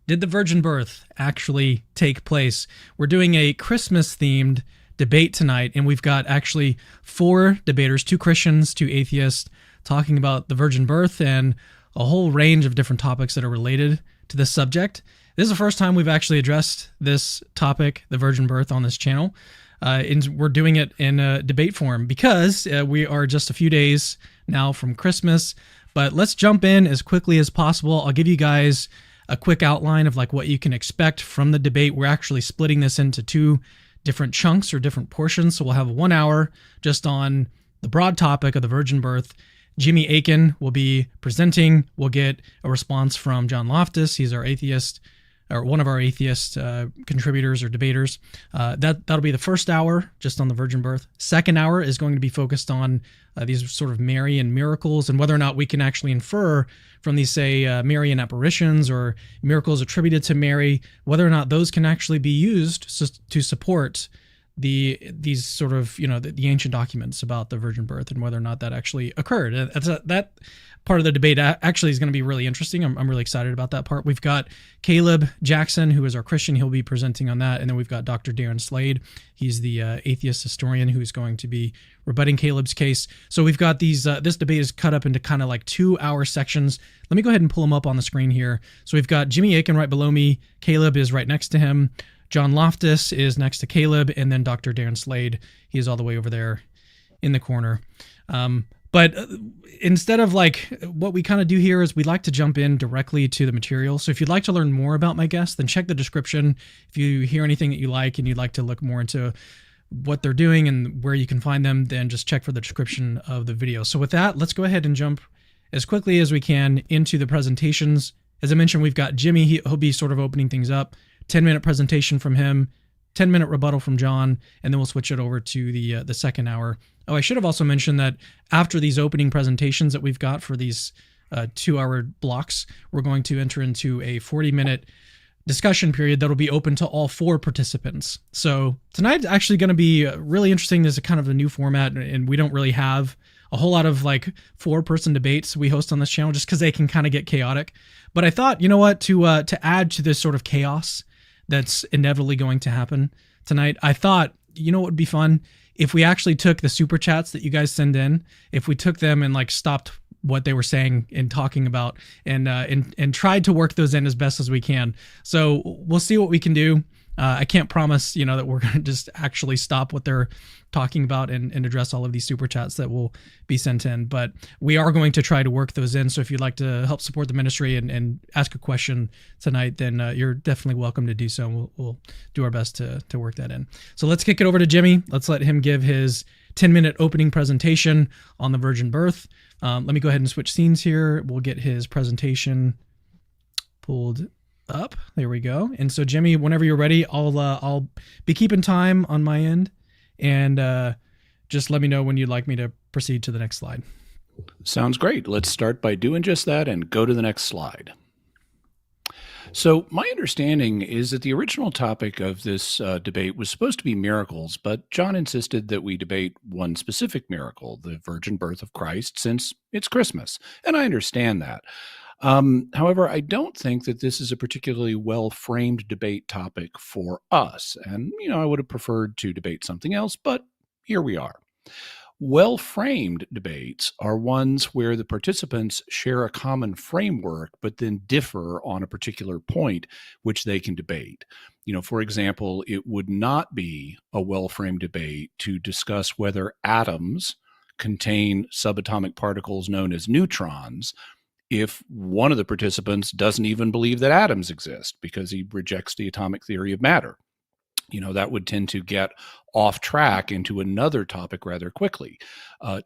Did the virgin birth actually take place? We're doing a Christmas-themed debate tonight, and we've got actually 4 debaters, 2 Christians, 2 atheists, talking about the virgin birth and a whole range of different topics that are related to this subject. This is the first time we've actually addressed this topic, the virgin birth, on this channel. We're doing it in a debate form because we are just a few days now from Christmas. But let's jump in as quickly as possible. I'll give you guys a quick outline of like what you can expect from the debate. We're actually splitting this into 2 different chunks or different portions. So we'll have 1 hour just on the broad topic of the virgin birth. Jimmy Akin will be presenting. We'll get a response from John Loftus. He's our atheist, or one of our atheist contributors or debaters. That'll be the first hour, just on the virgin birth. Second hour is going to be focused on these sort of Marian miracles and whether or not we can actually infer from these, say, Marian apparitions or miracles attributed to Mary, whether or not those can actually be used to support these sort of, the ancient documents about the virgin birth and whether or not that actually occurred. That part of the debate actually is going to be really interesting. I'm really excited about that part. We've got Caleb Jackson, who is our Christian. He'll be presenting on that. And then we've got Dr. Darren Slade. He's the atheist historian who's going to be rebutting Caleb's case. So we've got these, this debate is cut up into kind of like 2-hour sections. Let me go ahead and pull them up on the screen here. So we've got Jimmy Akin right below me. Caleb is right next to him. John Loftus is next to Caleb, and then Dr. Darren Slade, he is all the way over there in the corner. But instead of like what we kind of do here is we like to jump in directly to the material. So if you'd like to learn more about my guests, then check the description. If you hear anything that you like and you'd like to look more into what they're doing and where you can find them, then just check for the description of the video. So with that, let's go ahead and jump as quickly as we can into the presentations. As I mentioned, we've got Jimmy. He'll be sort of opening things up. 10-minute presentation from him, 10-minute rebuttal from John, and then we'll switch it over to the second hour. Oh, I should have also mentioned that after these opening presentations that we've got for these 2-hour blocks, we're going to enter into a 40-minute discussion period that'll be open to all 4 participants. So tonight's actually going to be really interesting. There's a kind of a new format, and we don't really have a whole lot of like 4-person debates we host on this channel just because they can kind of get chaotic. But I thought, you know what, to add to this sort of chaos that's inevitably going to happen tonight, I thought, you know what would be fun? If we actually took the super chats that you guys send in, if we took them and like stopped what they were saying and talking about and tried to work those in as best as we can. So we'll see what we can do. I can't promise, that we're going to just actually stop what they're talking about and address all of these super chats that will be sent in, but we are going to try to work those in. So if you'd like to help support the ministry and ask a question tonight, then you're definitely welcome to do so. And we'll do our best to work that in. So let's kick it over to Jimmy. Let's let him give his 10-minute opening presentation on the virgin birth. Let me go ahead and switch scenes here. We'll get his presentation pulled up. There we go. And so Jimmy, whenever you're ready, I'll be keeping time on my end, and just let me know when you'd like me to proceed to the next slide. Sounds great. Let's start by doing just that and go to the next slide. So my understanding is that the original topic of this debate was supposed to be miracles, but John insisted that we debate one specific miracle, the virgin birth of Christ, since it's Christmas. And I understand that. However, I don't think that this is a particularly well-framed debate topic for us. And, I would have preferred to debate something else, but here we are. Well-framed debates are ones where the participants share a common framework, but then differ on a particular point which they can debate. For example, it would not be a well-framed debate to discuss whether atoms contain subatomic particles known as neutrons, if one of the participants doesn't even believe that atoms exist because he rejects the atomic theory of matter. That would tend to get off track into another topic rather quickly.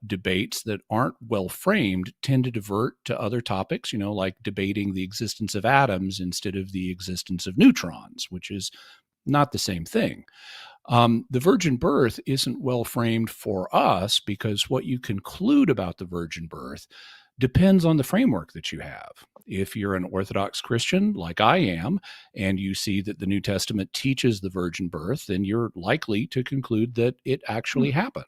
Debates that aren't well framed tend to divert to other topics, like debating the existence of atoms instead of the existence of neutrons, which is not the same thing. The virgin birth isn't well framed for us because what you conclude about the virgin birth depends on the framework that you have. If you're an Orthodox Christian, like I am, and you see that the New Testament teaches the virgin birth, then you're likely to conclude that it actually happened.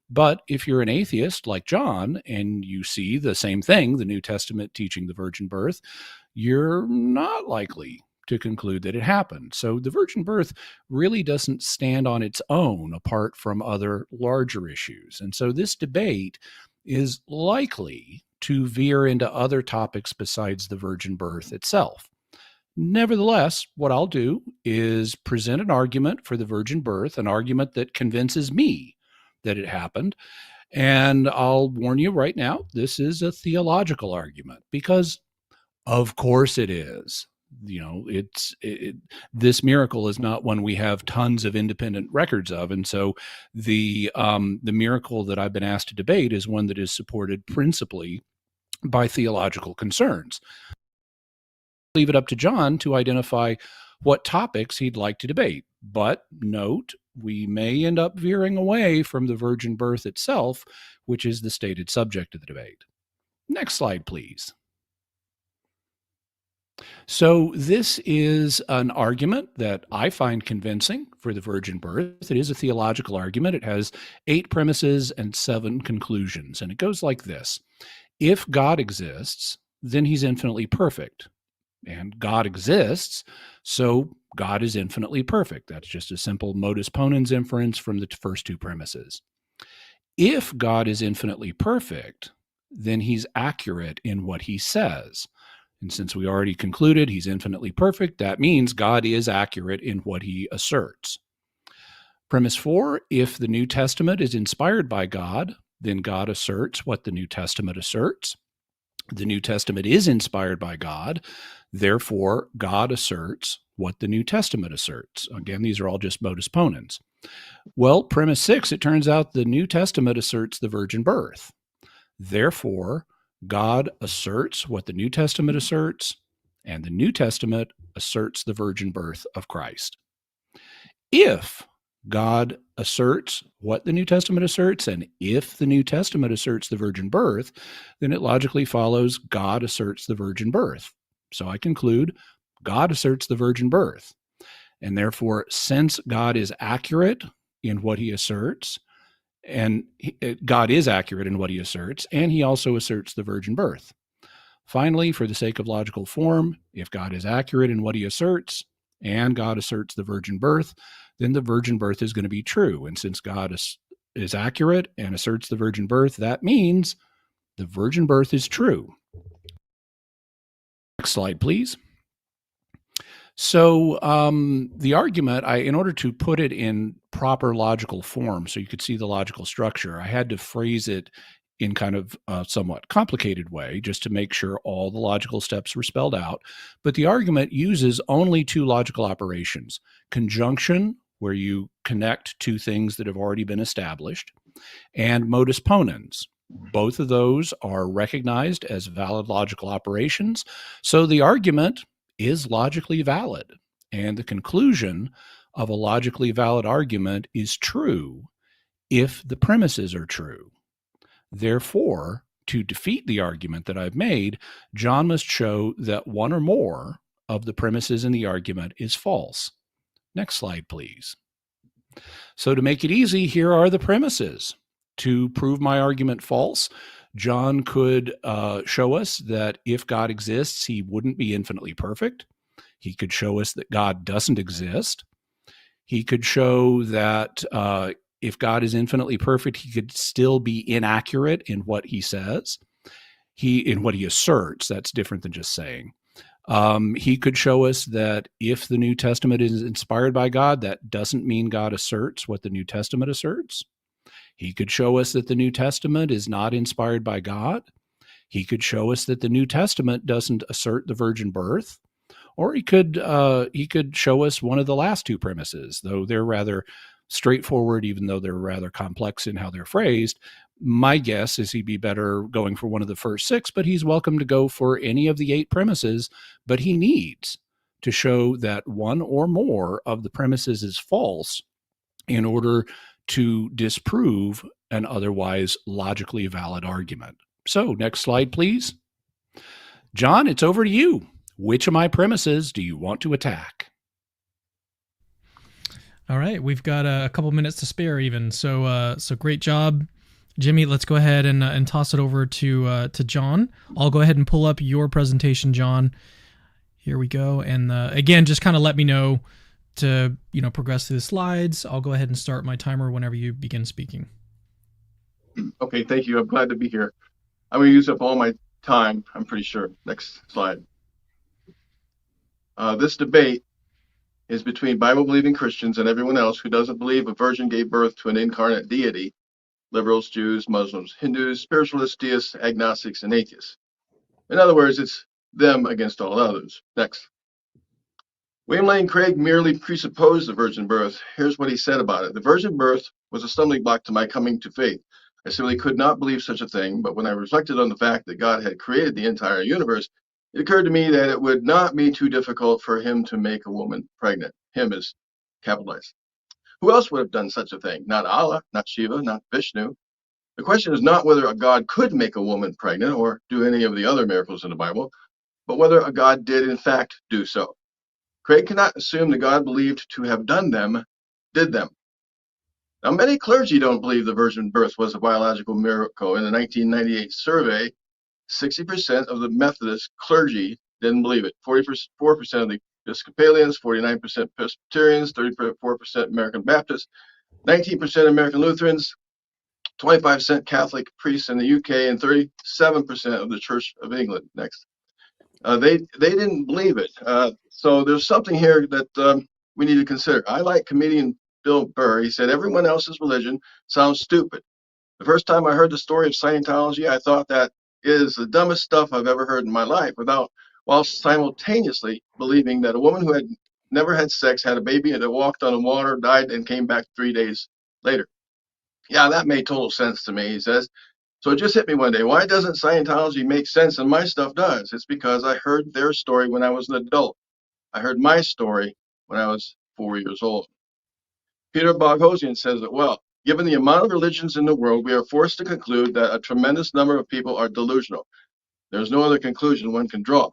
But if you're an atheist, like John, and you see the same thing, the New Testament teaching the virgin birth, you're not likely to conclude that it happened. So the virgin birth really doesn't stand on its own apart from other larger issues. And so this debate is likely to veer into other topics besides the virgin birth itself. Nevertheless, what I'll do is present an argument for the virgin birth, an argument that convinces me that it happened. And I'll warn you right now, this is a theological argument because, of course, it is. This miracle is not one we have tons of independent records of, and so the miracle that I've been asked to debate is one that is supported principally by theological concerns. Leave it up to John to identify what topics he'd like to debate. But note, we may end up veering away from the virgin birth itself, which is the stated subject of the debate. Next slide, please. So this is an argument that I find convincing for the virgin birth. It is a theological argument. It has 8 premises and 7 conclusions, and it goes like this. If God exists, then he's infinitely perfect. And God exists, so God is infinitely perfect. That's just a simple modus ponens inference from the first 2 premises. If God is infinitely perfect, then he's accurate in what he says. And since we already concluded he's infinitely perfect, that means God is accurate in what he asserts. Premise 4, if the New Testament is inspired by God, then God asserts what the New Testament asserts. The New Testament is inspired by God, therefore God asserts what the New Testament asserts. Again, these are all just modus ponens. Well, premise 6, it turns out the New Testament asserts the virgin birth. Therefore, God asserts what the New Testament asserts, and the New Testament asserts the virgin birth of Christ. If God asserts what the New Testament asserts, and if the New Testament asserts the virgin birth, then it logically follows God asserts the virgin birth. So I conclude God asserts the virgin birth. And therefore, since God is accurate in what he asserts, and God is accurate in what he asserts, and he also asserts the virgin birth. Finally, for the sake of logical form, if God is accurate in what he asserts, and God asserts the virgin birth, then the virgin birth is going to be true. And since God is accurate and asserts the virgin birth, that means the virgin birth is true. Next slide, please. So the argument, in order to put it in proper logical form so you could see the logical structure, I had to phrase it in kind of a somewhat complicated way just to make sure all the logical steps were spelled out. But the argument uses only 2 logical operations: conjunction, where you connect 2 things that have already been established, and modus ponens. Both of those are recognized as valid logical operations. So the argument is logically valid, and the conclusion of a logically valid argument is true if the premises are true. Therefore, to defeat the argument that I've made, John must show that one or more of the premises in the argument is false. Next slide, please. So to make it easy, here are the premises. To prove my argument false, John could show us that if God exists, he wouldn't be infinitely perfect. He could show us that God doesn't exist. He could show that if God is infinitely perfect, he could still be inaccurate in what he says, in what he asserts. That's different than just saying. He could show us that if the New Testament is inspired by God, that doesn't mean God asserts what the New Testament asserts. He could show us that the New Testament is not inspired by God. He could show us that the New Testament doesn't assert the virgin birth. Or he could show us one of the last 2 premises, though they're rather straightforward, even though they're rather complex in how they're phrased. My guess is he'd be better going for one of the first 6, but he's welcome to go for any of the 8 premises, but he needs to show that one or more of the premises is false in order to disprove an otherwise logically valid argument. So next slide, please. John, it's over to you. Which of my premises do you want to attack? All right, we've got a couple minutes to spare even. So great job, Jimmy. Let's go ahead and toss it over to John. I'll go ahead and pull up your presentation, John. Here we go. And again, just kind of let me know to, progress through the slides. I'll go ahead and start my timer whenever you begin speaking. Okay, thank you. I'm glad to be here. I'm going to use up all my time, I'm pretty sure. Next slide. This debate is between Bible-believing Christians and everyone else who doesn't believe a virgin gave birth to an incarnate deity: liberals, Jews, Muslims, Hindus, spiritualists, deists, agnostics, and atheists. In other words, it's them against all others. Next. William Lane Craig merely presupposed the virgin birth. Here's what he said about it. The virgin birth was a stumbling block to my coming to faith. I simply could not believe such a thing, but when I reflected on the fact that God had created the entire universe, it occurred to me that it would not be too difficult for him to make a woman pregnant. Him is capitalized. Who else would have done such a thing? Not Allah, not Shiva, not Vishnu. The question is not whether a God could make a woman pregnant or do any of the other miracles in the Bible, but whether a God did in fact do so. Craig cannot assume that God believed to have done them, did them. Now, many clergy don't believe the virgin birth was a biological miracle. In the 1998 survey, 60% of the Methodist clergy didn't believe it. 44% of the Episcopalians, 49% Presbyterians, 34% American Baptists, 19% American Lutherans, 25% Catholic priests in the UK, and 37% of the Church of England. Next. They didn't believe it. So there's something here that we need to consider. I like comedian Bill Burr. He said, everyone else's religion sounds stupid. The first time I heard the story of Scientology, I thought that is the dumbest stuff I've ever heard in my life, while simultaneously believing that a woman who had never had sex, had a baby, and walked on the water, died, and came back 3 days later. Yeah, that made total sense to me, he says. So it just hit me one day. Why doesn't Scientology make sense and my stuff does? It's because I heard their story when I was an adult. I heard my story when I was 4 years old. Peter Boghossian says it well. Given the amount of religions in the world, we are forced to conclude that a tremendous number of people are delusional. There's no other conclusion one can draw.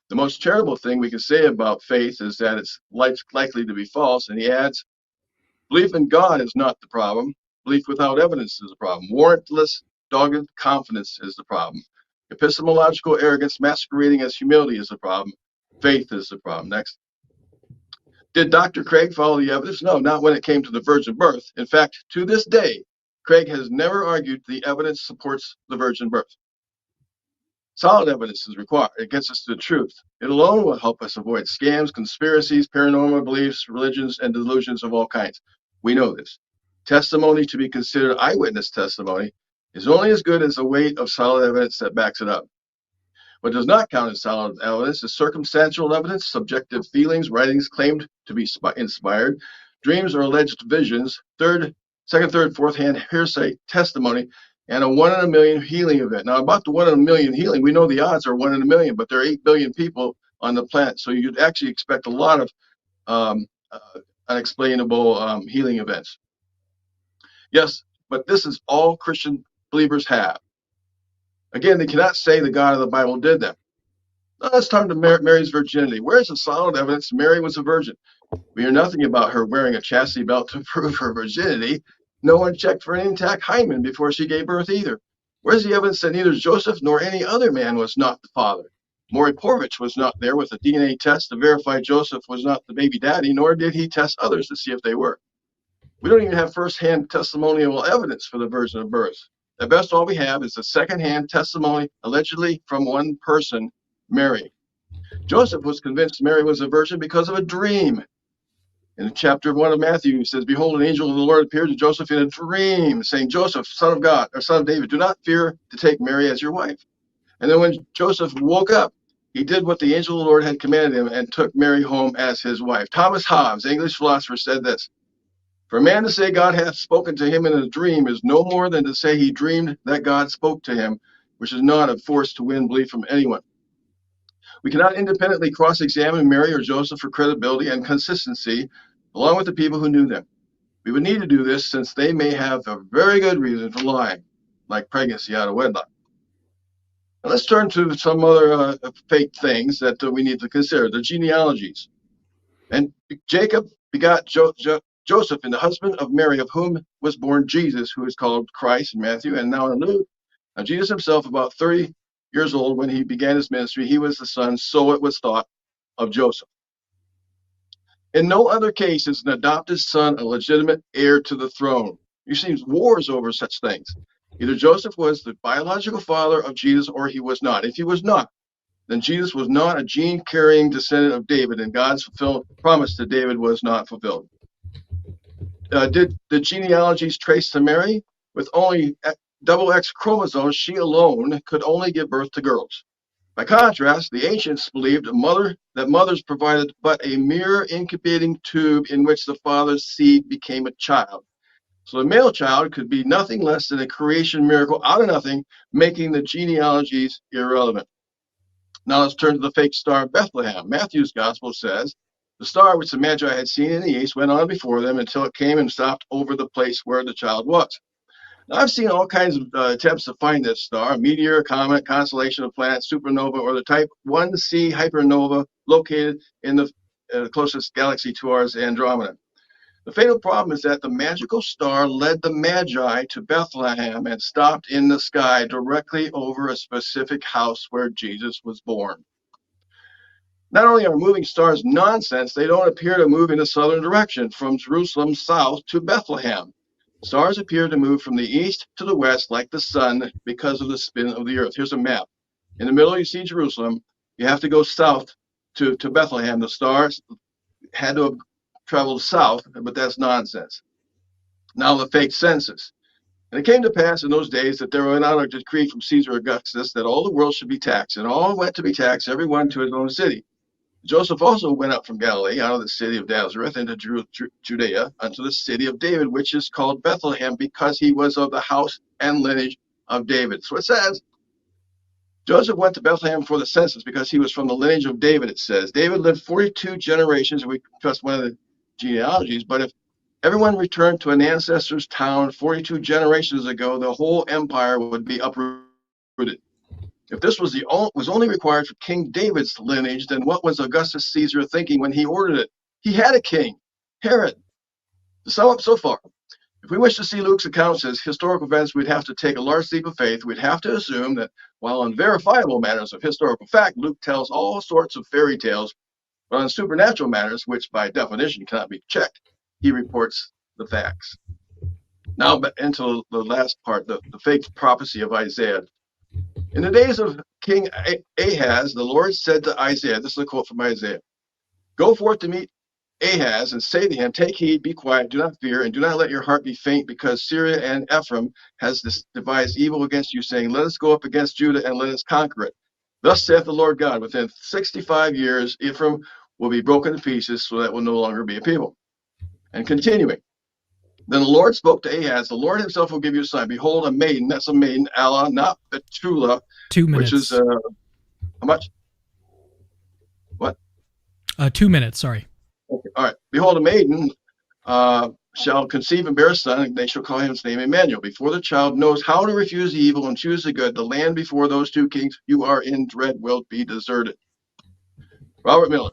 The most charitable thing we can say about faith is that it's likely to be false. And he adds, belief in God is not the problem. Belief without evidence is the problem. Warrantless, dogged confidence is the problem. Epistemological arrogance masquerading as humility is the problem. Faith is the problem. Next. Did Dr. Craig follow the evidence? No, not when it came to the virgin birth. In fact, to this day, Craig has never argued the evidence supports the virgin birth. Solid evidence is required. It gets us to the truth. It alone will help us avoid scams, conspiracies, paranormal beliefs, religions, and delusions of all kinds. We know this. Testimony to be considered eyewitness testimony is only as good as the weight of solid evidence that backs it up. What does not count as solid evidence is circumstantial evidence, subjective feelings, writings claimed to be inspired, dreams or alleged visions, second, third, fourth-hand hearsay testimony, and a 1 in a million healing event. Now, about the 1 in a million healing, we know the odds are 1 in a million, but there are 8 billion people on the planet, so you'd actually expect a lot of unexplainable healing events. Yes, but this is all Christian believers have. Again, they cannot say the God of the Bible did them. Now let's turn to Mary's virginity. Where's the solid evidence Mary was a virgin? We hear nothing about her wearing a chastity belt to prove her virginity. No one checked for an intact hymen before she gave birth either. Where's the evidence that neither Joseph nor any other man was not the father? Maury Povich was not there with a DNA test to verify Joseph was not the baby daddy, nor did he test others to see if they were. We don't even have first-hand testimonial evidence for the virgin birth. At best, all we have is a second-hand testimony, allegedly from one person, Mary. Joseph was convinced Mary was a virgin because of a dream. In chapter 1 of Matthew, he says, behold, an angel of the Lord appeared to Joseph in a dream, saying, Joseph, son of God, or son of David, do not fear to take Mary as your wife. And then when Joseph woke up, he did what the angel of the Lord had commanded him and took Mary home as his wife. Thomas Hobbes, English philosopher, said this, for a man to say God hath spoken to him in a dream is no more than to say he dreamed that God spoke to him, which is not a force to win belief from anyone. We cannot independently cross-examine Mary or Joseph for credibility and consistency, along with the people who knew them. We would need to do this since they may have a very good reason for lying, like pregnancy out of wedlock. Now let's turn to some other fake things that we need to consider, the genealogies. And Jacob begot Joseph, and the husband of Mary, of whom was born Jesus, who is called Christ in Matthew, and now in Luke. Now Jesus himself, about 30 years old when he began his ministry, he was the son, so it was thought, of Joseph. In no other case is an adopted son a legitimate heir to the throne. You see wars over such things. Either Joseph was the biological father of Jesus or he was not. If he was not, then Jesus was not a gene-carrying descendant of David, and God's promise to David was not fulfilled. Did the genealogies trace to Mary? With only double X chromosomes, she alone could only give birth to girls. By contrast, the ancients believed that mothers provided but a mere incubating tube in which the father's seed became a child. So the male child could be nothing less than a creation miracle out of nothing, making the genealogies irrelevant. Now let's turn to the fake Star of Bethlehem. Matthew's gospel says, the star which the Magi had seen in the east went on before them until it came and stopped over the place where the child was. Now, I've seen all kinds of attempts to find this star: a meteor, a comet, constellation of planets, supernova, or the type 1c hypernova located in the closest galaxy to ours, Andromeda. The fatal problem is that the magical star led the Magi to Bethlehem and stopped in the sky directly over a specific house where Jesus was born. Not only are moving stars nonsense, they don't appear to move in a southern direction from Jerusalem south to Bethlehem. Stars appear to move from the east to the west like the sun because of the spin of the earth. Here's a map. In the middle, you see Jerusalem. You have to go south to Bethlehem. The stars had to have traveled south, but that's nonsense. Now the fake census. And it came to pass in those days that there went out a decree from Caesar Augustus that all the world should be taxed, and all went to be taxed, every one to his own city. Joseph also went up from Galilee, out of the city of Nazareth, into Judea, unto the city of David, which is called Bethlehem, because he was of the house and lineage of David. So it says, Joseph went to Bethlehem for the census because he was from the lineage of David, it says. David lived 42 generations, we trust one of the genealogies, but if everyone returned to an ancestor's town 42 generations ago, the whole empire would be uprooted. If this was only required for King David's lineage, then what was Augustus Caesar thinking when he ordered it? He had a king, Herod. To sum up so far, if we wish to see Luke's accounts as historical events, we'd have to take a large leap of faith. We'd have to assume that while on verifiable matters of historical fact, Luke tells all sorts of fairy tales, but on supernatural matters, which by definition cannot be checked, he reports the facts. Now into the last part, the fake prophecy of Isaiah. In the days of King Ahaz, the Lord said to Isaiah, this is a quote from Isaiah, go forth to meet Ahaz and say to him, take heed, be quiet, do not fear, and do not let your heart be faint, because Syria and Ephraim has devised evil against you, saying, let us go up against Judah and let us conquer it. Thus saith the Lord God, within 65 years, Ephraim will be broken to pieces, so that will no longer be a people. And continuing, then the Lord spoke to Ahaz, the Lord himself will give you a sign. Behold, a maiden, that's a maiden, Allah, not Betula, 2 minutes. Which is, how much? What? 2 minutes, sorry. Okay, all right. Behold, a maiden shall conceive and bear a son, and they shall call his name Emmanuel. Before the child knows how to refuse the evil and choose the good, the land before those two kings you are in dread will be deserted. Robert Miller,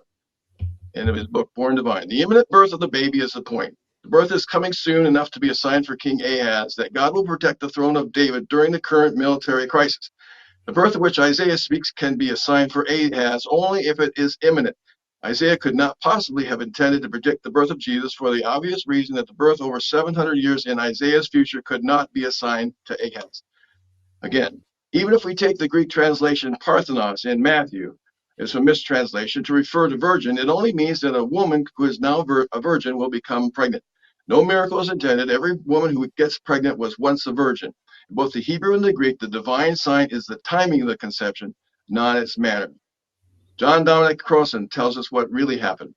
in his book, Born Divine. The imminent birth of the baby is the point. The birth is coming soon enough to be a sign for King Ahaz that God will protect the throne of David during the current military crisis. The birth of which Isaiah speaks can be a sign for Ahaz only if it is imminent. Isaiah could not possibly have intended to predict the birth of Jesus for the obvious reason that the birth over 700 years in Isaiah's future could not be a sign to Ahaz. Again, even if we take the Greek translation Parthenos in Matthew, it's a mistranslation, to refer to virgin, it only means that a woman who is now a virgin will become pregnant. No miracle is intended. Every woman who gets pregnant was once a virgin. In both the Hebrew and the Greek, the divine sign is the timing of the conception, not its manner. John Dominic Crossan tells us what really happened.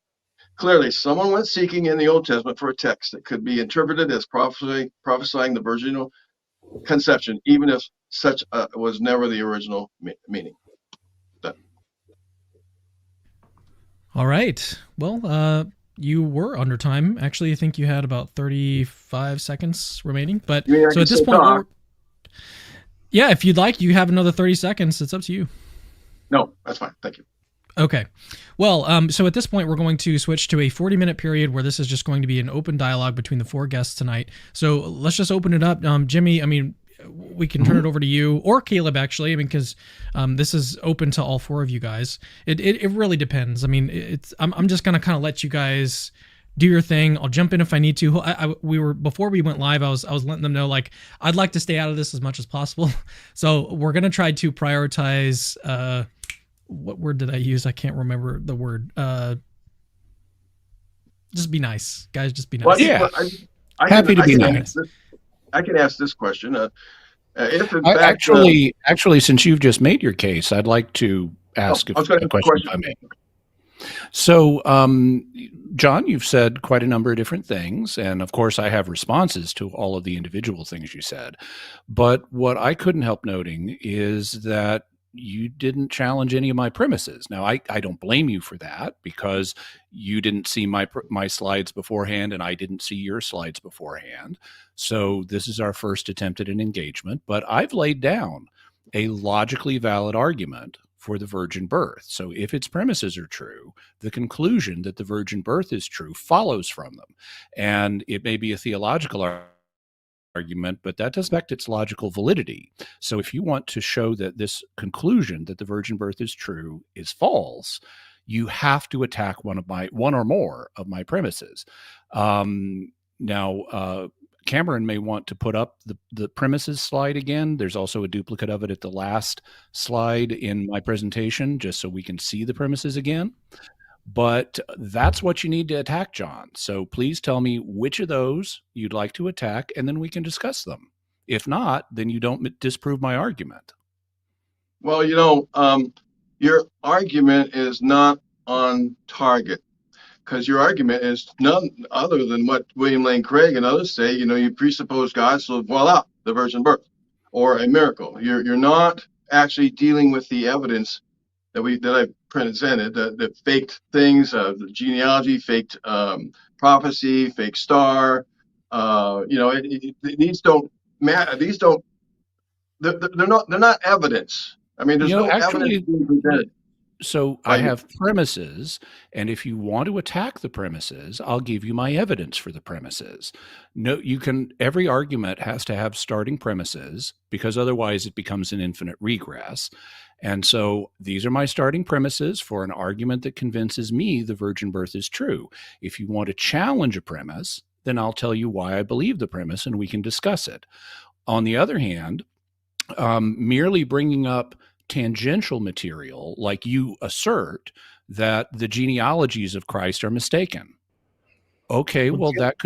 Clearly, someone went seeking in the Old Testament for a text that could be interpreted as prophesying the virginal conception, even if such was never the original meaning. All right. Well, you were under time. Actually, I think you had about 35 seconds remaining. But so at this point, yeah, if you'd like, you have another 30 seconds. It's up to you. No, that's fine. Thank you. Okay. Well, so at this point, we're going to switch to a 40-minute period where this is just going to be an open dialogue between the four guests tonight. So let's just open it up. Jimmy, I mean, we can turn it over to you or Caleb, actually. I mean, because this is open to all four of you guys. It really depends. I mean, I'm just gonna kind of let you guys do your thing. I'll jump in if I need to. We were, before we went live, I was letting them know, like, I'd like to stay out of this as much as possible. So we're gonna try to prioritize. What word did I use? I can't remember the word. Just be nice, guys. Just be nice. Well, Yeah. Happy to be nice. I can ask this question. If in fact, actually, since you've just made your case, I'd like to ask a question, if I may. So, John, you've said quite a number of different things, and of course I have responses to all of the individual things you said. But what I couldn't help noting is that you didn't challenge any of my premises. Now, I don't blame you for that, because you didn't see my slides beforehand and I didn't see your slides beforehand. So this is our first attempt at an engagement, but I've laid down a logically valid argument for the virgin birth. So if its premises are true, the conclusion that the virgin birth is true follows from them. And it may be a theological argument, but that doesn't affect its logical validity. So if you want to show that this conclusion that the virgin birth is true is false, you have to attack one or more of my premises. Now, Cameron may want to put up the premises slide again. There's also a duplicate of it at the last slide in my presentation, just so we can see the premises again. But that's what you need to attack, John. So please tell me which of those you'd like to attack, and then we can discuss them. If not, then you don't disprove my argument. Well, your argument is not on target, because your argument is none other than what William Lane Craig and others say. You presuppose God, so voila, the virgin birth, or a miracle. You're not actually dealing with the evidence that I presented, the faked things, the genealogy, faked prophecy, fake star. These don't matter. These don't. They're not evidence. I mean, there's no evidence being presented. So I have premises, and if you want to attack the premises, I'll give you my evidence for the premises. No, every argument has to have starting premises, because otherwise it becomes an infinite regress. And so these are my starting premises for an argument that convinces me the virgin birth is true. If you want to challenge a premise, then I'll tell you why I believe the premise, and we can discuss it. On the other hand, merely bringing up tangential material, like you assert that the genealogies of Christ are mistaken. Okay, well, that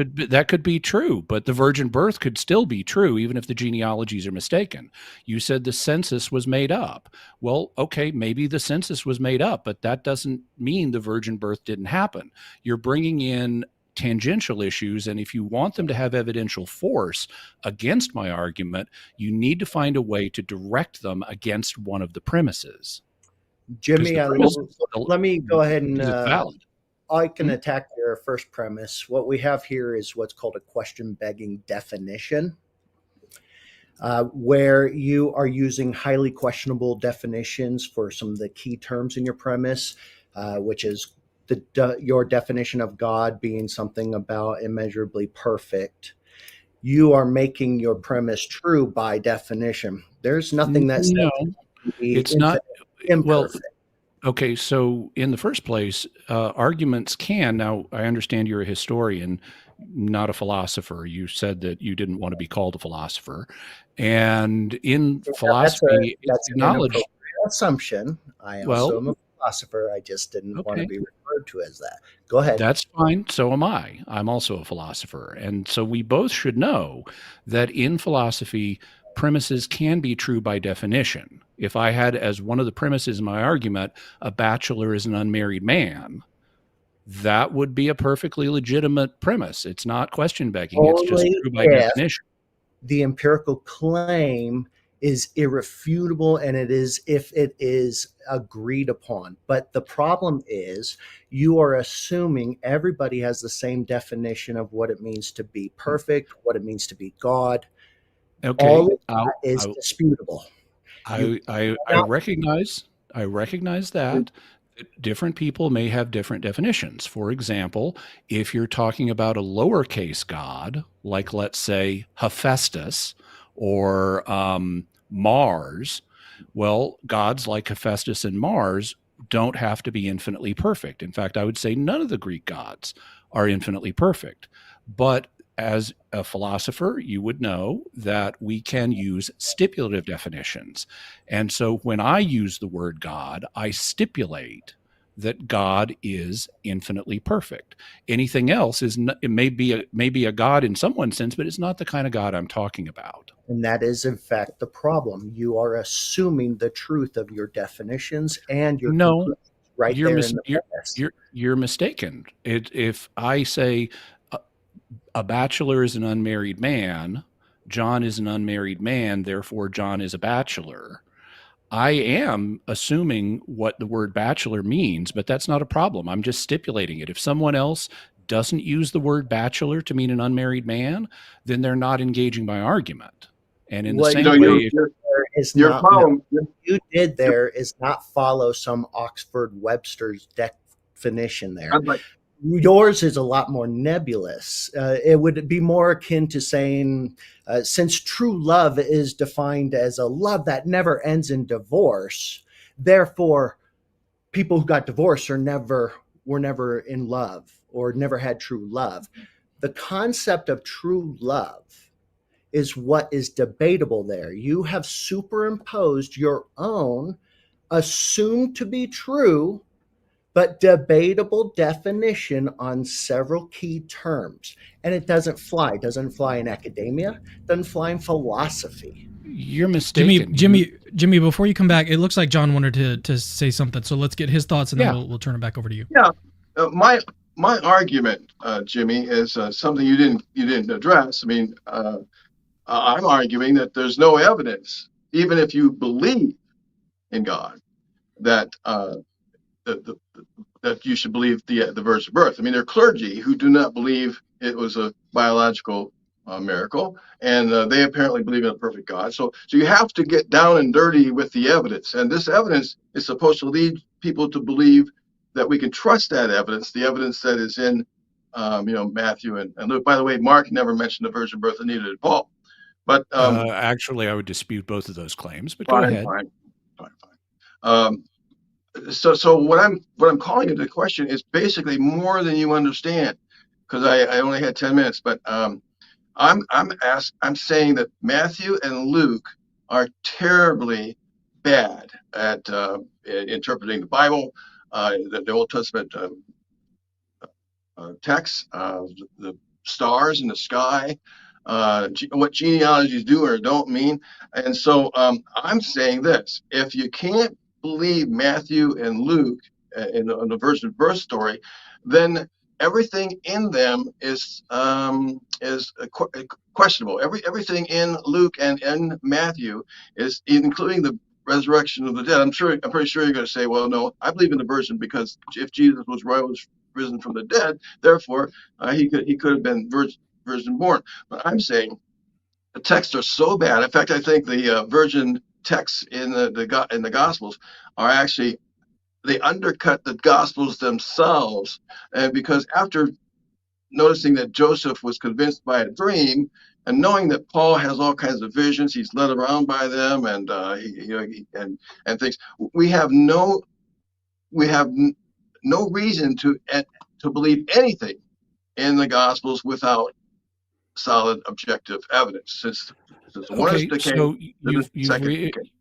could be true, but the virgin birth could still be true even if the genealogies are mistaken. You said the census was made up. Well, okay, maybe the census was made up, but that doesn't mean the virgin birth didn't happen. You're bringing in tangential issues, and if you want them to have evidential force against my argument, you need to find a way to direct them against one of the premises. Jimmy, let me go ahead and I can attack your first premise. What we have here is what's called a question-begging definition, where you are using highly questionable definitions for some of the key terms in your premise, which is your definition of God being something about immeasurably perfect. You are making your premise true by definition. There's nothing that says it's not imperfect. Well, okay, so in the first place, arguments can, now I understand you're a historian, not a philosopher. You said that you didn't want to be called a philosopher. And in philosophy, that's an inappropriate assumption. I also am a philosopher. I just didn't want to be referred to as that. Go ahead. That's fine. So am I. I'm also a philosopher. And so we both should know that in philosophy, premises can be true by definition. If I had as one of the premises in my argument, a bachelor is an unmarried man, that would be a perfectly legitimate premise. It's not question begging. It's just true by definition. The empirical claim is irrefutable, and it is if it is agreed upon. But the problem is you are assuming everybody has the same definition of what it means to be perfect, what it means to be God. Okay, all of that is disputable. I recognize that different people may have different definitions. For example, if you're talking about a lowercase God, like let's say Hephaestus, or Mars. Well, gods like Hephaestus and Mars don't have to be infinitely perfect. In fact, I would say none of the Greek gods are infinitely perfect. But as a philosopher, you would know that we can use stipulative definitions. And so when I use the word God, I stipulate that God is infinitely perfect. Anything else is not, it may be a God in someone's sense, but it's not the kind of God I'm talking about. And that is, in fact, the problem. You are assuming the truth of your definitions and your conclusions right there in the premise. You're mistaken. If I say a bachelor is an unmarried man, John is an unmarried man, therefore John is a bachelor, I am assuming what the word bachelor means, but that's not a problem. I'm just stipulating it. If someone else doesn't use the word bachelor to mean an unmarried man, then they're not engaging my argument. And in the same way, your problem you did there is not follow some Oxford Webster's definition there. Yours is a lot more nebulous. It would be more akin to saying, since true love is defined as a love that never ends in divorce, therefore people who got divorced were never in love or never had true love. The concept of true love is what is debatable there. You have superimposed your own assumed to be true but debatable definition on several key terms. And it doesn't fly. It doesn't fly in academia, it doesn't fly in philosophy. You're mistaken. Jimmy, before you come back, it looks like John wanted to say something. So let's get his thoughts and then we'll turn it back over to you. Yeah. My argument, Jimmy, is something you didn't address. I mean, I'm arguing that there's no evidence, even if you believe in God, that that you should believe the virgin birth. I mean, there are clergy who do not believe it was a biological miracle, and they apparently believe in a perfect God. So you have to get down and dirty with the evidence, and this evidence is supposed to lead people to believe that we can trust that evidence, the evidence that is in Matthew and Luke. By the way, Mark never mentioned the virgin birth, and neither did Paul. But actually, I would dispute both of those claims. But go ahead. Fine. So what I'm calling into question is basically more than you understand, because I only had 10 minutes. But I'm saying that Matthew and Luke are terribly bad at interpreting the Bible, the Old Testament texts, the stars in the sky, what genealogies do or don't mean. And so I'm saying this: if you can't believe Matthew and Luke in the virgin birth story, then everything in them is questionable. Everything in Luke and in Matthew is, including the resurrection of the dead. I'm pretty sure you're going to say, well, no, I believe in the virgin, because if Jesus was risen from the dead, therefore he could have been virgin born. But I'm saying the texts are so bad. In fact, I think the virgin texts in the Gospels are actually, they undercut the Gospels themselves, and because after noticing that Joseph was convinced by a dream, and knowing that Paul has all kinds of visions, he's led around by them, and and things. We have no reason to believe anything in the Gospels without solid objective evidence. Since one is decaying, the second decaying.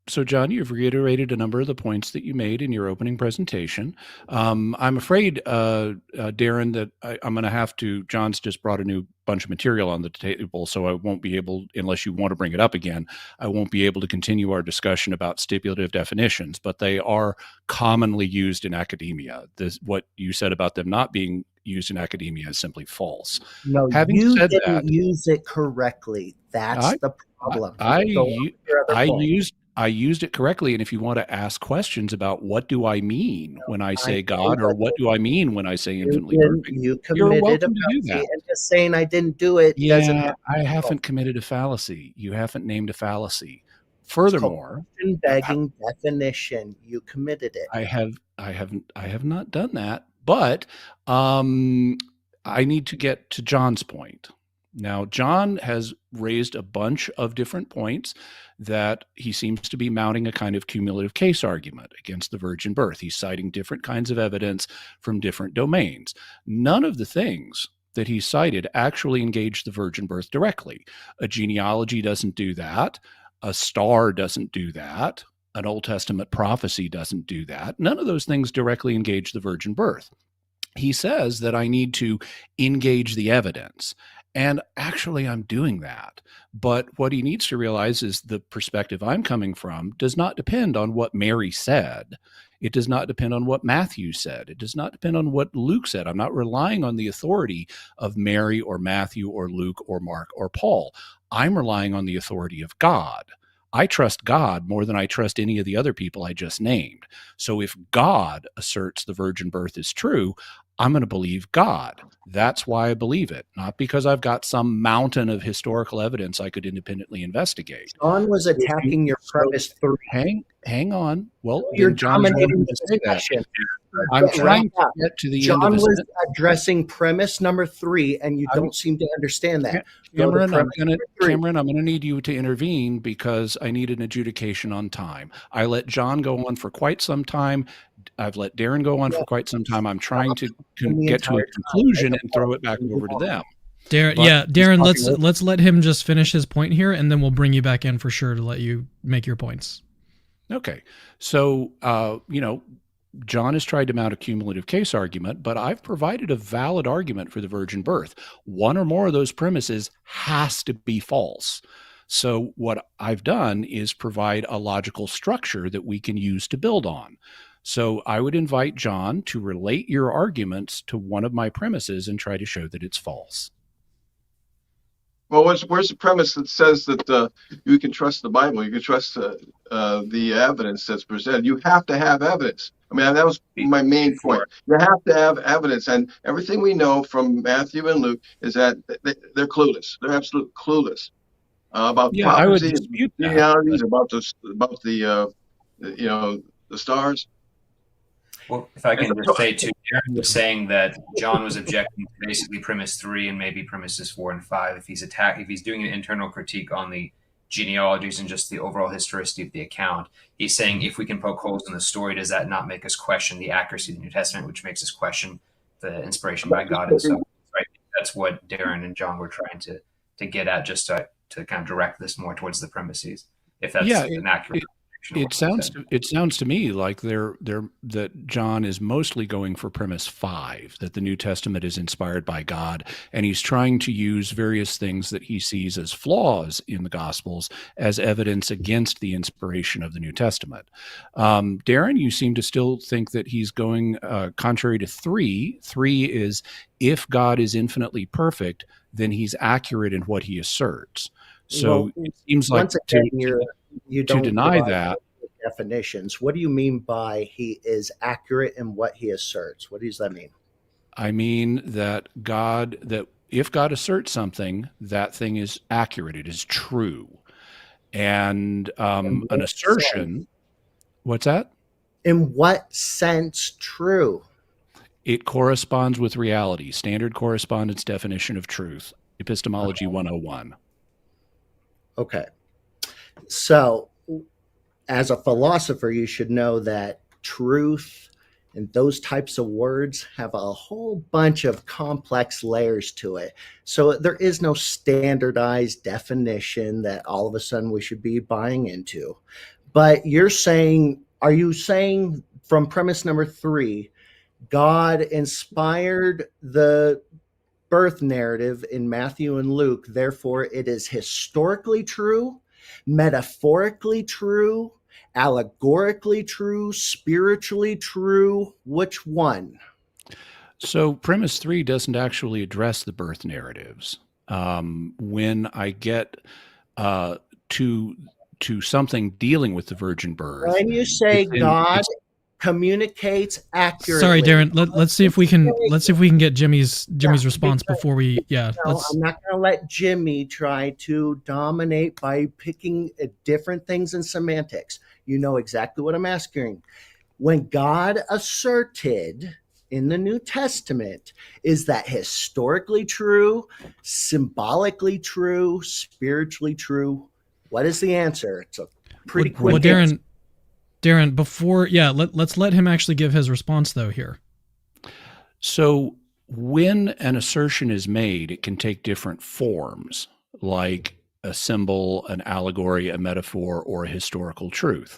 So, John, you've reiterated a number of the points that you made in your opening presentation. I'm afraid, Darren, that I'm going to have to, John's just brought a new bunch of material on the table, so I won't be able, unless you want to bring it up again, I won't be able to continue our discussion about stipulative definitions, but they are commonly used in academia. What you said about them not being used in academia is simply false. No, you didn't use it correctly. That's the problem. I used it correctly, and if you want to ask questions about what do I mean when I say God, or what do I mean when I say infinitely perfect, you committed a fallacy, and just saying I didn't do it doesn't have I haven't committed a fallacy. You haven't named a fallacy. Furthermore, begging definition, you committed it. I have not done that, but I need to get to John's point. Now, John has raised a bunch of different points that he seems to be mounting a kind of cumulative case argument against the virgin birth. He's citing different kinds of evidence from different domains. None of the things that he cited actually engage the virgin birth directly. A genealogy doesn't do that. A star doesn't do that. An Old Testament prophecy doesn't do that. None of those things directly engage the virgin birth. He says that I need to engage the evidence. And actually, I'm doing that. But what he needs to realize is the perspective I'm coming from does not depend on what Mary said. It does not depend on what Matthew said. It does not depend on what Luke said. I'm not relying on the authority of Mary or Matthew or Luke or Mark or Paul. I'm relying on the authority of God. I trust God more than I trust any of the other people I just named. So if God asserts the virgin birth is true, I'm going to believe God. That's why I believe it, not because I've got some mountain of historical evidence I could independently investigate. John was attacking your premise through. Hang on. Well, You're then John's dominating wanting the to say that. discussion. I'm trying to get to the end John of was this. addressing premise number 3, and you don't seem to understand that. Cameron, I'm going to need you to intervene because I need an adjudication on time. I let John go on for quite some time. I've let Darren go on for quite some time. I'm trying to get to a conclusion and throw it back over to them. Darren, let's let him just finish his point here, and then we'll bring you back in for sure to let you make your points. Okay. So, John has tried to mount a cumulative case argument, but I've provided a valid argument for the virgin birth. One or more of those premises has to be false. So what I've done is provide a logical structure that we can use to build on. So I would invite John to relate your arguments to one of my premises and try to show that it's false. Well, where's the premise that says that you can trust the Bible, you can trust the evidence that's presented? You have to have evidence. I mean, that was my main point. You have to have evidence, and everything we know from Matthew and Luke is that they're clueless. They're absolutely clueless about prophecy, I would dispute genealogies, about the stars. Well, if I can just say too, Darren was saying that John was objecting to basically premise 3 and maybe premises 4 and 5. If he's doing an internal critique on the genealogies and just the overall historicity of the account, he's saying if we can poke holes in the story, does that not make us question the accuracy of the New Testament, which makes us question the inspiration by God and so on? Right? That's what Darren and John were trying to get at, just to kind of direct this more towards the premises, if that's an accurate. It sounds to me like that John is mostly going for premise 5, that the New Testament is inspired by God, and he's trying to use various things that he sees as flaws in the Gospels as evidence against the inspiration of the New Testament. Darren, you seem to still think that he's going contrary to 3. 3 is if God is infinitely perfect, then he's accurate in what he asserts. So it seems like you don't deny that. Definitions. What do you mean by he is accurate in what he asserts? What does that mean? I mean that if God asserts something, that thing is accurate. It is true. And an assertion. What's that? In what sense true? It corresponds with reality. Standard correspondence definition of truth. Epistemology 101. Okay. So, as a philosopher, you should know that truth and those types of words have a whole bunch of complex layers to it. So there is no standardized definition that all of a sudden we should be buying into. But are you saying from premise number 3, God inspired the birth narrative in Matthew and Luke, therefore it is historically true, metaphorically true, allegorically true, spiritually true? Which one? So premise 3 doesn't actually address the birth narratives. When I get to something dealing with the virgin birth, when you say God communicates accurately. Sorry, Darren. Let's see if we can get Jimmy's response before we. Yeah, I'm not going to let Jimmy try to dominate by picking different things in semantics. You know exactly what I'm asking. When God asserted in the New Testament, is that historically true, symbolically true, spiritually true? What is the answer? It's a pretty quick answer. Darren, before, let's let him actually give his response though here. So when an assertion is made, it can take different forms, like a symbol, an allegory, a metaphor, or a historical truth.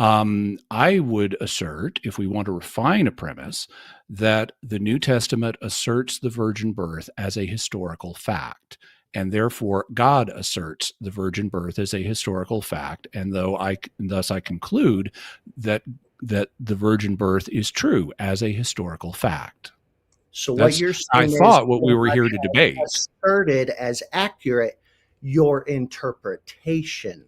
I would assert, if we want to refine a premise, that the New Testament asserts the virgin birth as a historical fact, and therefore God asserts the virgin birth as a historical fact, and thus I conclude that the virgin birth is true as a historical fact. So what you're saying what we were here to debate. Asserted as accurate your interpretation,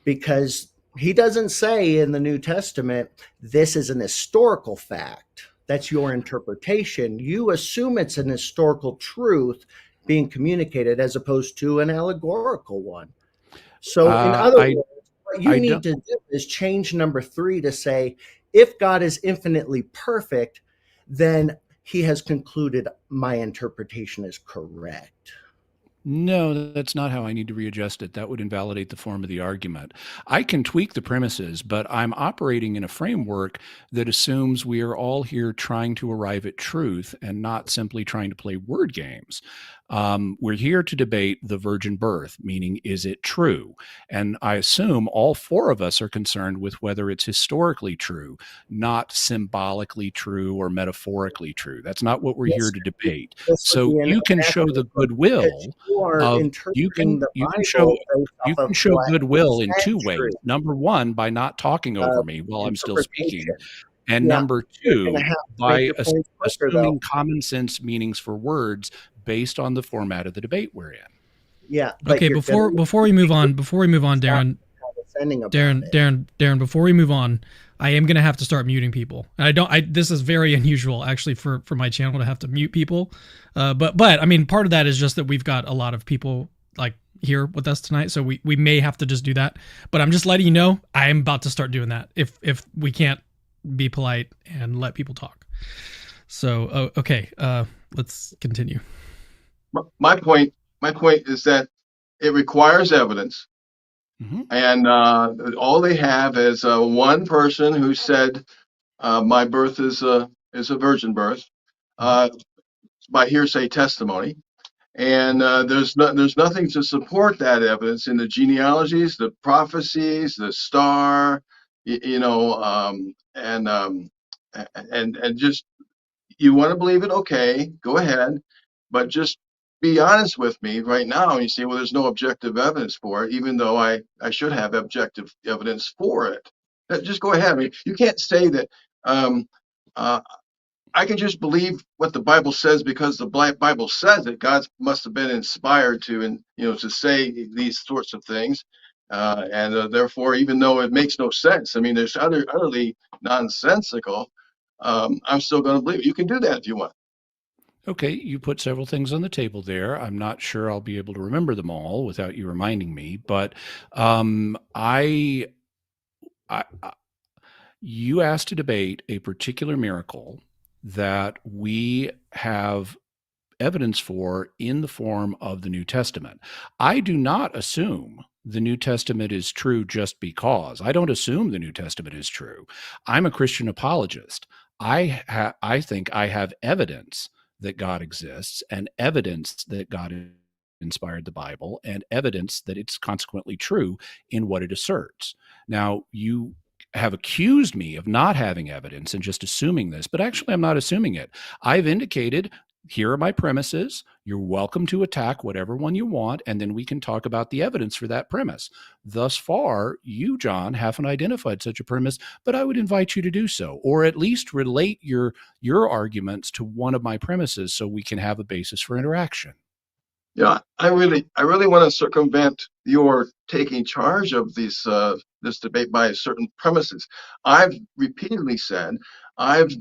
because he doesn't say in the New Testament, this is an historical fact. That's your interpretation. You assume it's an historical truth being communicated as opposed to an allegorical one. So in other words, what you need to do is change number 3 to say, if God is infinitely perfect, then he has concluded my interpretation is correct. No, that's not how I need to readjust it. That would invalidate the form of the argument. I can tweak the premises, but I'm operating in a framework that assumes we are all here trying to arrive at truth and not simply trying to play word games. We're here to debate the virgin birth, meaning, is it true? And I assume all 4 of us are concerned with whether it's historically true, not symbolically true or metaphorically true. That's not what we're here to debate. So you can show the goodwill you can show goodwill in 2 ways. Number 1, by not talking over me while I'm still speaking. And number 2, by assuming common sense meanings for words based on the format of the debate we're in. Yeah. Okay. Before we move on, Darren, before we move on, I am going to have to start muting people. And this is very unusual actually for my channel to have to mute people. But I mean, part of that is just that we've got a lot of people like here with us tonight. So we may have to just do that, but I'm just letting you know, I am about to start doing that if we can't be polite and let people talk. So, okay. Let's continue. My point is that it requires evidence. Mm-hmm. And all they have is one person who said, my birth is a virgin birth, by hearsay testimony. And there's nothing to support that evidence in the genealogies, the prophecies, the star, and just, you want to believe it, okay, go ahead, but just be honest with me right now. You say, well, there's no objective evidence for it, even though I should have objective evidence for it. Just go ahead. I mean, you can't say that I can just believe what the Bible says because the Bible says it. God must have been inspired to say these sorts of things, and therefore, even though it makes no sense, I mean, there's utterly nonsensical. I'm still going to believe it. You can do that if you want. Okay, you put several things on the table there. I'm not sure I'll be able to remember them all without you reminding me, but you asked to debate a particular miracle that we have evidence for in the form of the New Testament. I do not assume the New Testament is true just because. I don't assume the New Testament is true. I'm a Christian apologist. I think I have evidence that God exists, and evidence that God inspired the Bible, and evidence that it's consequently true in what it asserts. Now, you have accused me of not having evidence and just assuming this, but actually I'm not assuming it. I've indicated, here are my premises. You're welcome to attack whatever one you want, and then we can talk about the evidence for that premise. Thus far, you, John, haven't identified such a premise, but I would invite you to do so, or at least relate your arguments to one of my premises so we can have a basis for interaction. Yeah, I really want to circumvent your taking charge of this debate by certain premises. I've repeatedly said, I've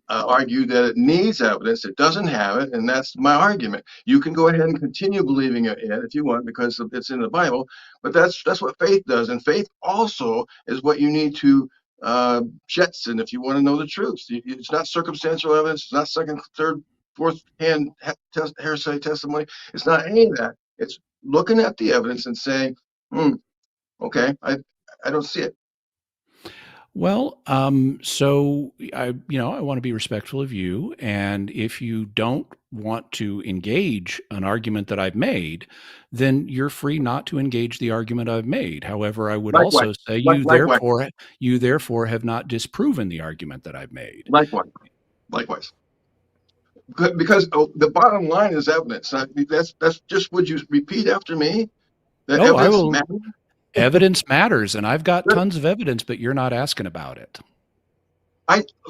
argued that it needs evidence. It doesn't have it, and that's my argument. You can go ahead and continue believing it if you want because it's in the Bible, but that's what faith does, and faith also is what you need to Jetson if you want to know the truth. It's not circumstantial evidence. It's not second, third, fourth hand hearsay testimony. It's not any of that. It's looking at the evidence and saying, okay, I don't see it. Well, so I want to be respectful of you, and if you don't want to engage an argument that I've made, then you're free not to engage the argument I've made. However, I would also say you therefore have not disproven the argument that I've made. Likewise. Because the bottom line is evidence. That's just, would you repeat after me? That evidence matters? Evidence matters, and I've got tons of evidence, but you're not asking about it.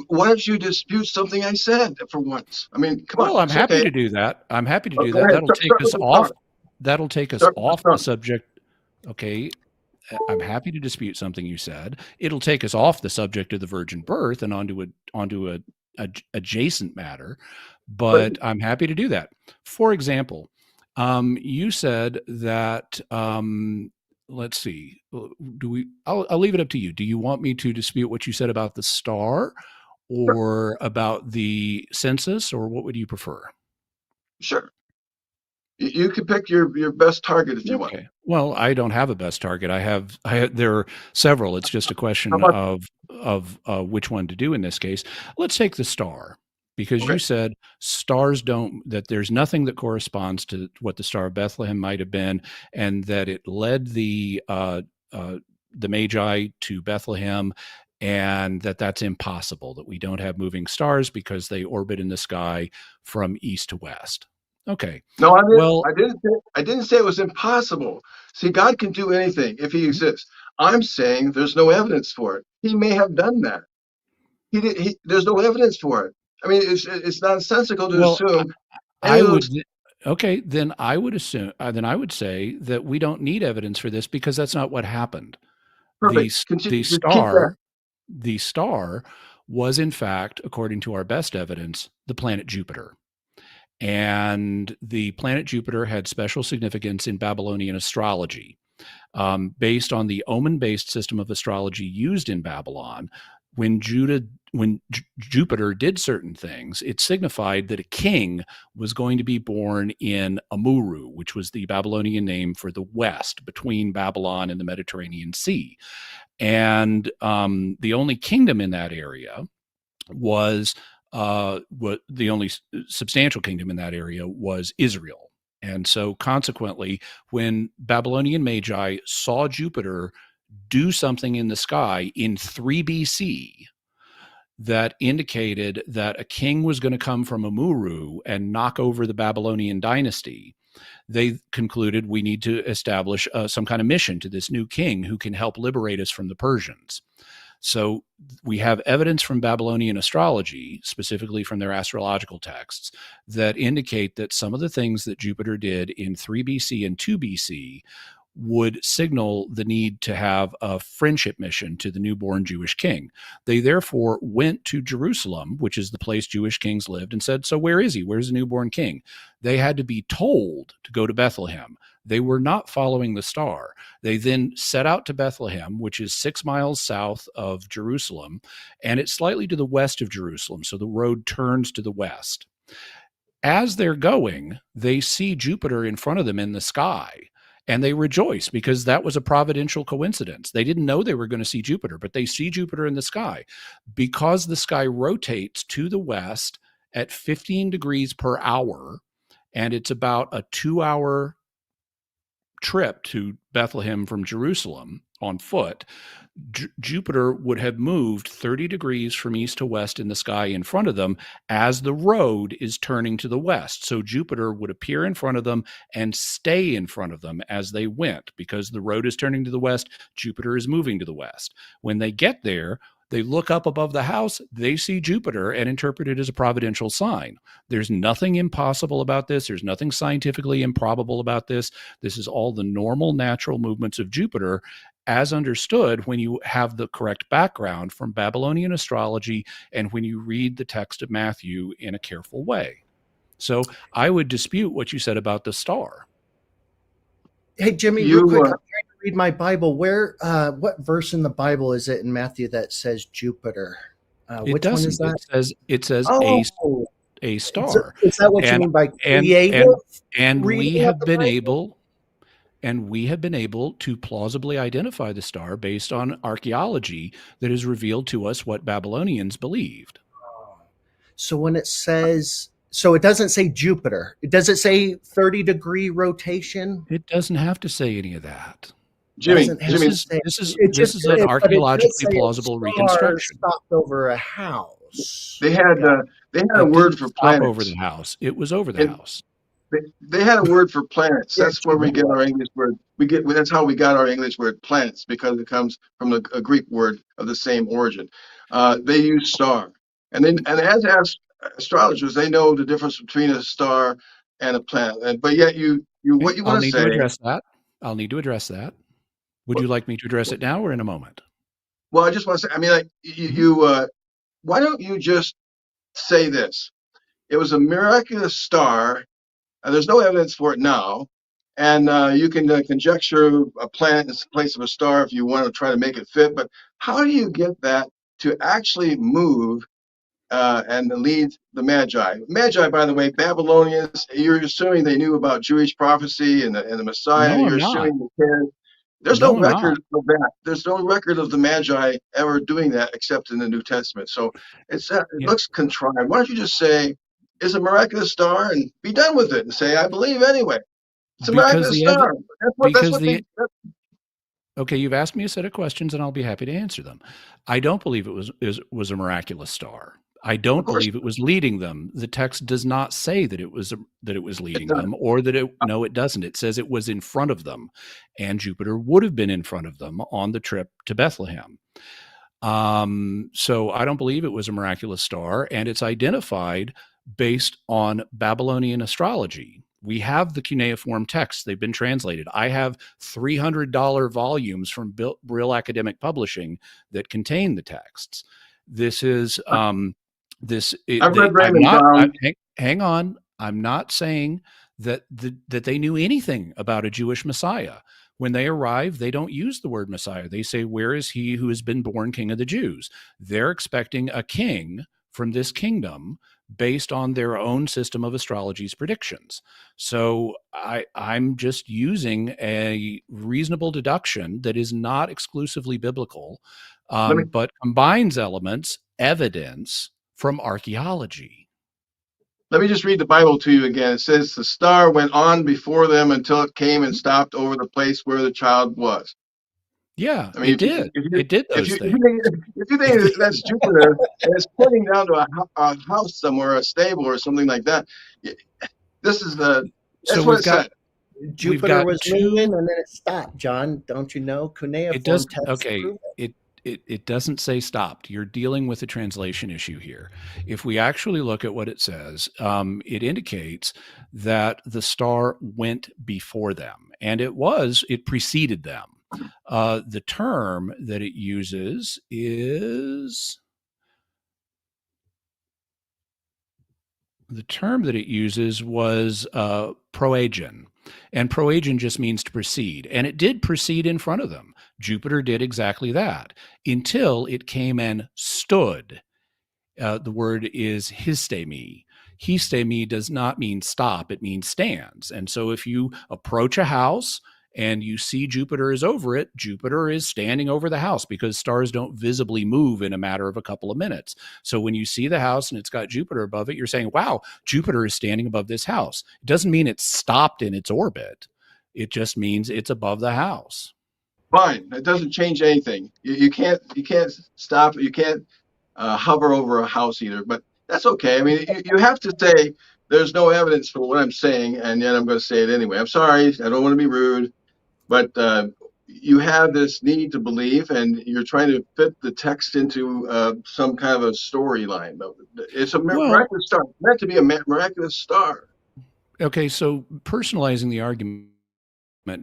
Why don't you dispute something I said for once? I mean, come on. Well, I'm happy to do that. I'm happy to do that. That'll take us off. That'll take us off the subject. Okay. I'm happy to dispute something you said. It'll take us off the subject of the virgin birth and onto a adjacent matter, but I'm happy to do that. For example, you said that, let's see, I'll leave it up to you. Do you want me to dispute what you said about the star or about the census, or what would you prefer? Sure. You can pick your best target if you want. Well, I don't have a best target. There are several. It's just a question of which one to do in this case. Let's take the star, because you said stars that there's nothing that corresponds to what the Star of Bethlehem might have been, and that it led the Magi to Bethlehem, and that's impossible, that we don't have moving stars because they orbit in the sky from east to west. Okay. No, I didn't say it was impossible. See, God can do anything if he exists. I'm saying there's no evidence for it. He may have done that. There's no evidence for it. I mean, it's nonsensical to assume. Then I would assume. Then I would say that we don't need evidence for this, because that's not what happened. Perfect. The star was, in fact, according to our best evidence, the planet Jupiter. And the planet Jupiter had special significance in Babylonian astrology. Based on the omen-based system of astrology used in Babylon, when Jupiter did certain things, it signified that a king was going to be born in Amuru, which was the Babylonian name for the west, between Babylon and the Mediterranean Sea. And the only kingdom in that area was the only substantial kingdom in that area was Israel. And so consequently, when Babylonian Magi saw Jupiter do something in the sky in 3 BC that indicated that a king was going to come from Amuru and knock over the Babylonian dynasty, they concluded we need to establish some kind of mission to this new king who can help liberate us from the Persians. So we have evidence from Babylonian astrology, specifically from their astrological texts, that indicate that some of the things that Jupiter did in 3 BC and 2 BC would signal the need to have a friendship mission to the newborn Jewish king. They therefore went to Jerusalem, which is the place Jewish kings lived, and said, so where is he? Where's the newborn king? They had to be told to go to Bethlehem. They were not following the star. They then set out to Bethlehem, which is 6 miles south of Jerusalem, and it's slightly to the west of Jerusalem, so the road turns to the west. As they're going, they see Jupiter in front of them in the sky, and they rejoice because that was a providential coincidence. They didn't know they were going to see Jupiter, but they see Jupiter in the sky. Because the sky rotates to the west at 15 degrees per hour, and it's about a 2-hour trip to Bethlehem from Jerusalem on foot, Jupiter would have moved 30 degrees from east to west in the sky in front of them as the road is turning to the west. So Jupiter would appear in front of them and stay in front of them as they went. Because the road is turning to the west, Jupiter is moving to the west. When they get there, they look up above the house, they see Jupiter and interpret it as a providential sign. There's nothing impossible about this. There's nothing scientifically improbable about this. This is all the normal natural movements of Jupiter, as understood when you have the correct background from Babylonian astrology and when you read the text of Matthew in a careful way. So I would dispute what you said about the star. Hey, Jimmy, real quick, read my Bible. Where, what verse in the Bible is it in Matthew that says Jupiter? Which one is that? It says Oh, a star. is that what you And mean by and creative? and we reading of have the been Bible? able to plausibly identify the star based on archaeology that has revealed to us what Babylonians believed. So when it says, so it doesn't say Jupiter. Does it say 30-degree rotation? It doesn't have to say any of that. Jimmy, Doesn't have Jimmy, to say- This is it just- an but it does archaeologically say a plausible star reconstruction. stopped over a house. they had a It word didn't for stop planets. over the house. It was over the And house. they had a word for planets. Yeah, That's where we get Jupiter. our English word. That's how we got our English word planets, because it comes from a Greek word of the same origin. They use star, and as astrologers, they know the difference between a star and a planet. But yet, what you I'll want to need say? to address that. I'll need to address that. Would you like me to address it now or in a moment? Well, I just want to say. I mean, why don't you just say this? It was a miraculous star. There's no evidence for it now. And you can conjecture a planet in place of a star if you want to try to make it fit. But how do you get that to actually move and lead the Magi? Magi, by the way, Babylonians, you're assuming they knew about Jewish prophecy and the Messiah. No, I'm You're not. assuming they cared. There's No, no I'm record not. of that. There's no record of the Magi ever doing that except in the New Testament. So it Yeah. looks contrived. Why don't you just say, it's a miraculous star, and be done with it and say, I believe anyway. It's a miraculous star. Okay, you've asked me a set of questions, and I'll be happy to answer them. I don't believe it was a miraculous star. I don't believe it was leading them. The text does not say that it was leading them, or that no, it doesn't. It says it was in front of them, and Jupiter would have been in front of them on the trip to Bethlehem. So I don't believe it was a miraculous star, and it's identified based on Babylonian astrology. We have the cuneiform texts. They've been translated. I have $300 volumes from Brill Academic Publishing that contain the texts. This is I've read Raymond Brown. Hang on. I'm not saying that they knew anything about a Jewish Messiah. When they arrive, they don't use the word Messiah. They say, "Where is he who has been born King of the Jews?" They're expecting a king from this kingdom based on their own system of astrology's predictions. So I'm just using a reasonable deduction that is not exclusively biblical, but combines evidence from archaeology. Let me just read the Bible to you again. It says, the star went on before them until it came and stopped over the place where the child was. Yeah, I mean, it did. It did those things. If you think that's Jupiter, and it's pointing down to a house somewhere, a stable or something like that, this is that's what it said. Jupiter was moving and then it stopped, John. Don't you know? Cuneiform text prove it. It doesn't say stopped. You're dealing with a translation issue here. If we actually look at what it says, it indicates that the star went before them, and it preceded them. The term that it uses was proagen, and proagen just means to precede, and it did precede in front of them. Jupiter did exactly that until it came and stood. The word is histemi. Histemi does not mean stop, it means stands. And so if you approach a house and you see Jupiter is over it, Jupiter is standing over the house, because stars don't visibly move in a matter of a couple of minutes. So when you see the house and it's got Jupiter above it, you're saying, wow, Jupiter is standing above this house. It doesn't mean it's stopped in its orbit. It just means it's above the house. Fine. It doesn't change anything. You can't stop. You can't hover over a house either, but that's okay. I mean, you have to say there's no evidence for what I'm saying, and yet I'm going to say it anyway. I'm sorry. I don't want to be rude. But you have this need to believe, and you're trying to fit the text into some kind of a storyline. It's a miraculous star. It's meant to be a miraculous star. Okay, so personalizing the argument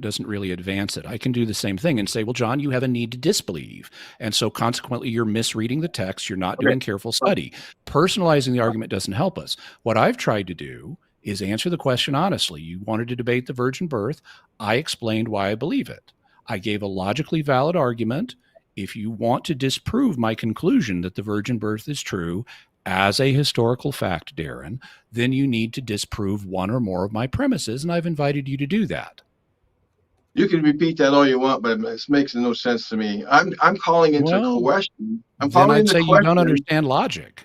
doesn't really advance it. I can do the same thing and say, well, John, you have a need to disbelieve. And so consequently, you're misreading the text. You're not doing careful study. Personalizing the argument doesn't help us. What I've tried to do is answer the question honestly. You wanted to debate the virgin birth. I explained why I believe it. I gave a logically valid argument. If you want to disprove my conclusion that the virgin birth is true as a historical fact, Darren, then you need to disprove one or more of my premises, and I've invited you to do that. You can repeat that all you want, but it makes no sense to me. I'm calling into question. Then I'd say you don't understand logic.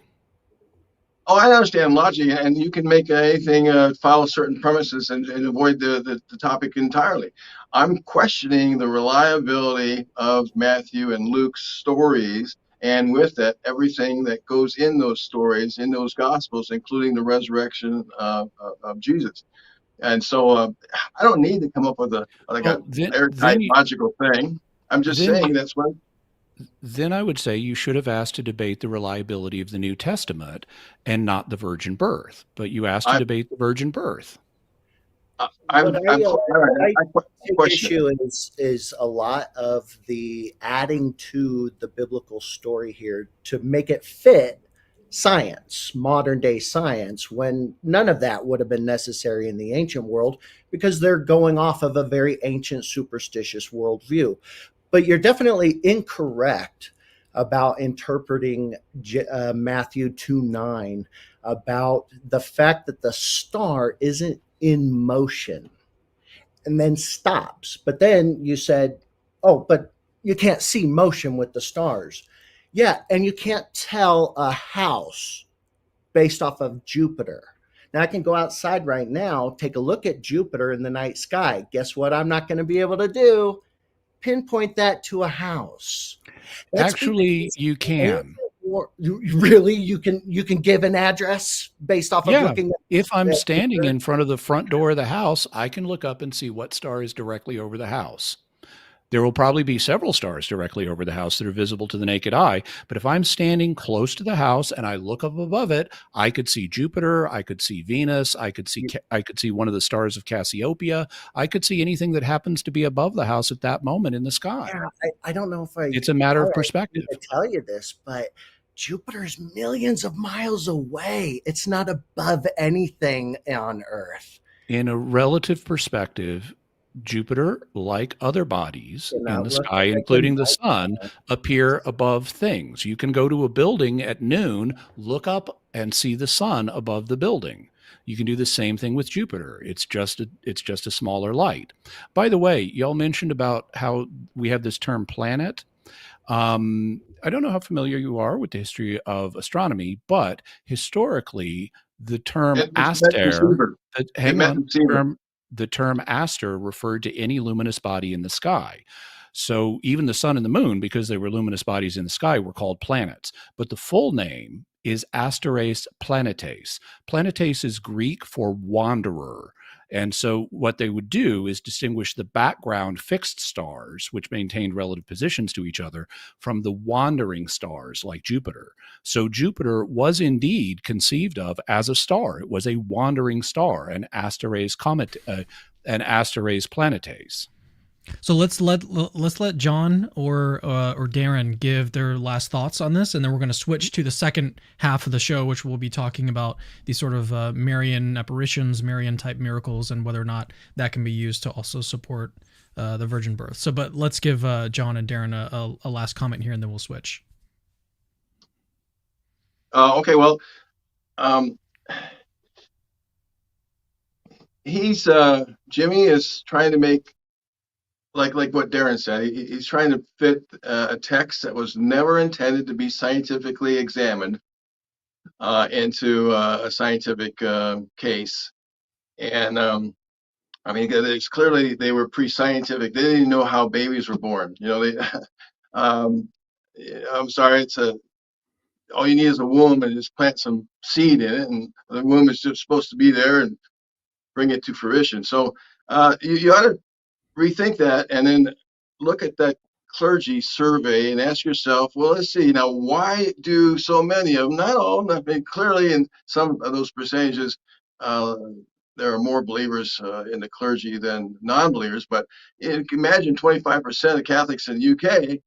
Oh, I understand logic, and you can make anything follow certain premises and avoid the topic entirely. I'm questioning the reliability of Matthew and Luke's stories, and with that, everything that goes in those stories, in those Gospels, including the resurrection of Jesus. And so I don't need to come up with an airtight logical thing. I'm just saying that's what. Then I would say you should have asked to debate the reliability of the New Testament and not the virgin birth. But you asked to debate the virgin birth. Issue is a lot of the adding to the biblical story here to make it fit science, modern day science, when none of that would have been necessary in the ancient world because they're going off of a very ancient superstitious worldview. But you're definitely incorrect about interpreting Matthew 2:9 about the fact that the star isn't in motion and then stops. But then you said, oh, but you can't see motion with the stars. Yeah, and you can't tell a house based off of Jupiter. Now I can go outside right now, take a look at Jupiter in the night sky. Guess what I'm not going to be able to do? Pinpoint that to a house. Actually, you can. You can give an address based off of looking at. If I'm standing in front of the front door of the house, I can look up and see what star is directly over the house. There will probably be several stars directly over the house that are visible to the naked eye. But if I'm standing close to the house and I look up above it, I could see Jupiter, I could see Venus, I could see one of the stars of Cassiopeia. I could see anything that happens to be above the house at that moment in the sky. Yeah, I don't know if it's a matter of perspective. I tell you this, but Jupiter's millions of miles away. It's not above anything on Earth. In a relative perspective, Jupiter, like other bodies in the sky, including the sun, appear above things. You can go to a building at noon, look up and see the sun above the building. You can do the same thing with Jupiter. It's just a smaller light. By the way, y'all mentioned about how we have this term planet. I don't know how familiar you are with the history of astronomy, but historically, the term aster, the term aster referred to any luminous body in the sky. So even the sun and the moon, because they were luminous bodies in the sky, were called planets. But the full name is Asteres Planetes. Planetes is Greek for wanderer. And so what they would do is distinguish the background fixed stars, which maintained relative positions to each other, from the wandering stars like Jupiter. So Jupiter was indeed conceived of as a star. It was a wandering star, an Asteres Planetes. So let's let John or Darren give their last thoughts on this, and then we're going to switch to the second half of the show, which we'll be talking about these sort of Marian apparitions, Marian type miracles, and whether or not that can be used to also support the virgin birth. So, but let's give John and Darren a last comment here, and then we'll switch. Okay, well, Jimmy is trying to make. Like what Darren said, he's trying to fit a text that was never intended to be scientifically examined into a scientific case. And I mean, it's clearly they were pre-scientific. They didn't even know how babies were born. You know, I'm sorry, all you need is a womb and just plant some seed in it, and the womb is just supposed to be there and bring it to fruition. So you ought to rethink that, and then look at that clergy survey and ask yourself, well, let's see now, why do so many of them, not all of them, I mean, clearly in some of those percentages, there are more believers in the clergy than non-believers, but imagine 25% of Catholics in the UK,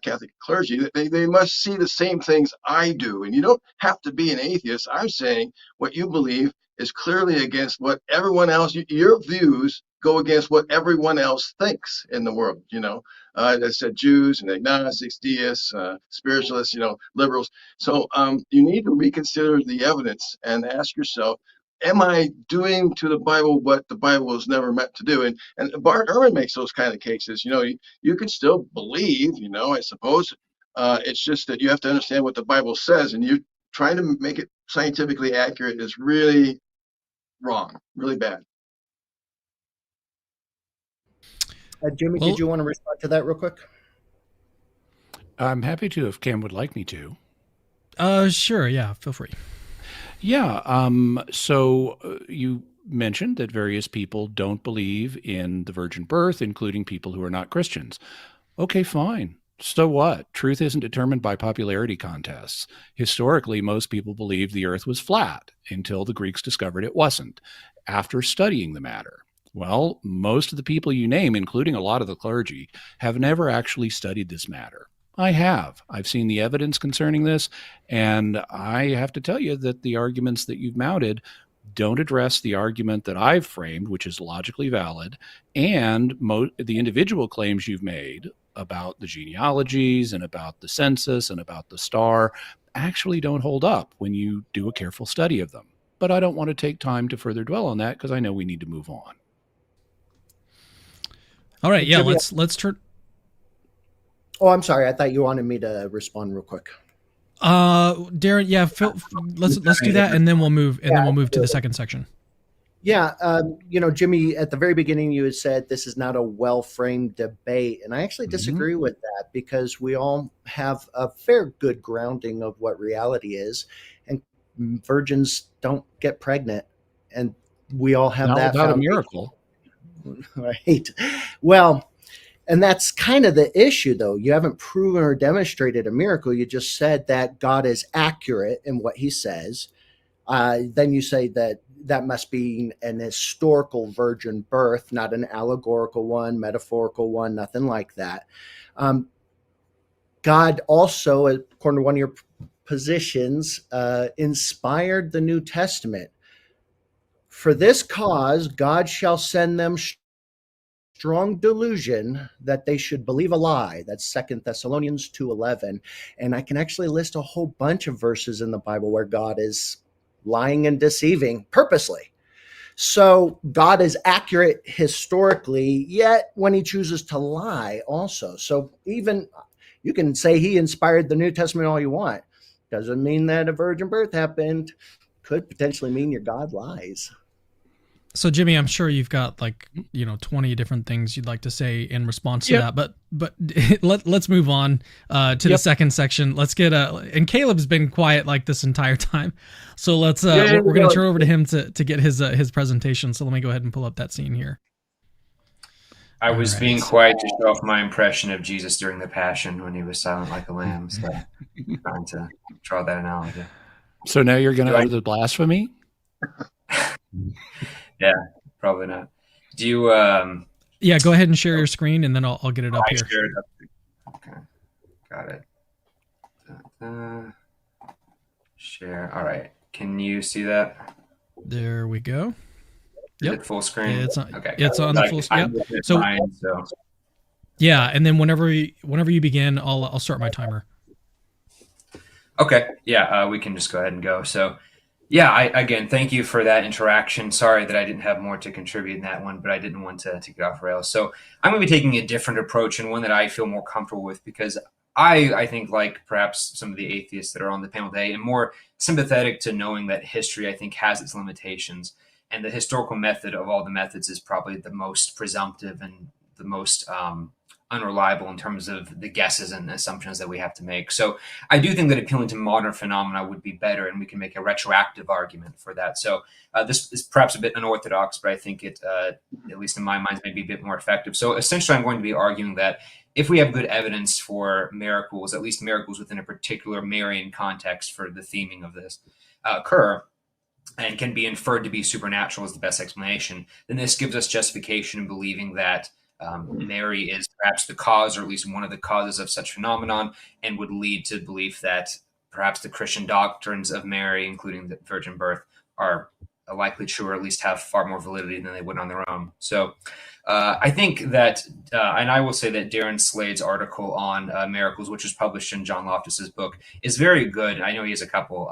Catholic clergy, they must see the same things I do. And you don't have to be an atheist. I'm saying what you believe is clearly against what everyone else, your views go against what everyone else thinks in the world, I said Jews and agnostics, deists, spiritualists, liberals. So you need to reconsider the evidence and ask yourself, am I doing to the Bible what the Bible was never meant to do? And Bart Ehrman makes those kind of cases. You can still believe, I suppose. It's just that you have to understand what the Bible says, and you trying to make it scientifically accurate is really wrong, really bad. Jimmy, did you want to respond to that real quick? I'm happy to if Cam would like me to. Sure. Yeah, feel free. Yeah. So you mentioned that various people don't believe in the virgin birth, including people who are not Christians. Okay, fine. So what? Truth isn't determined by popularity contests. Historically, most people believed the earth was flat until the Greeks discovered it wasn't, after studying the matter. Well, most of the people you name, including a lot of the clergy, have never actually studied this matter. I have. I've seen the evidence concerning this, and I have to tell you that the arguments that you've mounted don't address the argument that I've framed, which is logically valid, and the individual claims you've made about the genealogies and about the census and about the star actually don't hold up when you do a careful study of them. But I don't want to take time to further dwell on that because I know we need to move on. All right, yeah, let's turn. Oh, I'm sorry. I thought you wanted me to respond real quick. Darren, yeah, let's do that, and then we'll move, then we'll move to the second section. Yeah, Jimmy, at the very beginning, you had said this is not a well-framed debate, and I actually disagree with that because we all have a fair good grounding of what reality is, and virgins don't get pregnant, and we all have that. Not a miracle, right? Well, and that's kind of the issue, though. You haven't proven or demonstrated a miracle. You just said that God is accurate in what he says. Then you say that must be an historical virgin birth, not an allegorical one, metaphorical one, nothing like that. God also, according to one of your positions, inspired the New Testament. For this cause, God shall send them strong delusion that they should believe a lie. That's 2 Thessalonians 2:11. And I can actually list a whole bunch of verses in the Bible where God is lying and deceiving purposely. So God is accurate historically, yet when he chooses to lie also. So even you can say he inspired the New Testament all you want. Doesn't mean that a virgin birth happened. Could potentially mean your God lies. So Jimmy, I'm sure you've got 20 different things you'd like to say in response to that, but let's move on to the second section. Let's get and Caleb's been quiet like this entire time, so let's we're going to turn over to him to get his presentation. So let me go ahead and pull up that scene here. I was being quiet to show off my impression of Jesus during the Passion when he was silent like a lamb. So trying to draw that analogy. So now you're going to utter the blasphemy? Yeah, probably not. Do you? Yeah, go ahead and share your screen, and then I'll get it up here. Share it up. Okay, got it. Share. All right. Can you see that? There we go. Is it full screen? It's on, okay. It's on the full screen. Yep. So yeah, and then whenever you begin, I'll start my timer. Okay. Yeah, we can just go ahead and go. So. Yeah, again, thank you for that interaction. Sorry that I didn't have more to contribute in that one, but I didn't want to get off rails. So I'm going to be taking a different approach and one that I feel more comfortable with because I think, like perhaps some of the atheists that are on the panel today, am more sympathetic to knowing that history, I think, has its limitations. And the historical method of all the methods is probably the most presumptive and the most unreliable in terms of the guesses and assumptions that we have to make. So I do think that appealing to modern phenomena would be better, and we can make a retroactive argument for that. So this is perhaps a bit unorthodox, but I think it, at least in my mind, may be a bit more effective. So essentially, I'm going to be arguing that if we have good evidence for miracles, at least miracles within a particular Marian context for the theming of this occur, and can be inferred to be supernatural as the best explanation, then this gives us justification in believing that Mary is perhaps the cause, or at least one of the causes of such phenomenon, and would lead to belief that perhaps the Christian doctrines of Mary, including the virgin birth, are likely true, or at least have far more validity than they would on their own. So I think that, and I will say that Darren Slade's article on miracles, which was published in John Loftus's book, is very good. I know he has a couple.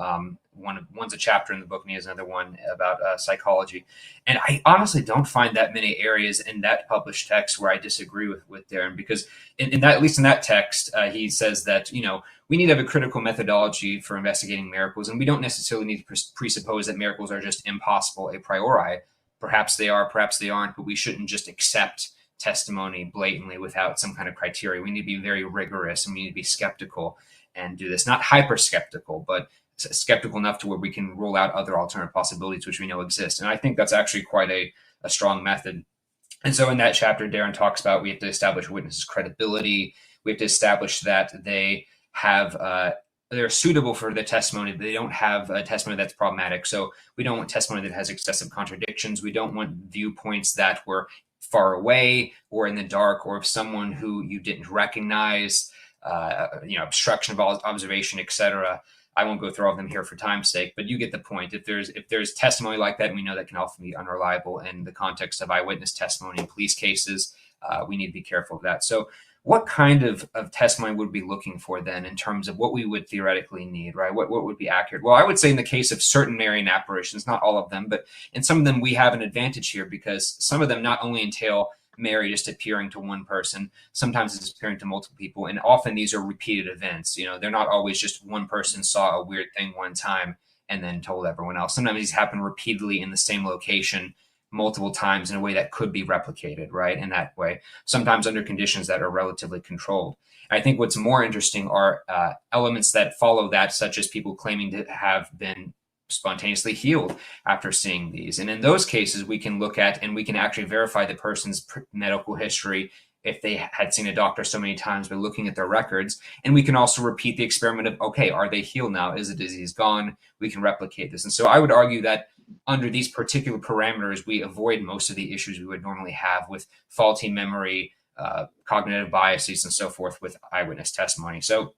One's a chapter in the book, and he has another one about psychology. And I honestly don't find that many areas in that published text where I disagree with Darren, because in that, at least in that text, he says that, we need to have a critical methodology for investigating miracles, and we don't necessarily need to presuppose that miracles are just impossible a priori. Perhaps they are, perhaps they aren't, but we shouldn't just accept testimony blatantly without some kind of criteria. We need to be very rigorous, and we need to be skeptical and do this, not hyper skeptical, but skeptical enough to where we can rule out other alternative possibilities which we know exist. And I think that's actually quite a strong method. And so in that chapter, Darren talks about we have to establish witnesses' credibility. We have to establish that they have they're suitable for the testimony, but they don't have a testimony that's problematic. So we don't want testimony that has excessive contradictions. We don't want viewpoints that were far away or in the dark, or of someone who you didn't recognize, obstruction of observation, etc. I won't go through all of them here for time's sake, but you get the point. If there's testimony like that, and we know that can often be unreliable in the context of eyewitness testimony in police cases, we need to be careful of that. So what kind of testimony would we be looking for then in terms of what we would theoretically need, right? What would be accurate? Well, I would say in the case of certain Marian apparitions, not all of them, but in some of them we have an advantage here, because some of them not only entail Mary just appearing to one person, sometimes it's appearing to multiple people, and often these are repeated events. They're not always just one person saw a weird thing one time and then told everyone else. Sometimes these happen repeatedly in the same location multiple times in a way that could be replicated, right? In that way, sometimes under conditions that are relatively controlled. I think what's more interesting are elements that follow that, such as people claiming to have been spontaneously healed after seeing these. And in those cases, we can look at and we can actually verify the person's medical history if they had seen a doctor so many times by looking at their records. And we can also repeat the experiment of, okay, are they healed now? Is the disease gone? We can replicate this. And so I would argue that under these particular parameters, we avoid most of the issues we would normally have with faulty memory, cognitive biases, and so forth with eyewitness testimony. So,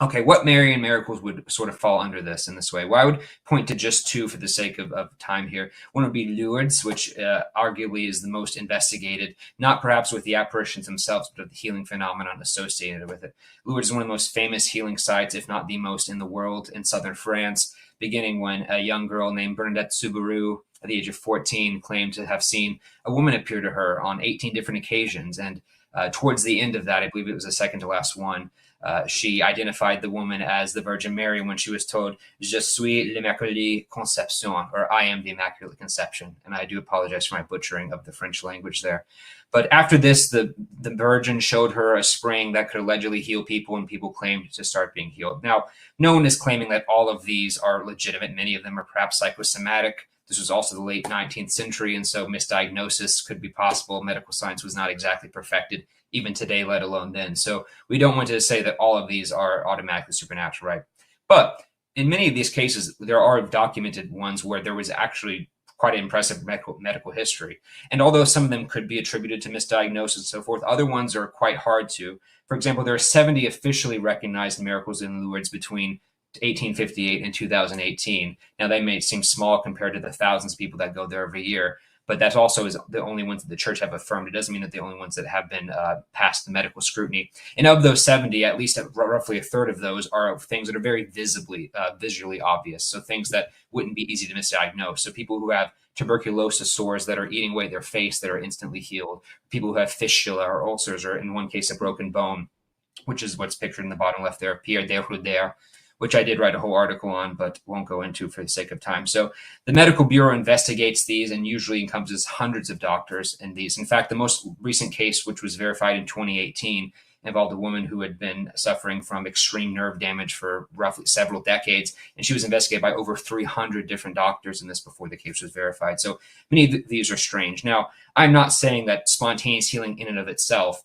okay, what Marian miracles would sort of fall under this in this way? Well, I would point to just two for the sake of time here. One would be Lourdes, which arguably is the most investigated, not perhaps with the apparitions themselves, but of the healing phenomenon associated with it. Lourdes is one of the most famous healing sites, if not the most in the world, in southern France, beginning when a young girl named Bernadette Soubirous, at the age of 14, claimed to have seen a woman appear to her on 18 different occasions. And towards the end of that, I believe it was the second to last one, she identified the woman as the Virgin Mary when she was told, "Je suis l'Immaculée Conception," or "I am the Immaculate Conception." And I do apologize for my butchering of the French language there. But after this, the Virgin showed her a spring that could allegedly heal people, and people claimed to start being healed. Now, no one is claiming that all of these are legitimate. Many of them are perhaps psychosomatic. This was also the late 19th century, and so misdiagnosis could be possible. Medical science was not exactly perfected even today, let alone then. So we don't want to say that all of these are automatically supernatural, right? But in many of these cases, there are documented ones where there was actually quite an impressive medical history. And although some of them could be attributed to misdiagnosis and so forth, other ones are quite hard to. For example, there are 70 officially recognized miracles in Lourdes between 1858 and 2018. Now, they may seem small compared to the thousands of people that go there every year, but that also is the only ones that the church have affirmed. It doesn't mean that the only ones that have been passed the medical scrutiny. And of those 70, at least roughly a third of those are things that are very visually obvious. So things that wouldn't be easy to misdiagnose. So people who have tuberculosis sores that are eating away their face that are instantly healed. People who have fistula or ulcers, or in one case, a broken bone, which is what's pictured in the bottom left there, Pierre de Ruder, which I did write a whole article on, but won't go into for the sake of time. So the Medical Bureau investigates these and usually encompasses hundreds of doctors in these. In fact, the most recent case, which was verified in 2018, involved a woman who had been suffering from extreme nerve damage for roughly several decades, and she was investigated by over 300 different doctors in this before the case was verified. So many of these are strange. Now, I'm not saying that spontaneous healing in and of itself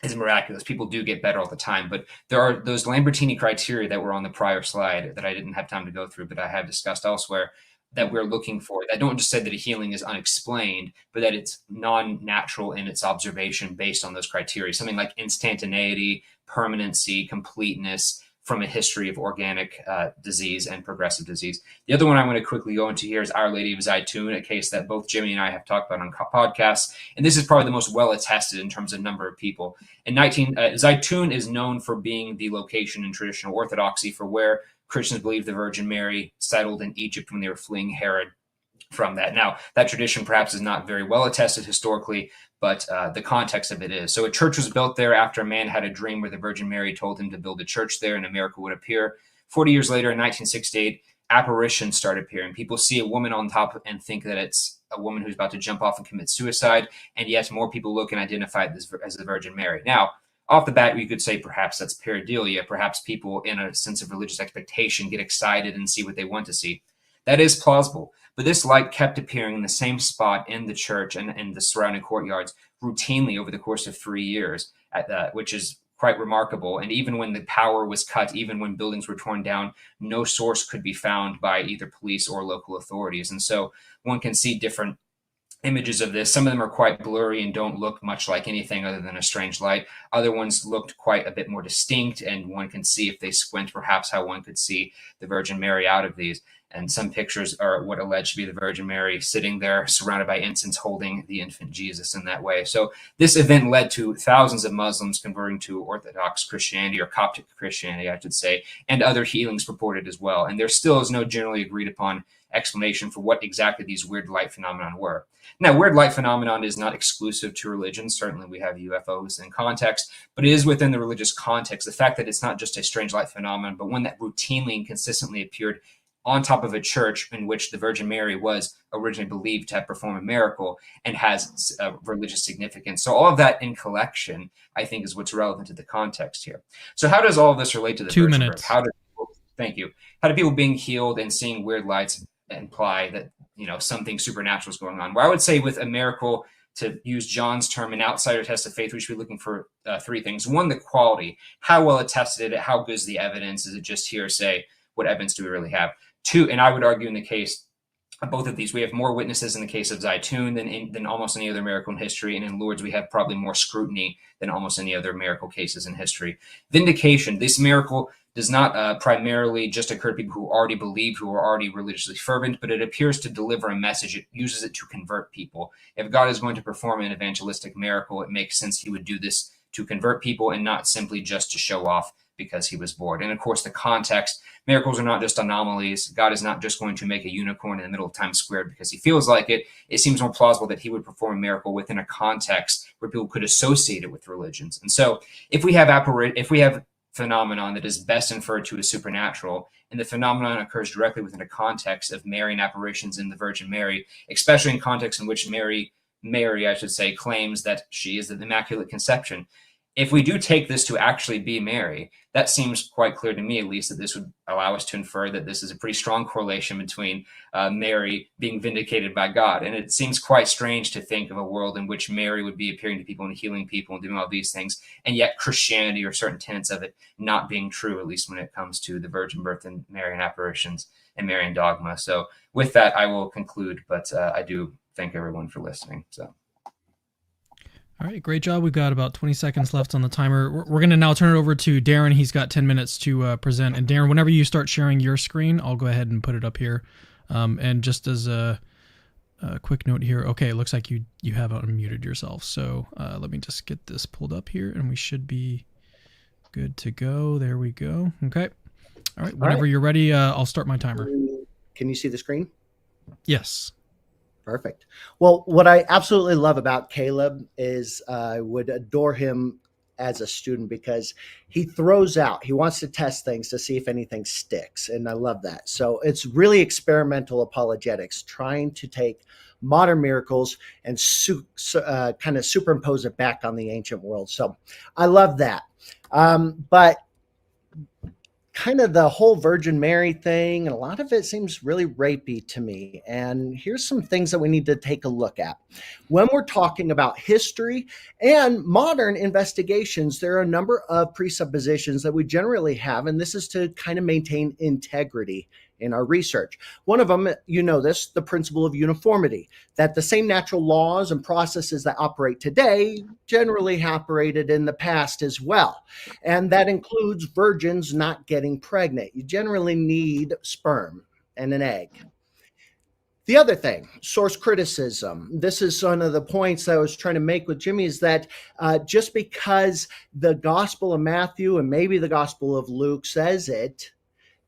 is miraculous. People do get better all the time, but there are those Lambertini criteria that were on the prior slide that I didn't have time to go through, but I have discussed elsewhere, that we're looking for. That don't just say that a healing is unexplained, but that it's non-natural in its observation based on those criteria. Something like instantaneity, permanency, completeness, from a history of organic disease and progressive disease. The other one I'm going to quickly go into here is Our Lady of Zaitoun, a case that both Jimmy and I have talked about on podcasts. And this is probably the most well attested in terms of number of people. Zaitoun is known for being the location in traditional orthodoxy for where Christians believe the Virgin Mary settled in Egypt when they were fleeing Herod from that. Now, that tradition perhaps is not very well attested historically, but the context of it is. So a church was built there after a man had a dream where the Virgin Mary told him to build a church there and a miracle would appear. 40 years later, in 1968, apparitions start appearing. People see a woman on top and think that it's a woman who's about to jump off and commit suicide, and yet more people look and identify it as the Virgin Mary. Now, off the bat, you could say perhaps that's pareidolia. Perhaps people in a sense of religious expectation get excited and see what they want to see. That is plausible. But this light kept appearing in the same spot in the church and in the surrounding courtyards routinely over the course of 3 years, which is quite remarkable. And even when the power was cut, even when buildings were torn down, no source could be found by either police or local authorities. And so one can see different images of this. Some of them are quite blurry and don't look much like anything other than a strange light. Other ones looked quite a bit more distinct, and one can see, if they squint, perhaps how one could see the Virgin Mary out of these. And some pictures are what alleged to be the Virgin Mary sitting there surrounded by incense holding the infant Jesus in that way. So this event led to thousands of Muslims converting to Orthodox Christianity, or Coptic Christianity, I should say, and other healings purported as well. And there still is no generally agreed upon explanation for what exactly these weird light phenomenon were. Now, weird light phenomenon is not exclusive to religion. Certainly we have UFOs in context, but it is within the religious context. The fact that it's not just a strange light phenomenon, but one that routinely and consistently appeared on top of a church in which the Virgin Mary was originally believed to have performed a miracle and has religious significance. So all of that in collection, I think, is what's relevant to the context here. So how does all of this relate to the 2 Virgin minutes. birth? Thank you. How do people being healed and seeing weird lights imply that, something supernatural is going on? Well, I would say with a miracle, to use John's term, an outsider test of faith, we should be looking for 3 things. One, the quality. How well attested it? How good is the evidence? Is it just hearsay? What evidence do we really have? 2, and I would argue in the case of both of these, we have more witnesses in the case of Zaitoun than almost any other miracle in history. And in Lourdes, we have probably more scrutiny than almost any other miracle cases in history. Vindication. This miracle does not primarily just occur to people who already believe, who are already religiously fervent, but it appears to deliver a message. It uses it to convert people. If God is going to perform an evangelistic miracle, it makes sense he would do this to convert people and not simply just to show off because he was bored. And of course, the context, miracles are not just anomalies. God is not just going to make a unicorn in the middle of Times Square because he feels like it. It seems more plausible that he would perform a miracle within a context where people could associate it with religions. And so if we have phenomenon that is best inferred to as supernatural, and the phenomenon occurs directly within a context of Marian apparitions in the Virgin Mary, especially in context in which Mary, I should say, claims that she is the Immaculate Conception. If we do take this to actually be Mary, that seems quite clear to me, at least, that this would allow us to infer that this is a pretty strong correlation between Mary being vindicated by God. And it seems quite strange to think of a world in which Mary would be appearing to people and healing people and doing all these things, and yet Christianity or certain tenets of it not being true, at least when it comes to the virgin birth and Marian apparitions and Marian dogma. So with that, I will conclude, but I do thank everyone for listening. So. All right, great job. We've got about 20 seconds left on the timer. We're going to now turn it over to Darren. He's got 10 minutes to present. And Darren, whenever you start sharing your screen, I'll go ahead and put it up here. And just as a quick note here, okay, it looks like you have unmuted yourself. So let me just get this pulled up here, and we should be good to go. There we go. Okay. All right, whenever you're ready, I'll start my timer. Can you see the screen? Yes. Perfect. Well, what I absolutely love about Caleb is I would adore him as a student because he wants to test things to see if anything sticks. And I love that. So it's really experimental apologetics, trying to take modern miracles and kind of superimpose it back on the ancient world. So I love that. But kind of the whole Virgin Mary thing, and a lot of it seems really rapey to me. And here's some things that we need to take a look at. When we're talking about history and modern investigations, there are a number of presuppositions that we generally have, and this is to kind of maintain integrity in our research. One of them, you know this, the principle of uniformity, that the same natural laws and processes that operate today generally operated in the past as well. And that includes virgins not getting pregnant. You generally need sperm and an egg. The other thing, source criticism. This is one of the points that I was trying to make with Jimmy, is that just because the Gospel of Matthew and maybe the Gospel of Luke says it,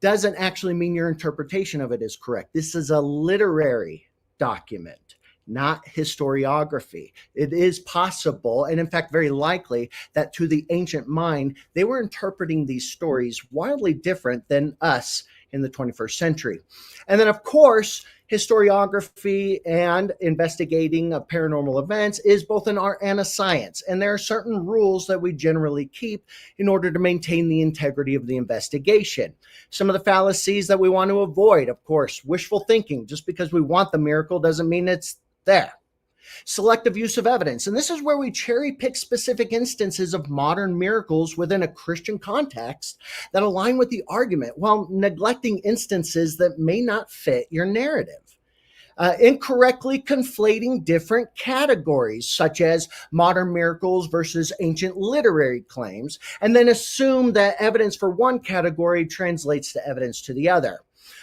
doesn't actually mean your interpretation of it is correct. This is a literary document, not historiography. It is possible, and in fact, very likely, that to the ancient mind, they were interpreting these stories wildly different than us in the 21st century. And then, of course, historiography and investigating of paranormal events is both an art and a science. And there are certain rules that we generally keep in order to maintain the integrity of the investigation. Some of the fallacies that we want to avoid, of course, wishful thinking. Just because we want the miracle doesn't mean it's there. Selective use of evidence. And this is where we cherry pick specific instances of modern miracles within a Christian context that align with the argument, while neglecting instances that may not fit your narrative. Incorrectly conflating different categories, such as modern miracles versus ancient literary claims, and then assume that evidence for one category translates to evidence to the other.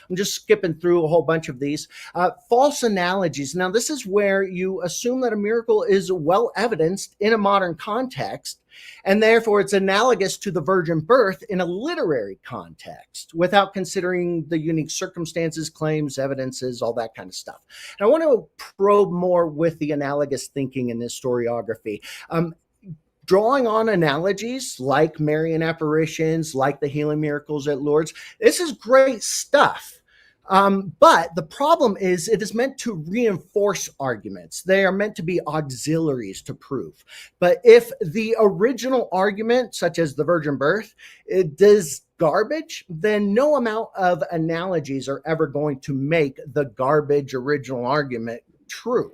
I'm just skipping through a whole bunch of these. False analogies. Now, this is where you assume that a miracle is well evidenced in a modern context, and therefore it's analogous to the virgin birth in a literary context, without considering the unique circumstances, claims, evidences, all that kind of stuff. And I want to probe more with the analogous thinking in historiography. Drawing on analogies like Marian apparitions, like the healing miracles at Lourdes, this is great stuff. But the problem is it is meant to reinforce arguments. They are meant to be auxiliaries to proof. But if the original argument, such as the virgin birth, it does garbage, then no amount of analogies are ever going to make the garbage original argument true.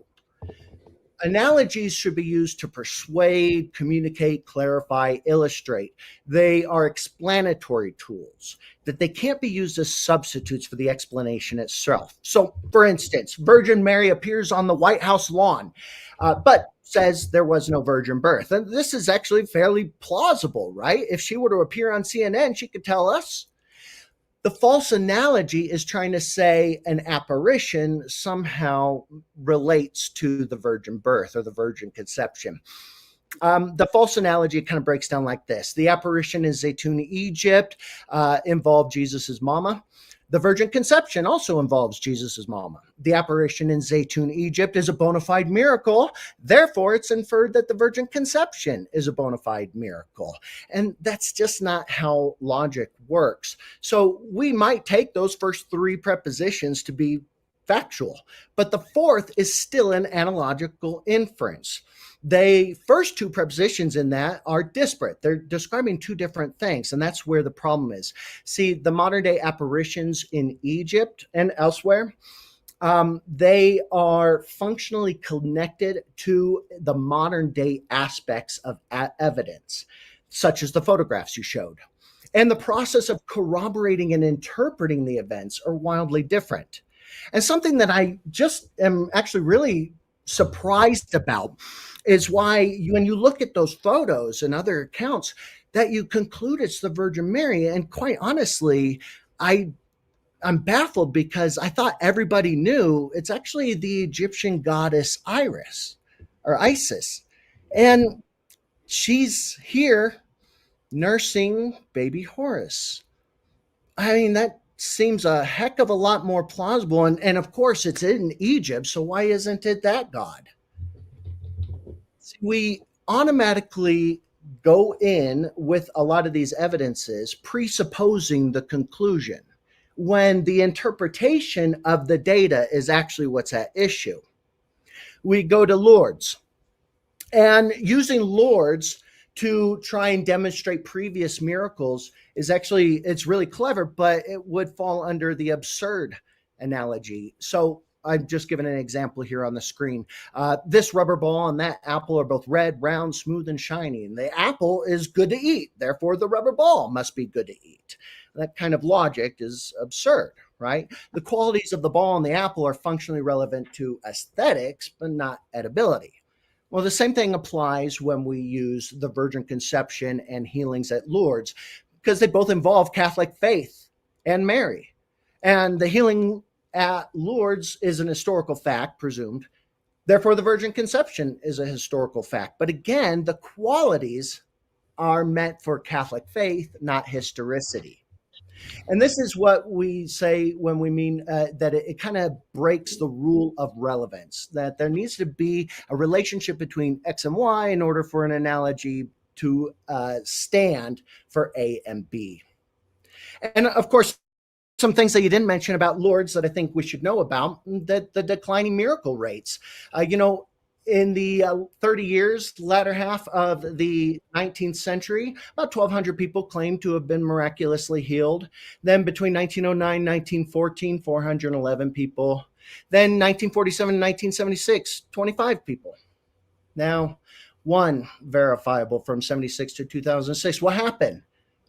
Analogies should be used to persuade, communicate, clarify, illustrate. They are explanatory tools, that they can't be used as substitutes for the explanation itself. So, for instance, Virgin Mary appears on the White House lawn, but says there was no virgin birth. And this is actually fairly plausible, right? If she were to appear on CNN, she could tell us. The false analogy is trying to say an apparition somehow relates to the virgin birth or the virgin conception. The false analogy kind of breaks down like this. The apparition in Zaitoun, Egypt, involved Jesus's mama. The virgin conception also involves Jesus's mama. The apparition in Zaitoun, Egypt is a bona fide miracle. Therefore, it's inferred that the virgin conception is a bona fide miracle. And that's just not how logic works. So we might take those first three prepositions to be factual, but the fourth is still an analogical inference. The first two prepositions in that are disparate. They're describing two different things, and that's where the problem is. See, the modern day apparitions in Egypt and elsewhere, they are functionally connected to the modern day aspects of evidence, such as the photographs you showed. And the process of corroborating and interpreting the events are wildly different. And something that I just am actually really surprised about is why when you look at those photos and other accounts that you conclude it's the Virgin Mary. And quite honestly, I'm baffled because I thought everybody knew it's actually the Egyptian goddess Isis. And she's here nursing baby Horus. I mean, that seems a heck of a lot more plausible. And of course, it's in Egypt, so why isn't it that god? We automatically go in with a lot of these evidences presupposing the conclusion when the interpretation of the data is actually what's at issue. We go to Lourdes, and using Lourdes to try and demonstrate previous miracles is actually, it's really clever, but it would fall under the absurd analogy. So I'm just giving an example here on the screen. This rubber ball and that apple are both red, round, smooth, and shiny. And the apple is good to eat. Therefore, the rubber ball must be good to eat. That kind of logic is absurd, right? The qualities of the ball and the apple are functionally relevant to aesthetics, but not edibility. Well, the same thing applies when we use the virgin conception and healings at Lourdes, because they both involve Catholic faith and Mary. And the healing at Lourdes is an historical fact, presumed. Therefore, the virgin conception is a historical fact. But again, the qualities are meant for Catholic faith, not historicity. And this is what we say when we mean that it kind of breaks the rule of relevance, that there needs to be a relationship between X and Y in order for an analogy to stand for A and B. And of course, some things that you didn't mention about Lourdes that I think we should know about, that the declining miracle rates. In the 30 years, latter half of the 19th century, about 1,200 people claimed to have been miraculously healed. Then between 1909 and 1914, 411 people. Then 1947 and 1976, 25 people. Now, one verifiable from 76 to 2006. What happened?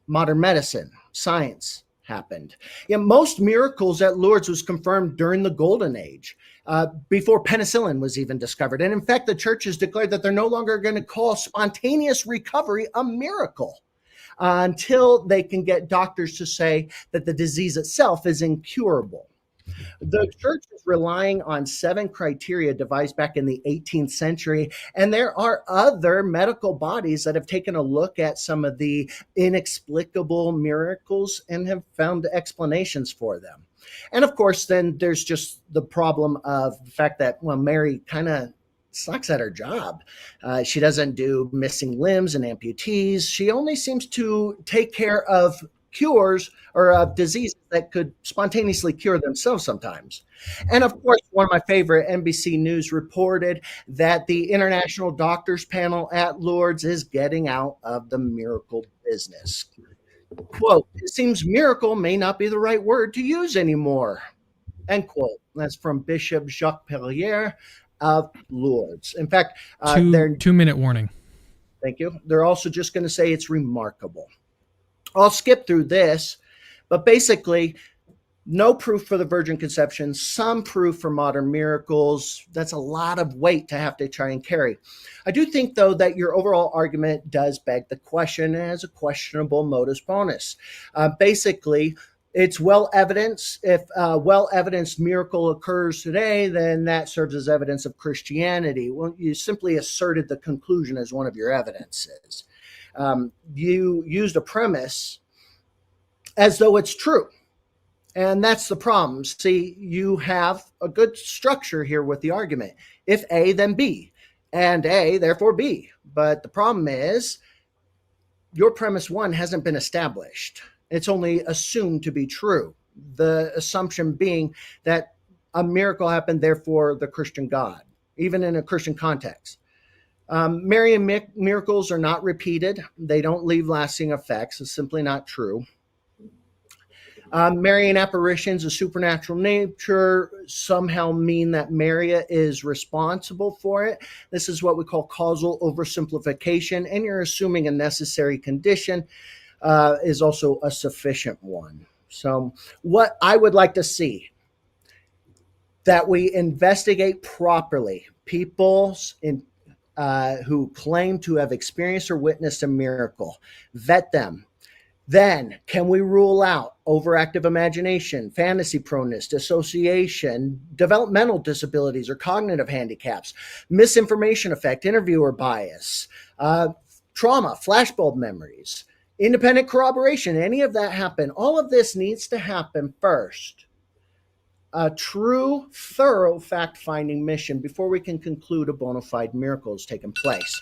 Modern medicine, science happened. Most miracles at Lourdes was confirmed during the Golden Age, before penicillin was even discovered. And in fact, the church has declared that they're no longer going to call spontaneous recovery a miracle until they can get doctors to say that the disease itself is incurable. The church is relying on 7 criteria devised back in the 18th century, and there are other medical bodies that have taken a look at some of the inexplicable miracles and have found explanations for them. And of course, then there's just the problem of the fact that, well, Mary kind of sucks at her job. She doesn't do missing limbs and amputees. She only seems to take care of cures or of diseases that could spontaneously cure themselves sometimes. And of course, one of my favorite, NBC News reported that the International Doctors Panel at Lourdes is getting out of the miracle business. Quote, "It seems miracle may not be the right word to use anymore." End quote. That's from Bishop Jacques Pellier of Lourdes. In fact, they're 2-minute warning. Thank you. They're also just going to say it's remarkable. I'll skip through this, but basically, no proof for the virgin conception, some proof for modern miracles. That's a lot of weight to have to try and carry. I do think, though, that your overall argument does beg the question and has a questionable modus ponens. Basically, it's well evidenced. If well-evidenced miracle occurs today, then that serves as evidence of Christianity. Well, you simply asserted the conclusion as one of your evidences. You used a premise as though it's true. And that's the problem. See, you have a good structure here with the argument. If A, then B. And A, therefore B. But the problem is your premise 1 hasn't been established. It's only assumed to be true. The assumption being that a miracle happened, therefore the Christian God, even in a Christian context. Marian miracles are not repeated. They don't leave lasting effects. It's simply not true. Marian apparitions of supernatural nature somehow mean that Maria is responsible for it. This is what we call causal oversimplification, and you're assuming a necessary condition is also a sufficient one. So what I would like to see, that we investigate properly people's who claim to have experienced or witnessed a miracle, vet them. Then, can we rule out overactive imagination, fantasy proneness, dissociation, developmental disabilities or cognitive handicaps, misinformation effect, interviewer bias, trauma, flashbulb memories, independent corroboration, any of that happen? All of this needs to happen first. A true, thorough fact-finding mission before we can conclude a bona fide miracle has taken place.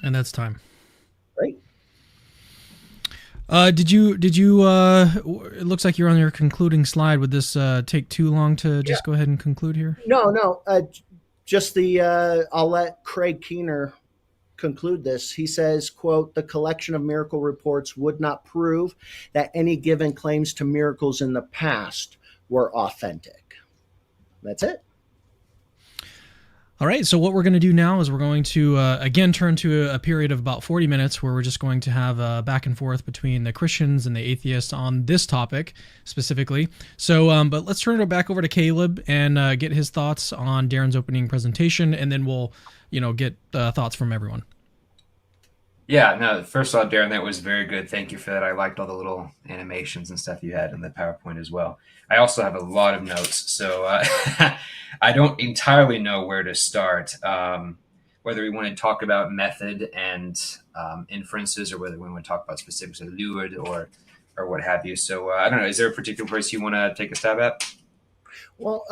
And that's time. Right? Did you, it looks like you're on your concluding slide. Would this take too long to just go ahead and conclude here? No. Just I'll let Craig Keener conclude this. He says, quote, "The collection of miracle reports would not prove that any given claims to miracles in the past were authentic." That's it. All right, so what we're going to do now is we're going to, again, turn to a period of about 40 minutes where we're just going to have back and forth between the Christians and the atheists on this topic specifically. So, but let's turn it back over to Caleb and get his thoughts on Darren's opening presentation, and then we'll, get thoughts from everyone. Yeah, no, first of all, Darren, that was very good. Thank you for that. I liked all the little animations and stuff you had in the PowerPoint as well. I also have a lot of notes, so I don't entirely know where to start, whether we want to talk about method and inferences, or whether we want to talk about specifics of Lourdes or what have you. So I don't know. Is there a particular place you want to take a stab at? Well,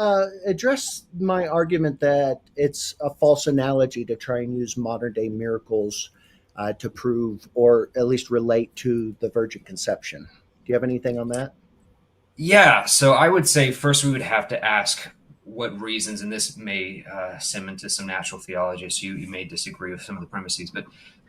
address my argument that it's a false analogy to try and use modern day miracles to prove or at least relate to the virgin conception. Do you have anything on that? Yeah, so I would say first we would have to ask what reasons, and this may sim into some natural theology, so you may disagree with some of the premises, but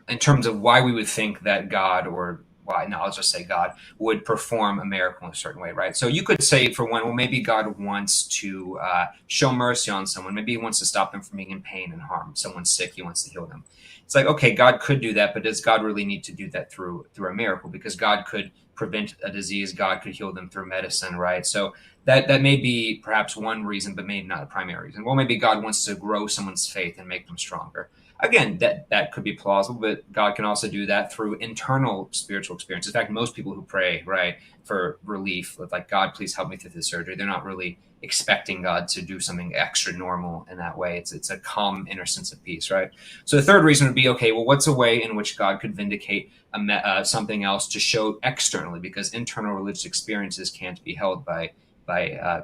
in terms of why we would think that God, or why, no, I'll just say God, would perform a miracle in a certain way, right? So you could say, for one, well, maybe God wants to show mercy on someone. Maybe he wants to stop them from being in pain and harm. Someone's sick, he wants to heal them. It's like, okay, God could do that, but does God really need to do that through a miracle? Because God could prevent a disease, God could heal them through medicine, right? So that may be perhaps one reason, but maybe not a primary reason. Well, maybe God wants to grow someone's faith and make them stronger. Again, that could be plausible, but God can also do that through internal spiritual experience. In fact, most people who pray, right, for relief, like, God, please help me through this surgery, they're not really expecting God to do something extra normal in that way. It's a calm inner sense of peace, right? So the third reason would be, okay, well, what's a way in which God could vindicate something else to show externally? Because internal religious experiences can't be held by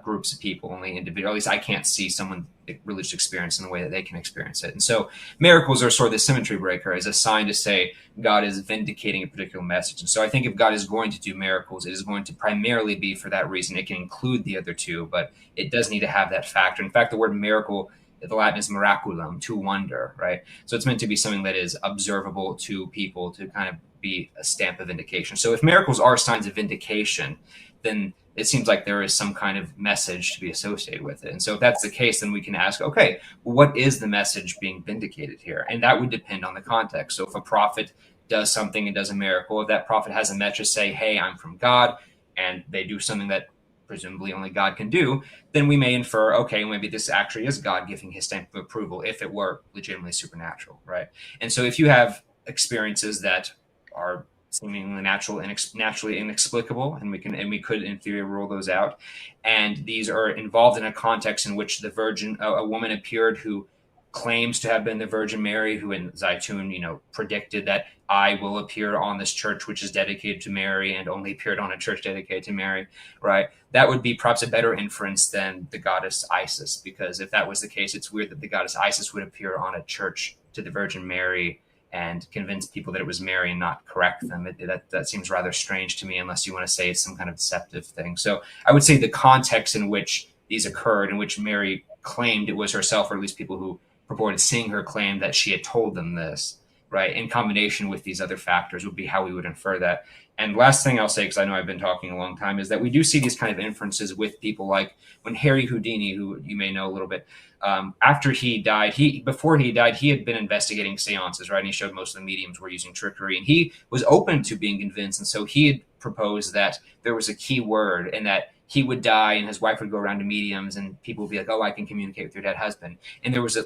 groups of people, only individual. At least I can't see someone religious experience in the way that they can experience it. And so miracles are sort of the symmetry breaker, as a sign to say God is vindicating a particular message. And so I think if God is going to do miracles, it is going to primarily be for that reason. It can include the other two, but it does need to have that factor. In fact, the word miracle, the Latin is miraculum, to wonder, right? So it's meant to be something that is observable to people, to kind of be a stamp of vindication. So if miracles are signs of vindication, then it seems like there is some kind of message to be associated with it. And so if that's the case, then we can ask, okay, well, what is the message being vindicated here? And that would depend on the context. So if a prophet does something and does a miracle, if that prophet has a message, say, hey, I'm from God, and they do something that presumably only God can do, then we may infer, okay, maybe this actually is God giving his stamp of approval if it were legitimately supernatural, right? And so if you have experiences that are seemingly naturally inexplicable, and we could in theory rule those out, and these are involved in a context in which a woman appeared who claims to have been the Virgin Mary, who in Zaitoun, predicted that I will appear on this church which is dedicated to Mary, and only appeared on a church dedicated to Mary, right? That would be perhaps a better inference than the goddess Isis, because if that was the case, it's weird that the goddess Isis would appear on a church to the Virgin Mary and convince people that it was Mary and not correct them. That seems rather strange to me, unless you want to say it's some kind of deceptive thing. So I would say the context in which these occurred, in which Mary claimed it was herself, or at least people who purported seeing her claim that she had told them this, right, in combination with these other factors, would be how we would infer that. And last thing I'll say, because I know I've been talking a long time, is that we do see these kind of inferences with people like when Harry Houdini, who you may know a little bit, before he died, he had been investigating seances, right? And he showed most of the mediums were using trickery, and he was open to being convinced. And so he had proposed that there was a key word, and that he would die and his wife would go around to mediums, and people would be like, oh, I can communicate with your dead husband. And there was a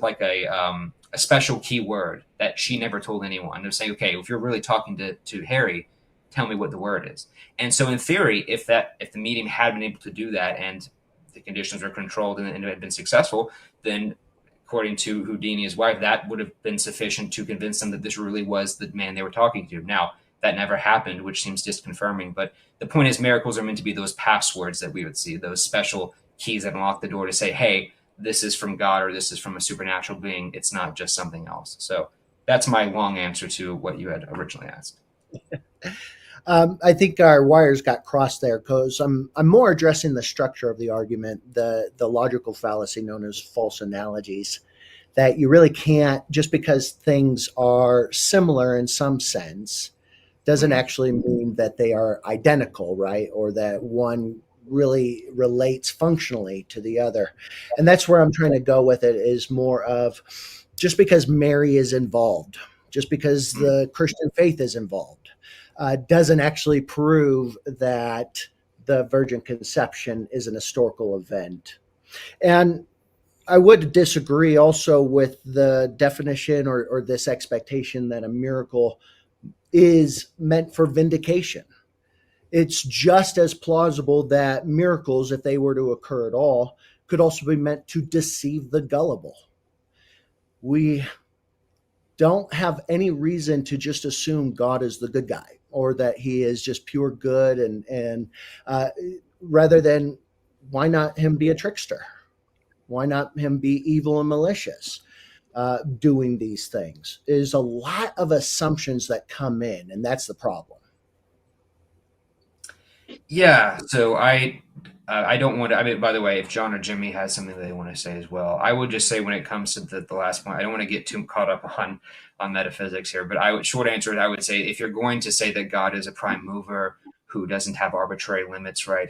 special key word that she never told anyone. They're saying, okay, if you're really talking to Harry, tell me what the word is. And so in theory, if the medium had been able to do that, and the conditions were controlled and it had been successful, then according to Houdini, his wife, that would have been sufficient to convince them that this really was the man they were talking to. Now, that never happened, which seems disconfirming. But the point is, miracles are meant to be those passwords that we would see, those special keys that unlock the door to say, hey, this is from God, or this is from a supernatural being. It's not just something else. So that's my long answer to what you had originally asked. I think our wires got crossed there, because I'm more addressing the structure of the argument, the logical fallacy known as false analogies, that you really can't, just because things are similar in some sense, doesn't actually mean that they are identical, right? Or that one really relates functionally to the other. And that's where I'm trying to go with it, is more of, just because Mary is involved, just because the Christian faith is involved, doesn't actually prove that the virgin conception is an historical event. And I would disagree also with the definition or this expectation that a miracle is meant for vindication. It's just as plausible that miracles, if they were to occur at all, could also be meant to deceive the gullible. We don't have any reason to just assume God is the good guy, or that he is just pure good, and rather than, why not him be a trickster? Why not him be evil and malicious, doing these things? There's a lot of assumptions that come in, and that's the problem. Yeah, so I don't want to. I mean, by the way, if John or Jimmy has something they want to say as well, I would just say, when it comes to the last point, I don't want to get too caught up on metaphysics here. But short answer is, I would say, if you're going to say that God is a prime mover who doesn't have arbitrary limits, right?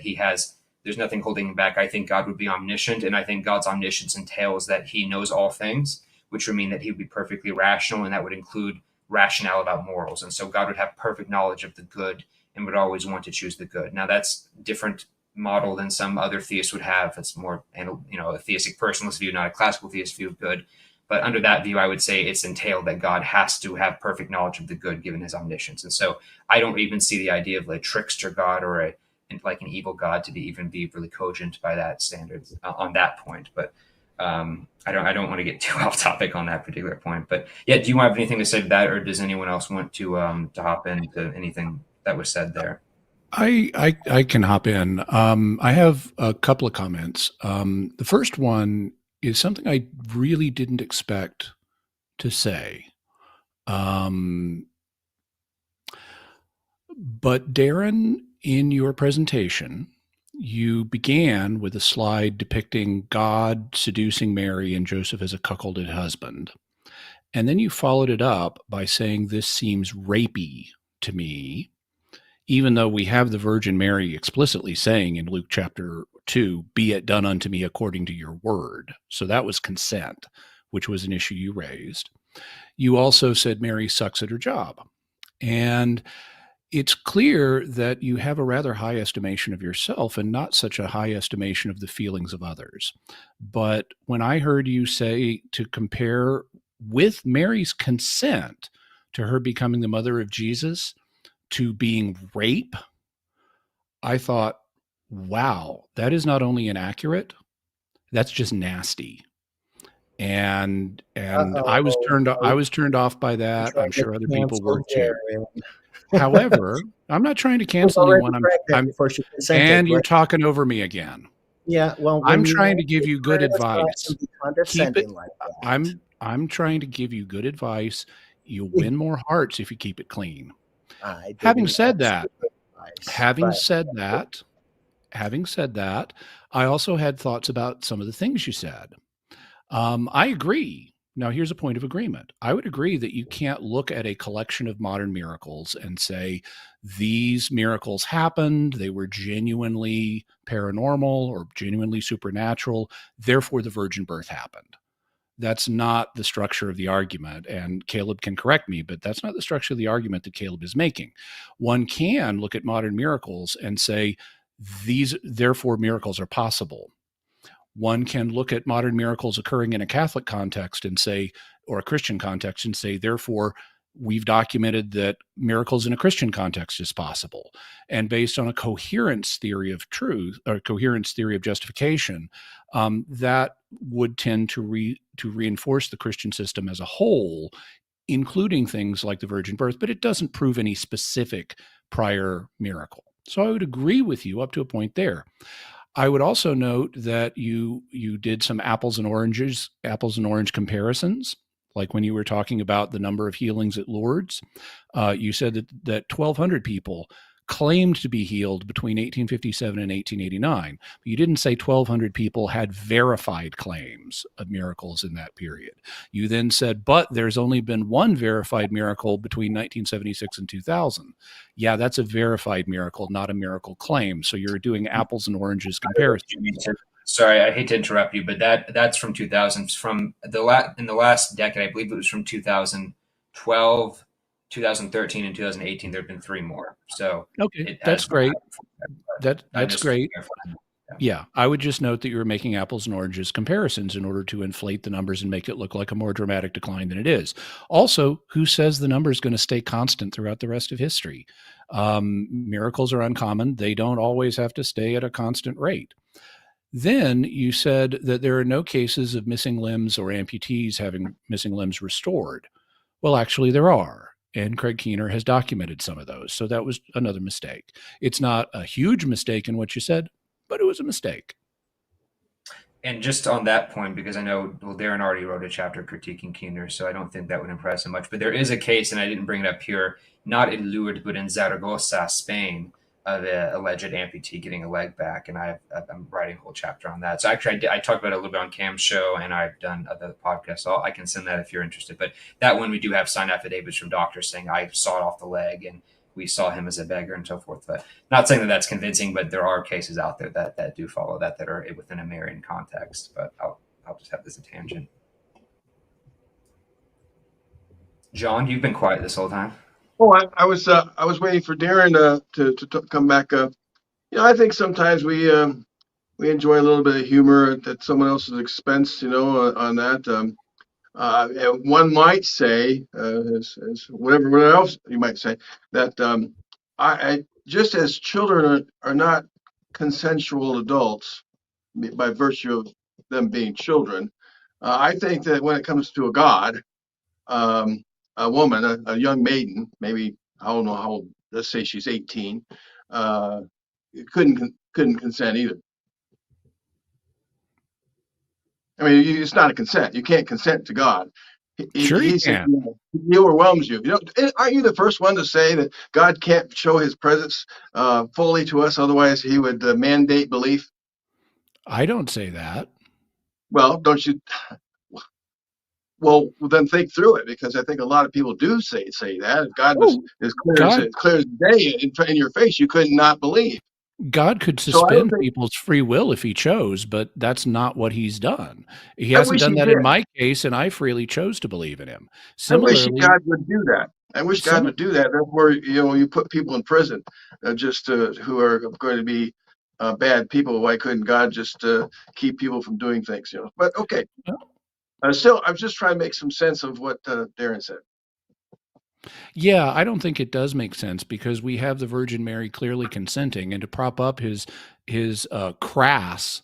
There's nothing holding him back. I think God would be omniscient, and I think God's omniscience entails that he knows all things, which would mean that he would be perfectly rational, and that would include rationale about morals. And so God would have perfect knowledge of the good and would always want to choose the good. Now, that's different model than some other theists would have. It's more, a theistic personalist view, not a classical theist view of good. But under that view, I would say it's entailed that God has to have perfect knowledge of the good, given his omniscience. And so I don't even see the idea of a trickster God or an evil God to be really cogent by that standard on that point. But I don't want to get too off topic on that particular point. But yeah, do you have anything to say to that, or does anyone else want to hop into anything that was said there? I can hop in. I have a couple of comments. The first one is something I really didn't expect to say. But Darren, in your presentation, you began with a slide depicting God seducing Mary and Joseph as a cuckolded husband. And then you followed it up by saying, this seems rapey to me, even though we have the Virgin Mary explicitly saying in Luke chapter 2, be it done unto me according to your word. So that was consent, which was an issue you raised. You also said Mary sucks at her job. And it's clear that you have a rather high estimation of yourself and not such a high estimation of the feelings of others. But when I heard you say to compare with Mary's consent to her becoming the mother of Jesus to being rape, I thought, wow, that is not only inaccurate, that's just nasty. And I was turned off by that. I'm sure other people were too. However, I'm not trying to cancel anyone. And you're talking over me again. Yeah, well, I'm trying to give you good advice. Keep it. I'm trying to give you good advice. You'll win more hearts if you keep it clean. Having said that, I also had thoughts about some of the things you said. I agree. Now, here's a point of agreement. I would agree that you can't look at a collection of modern miracles and say, these miracles happened, they were genuinely paranormal or genuinely supernatural, therefore the virgin birth happened. That's not the structure of the argument, and Caleb can correct me, but that's not the structure of the argument that Caleb is making. One can look at modern miracles and say, therefore miracles are possible. One can look at modern miracles occurring in a Catholic context and say, or a Christian context, and say, therefore, we've documented that miracles in a Christian context is possible. And based on a coherence theory of truth, or coherence theory of justification, that would tend to reinforce the Christian system as a whole, including things like the virgin birth, but it doesn't prove any specific prior miracle. So I would agree with you up to a point there. I would also note that you did some apples and orange comparisons, like when you were talking about the number of healings at Lourdes. You said that 1,200 people claimed to be healed between 1857 and 1889. But you didn't say 1,200 people had verified claims of miracles in that period. You then said, but there's only been one verified miracle between 1976 and 2000. Yeah, that's a verified miracle, not a miracle claim. So you're doing apples and oranges comparison. Sorry, I hate to interrupt you, but that's from 2000. From in the last decade, I believe it was from 2012, 2013, and 2018. There have been 3 more. So okay, that's great. That's great. Yeah, I would just note that you were making apples and oranges comparisons in order to inflate the numbers and make it look like a more dramatic decline than it is. Also, who says the number is going to stay constant throughout the rest of history? Miracles are uncommon. They don't always have to stay at a constant rate. Then you said that there are no cases of missing limbs or amputees having missing limbs restored. Well, actually there are, and Craig Keener has documented some of those. So that was another mistake. It's not a huge mistake in what you said, but it was a mistake. And just on that point, because I know, well, Darren already wrote a chapter critiquing Keener, so I don't think that would impress him much. But there is a case, and I didn't bring it up here, not in Lourdes, but in Zaragoza, Spain, of an alleged amputee getting a leg back, and I'm writing a whole chapter on that. So actually, I talked about it a little bit on Cam's show, and I've done other podcasts, so I can send that if you're interested. But that one, we do have signed affidavits from doctors saying I sawed off the leg, and we saw him as a beggar and so forth. But not saying that that's convincing, but there are cases out there that do follow that are within a Marian context. But I'll just have this a tangent. John, you've been quiet this whole time. Oh, I was waiting for Darren to come back. I think sometimes we enjoy a little bit of humor at someone else's expense. On that. One might say, as whatever else you might say, that I just as children are not consensual adults by virtue of them being children. I think that when it comes to a God. A woman, a young maiden, maybe, I don't know how old, let's say she's 18, couldn't consent either. I mean, it's not a consent. You can't consent to God. Sure you can. He overwhelms you. Aren't you the first one to say that God can't show his presence fully to us, otherwise he would mandate belief? I don't say that. Well, don't you? Well, then think through it, because I think a lot of people do say that. If God was as clear as day in your face, you could not believe. God could suspend people's free will if he chose, but that's not what he's done. He hasn't done that in my case, and I freely chose to believe in him. Similarly, I wish God would do that. I wish God would do that. That's where you put people in prison who are going to be bad people. Why couldn't God just keep people from doing things? But okay. Still, I'm just trying to make some sense of what Darren said. Yeah, I don't think it does make sense, because we have the Virgin Mary clearly consenting, and to prop up his crass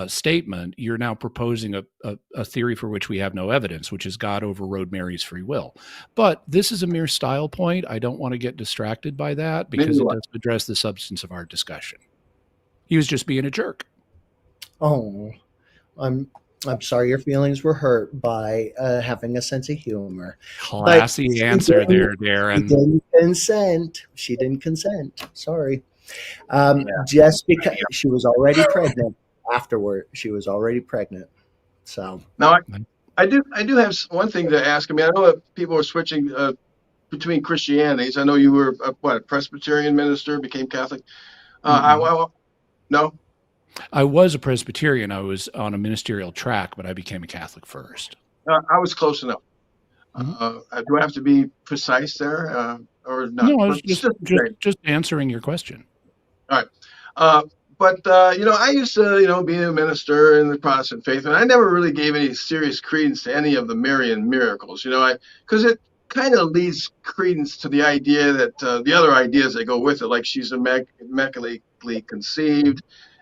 statement, you're now proposing a theory for which we have no evidence, which is God overrode Mary's free will. But this is a mere style point. I don't want to get distracted by that, because it doesn't address the substance of our discussion. He was just being a jerk. Oh, I'm sorry your feelings were hurt by having a sense of humor. Classy answer there, Darren. She didn't consent. Sorry. Just because she was already pregnant. Afterward, she was already pregnant. So now I do have one thing to ask. I mean, I know that people are switching between Christianities. I know you were a Presbyterian minister, became Catholic. No. I was a Presbyterian. I was on a ministerial track, but I became a Catholic first. I was close enough. Do I have to be precise there, or not? No, I was just answering your question. All right. But I used to, be a minister in the Protestant faith, and I never really gave any serious credence to any of the Marian miracles, because it kind of leads credence to the idea that the other ideas that go with it, like she's immaculately conceived,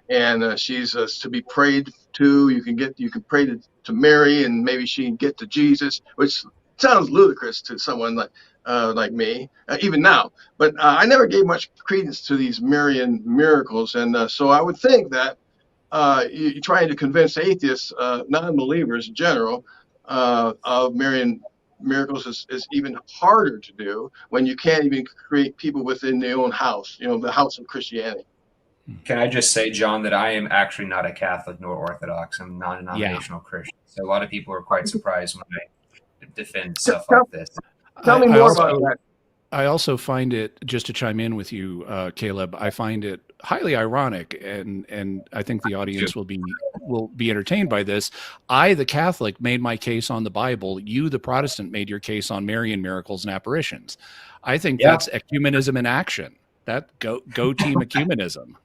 and she's to be prayed to. You can pray to Mary, and maybe she can get to Jesus, which sounds ludicrous to someone like me, even now. But I never gave much credence to these Marian miracles, and so I would think that you're trying to convince atheists, non-believers in general, of Marian miracles is even harder to do when you can't even create people within their own house, the house of Christianity. Can I just say, John, that I am actually not a Catholic nor Orthodox. I'm a non-denominational Christian. So a lot of people are quite surprised when I defend stuff like this. Tell me more about that. I also find it, just to chime in with you, Caleb, I find it highly ironic, and I think the audience will be entertained by this. I, the Catholic, made my case on the Bible. You, the Protestant, made your case on Marian miracles and apparitions. I think that's ecumenism in action. That go team ecumenism.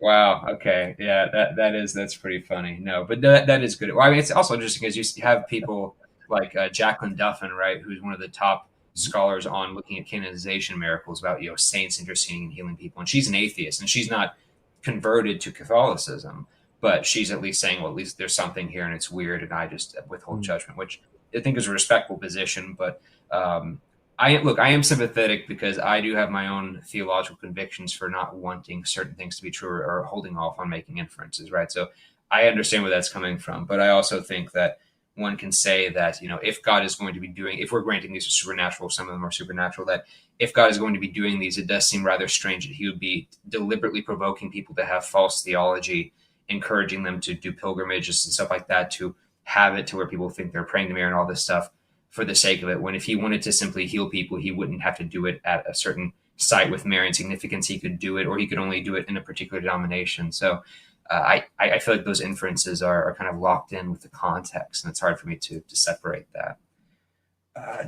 Wow. Okay. Yeah. That's pretty funny. No, but that is good. Well, I mean, it's also interesting because you have people like Jacqueline Duffin, right, who's one of the top scholars on looking at canonization miracles about saints interceding and healing people, and she's an atheist, and she's not converted to Catholicism, but she's at least saying, well, at least there's something here, and it's weird, and I just withhold judgment, which I think is a respectful position. But I am sympathetic because I do have my own theological convictions for not wanting certain things to be true or holding off on making inferences, right? So I understand where that's coming from, but I also think that one can say that, if God is going to be doing, if we're granting these are supernatural, some of them are supernatural, that if God is going to be doing these, it does seem rather strange that he would be deliberately provoking people to have false theology, encouraging them to do pilgrimages and stuff like that, to have it to where people think they're praying to Mary and all this stuff for the sake of it. When if he wanted to simply heal people, he wouldn't have to do it at a certain site with Marian significance. He could do it, or he could only do it in a particular denomination. So I feel like those inferences are kind of locked in with the context, and it's hard for me to separate that.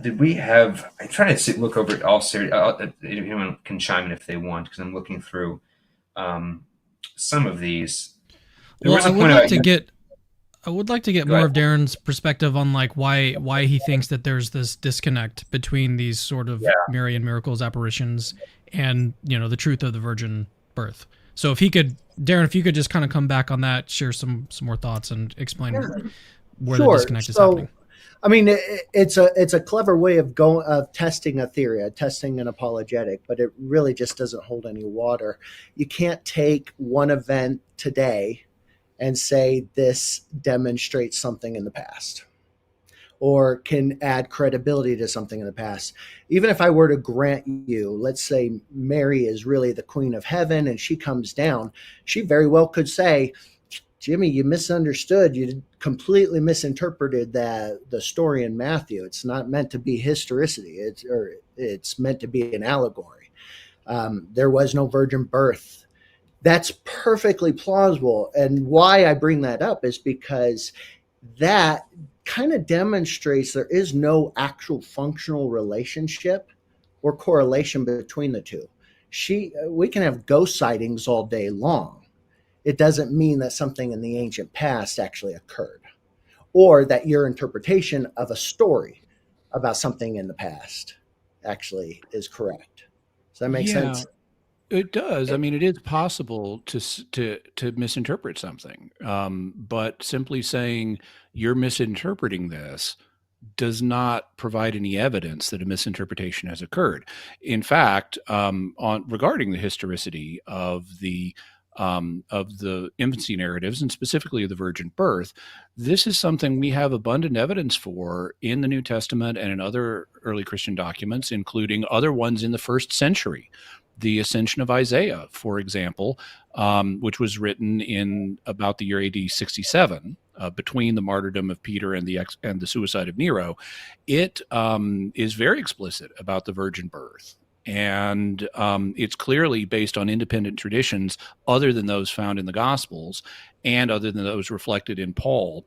Did we have? I try to look over it all. Anyone can chime in if they want, because I'm looking through some of these. I would like to get more of Darren's perspective on like why he thinks that there's this disconnect between these sort of Marian miracles, apparitions, and the truth of the virgin birth. So Darren, if you could just kind of come back on that, share some more thoughts and explain where the disconnect is happening. I mean, it's a clever way of testing a theory, testing an apologetic, but it really just doesn't hold any water. You can't take one event today and say this demonstrates something in the past, or can add credibility to something in the past. Even if I were to grant you, let's say Mary is really the Queen of Heaven and she comes down, she very well could say, Jimmy, you misunderstood. You completely misinterpreted the story in Matthew. It's not meant to be historicity. It's meant to be an allegory. There was no virgin birth. That's perfectly plausible. And why I bring that up is because that kind of demonstrates there is no actual functional relationship or correlation between the two. We can have ghost sightings all day long. It doesn't mean that something in the ancient past actually occurred, or that your interpretation of a story about something in the past actually is correct. Does that make sense? It does. I mean, it is possible to misinterpret something, but simply saying you're misinterpreting this does not provide any evidence that a misinterpretation has occurred. In fact, regarding the historicity of the infancy narratives, and specifically of the virgin birth, this is something we have abundant evidence for in the New Testament and in other early Christian documents, including other ones in the first century. The Ascension of Isaiah, for example, which was written in about the year AD 67, between the martyrdom of Peter and the suicide of Nero, it is very explicit about the virgin birth. And it's clearly based on independent traditions other than those found in the Gospels and other than those reflected in Paul.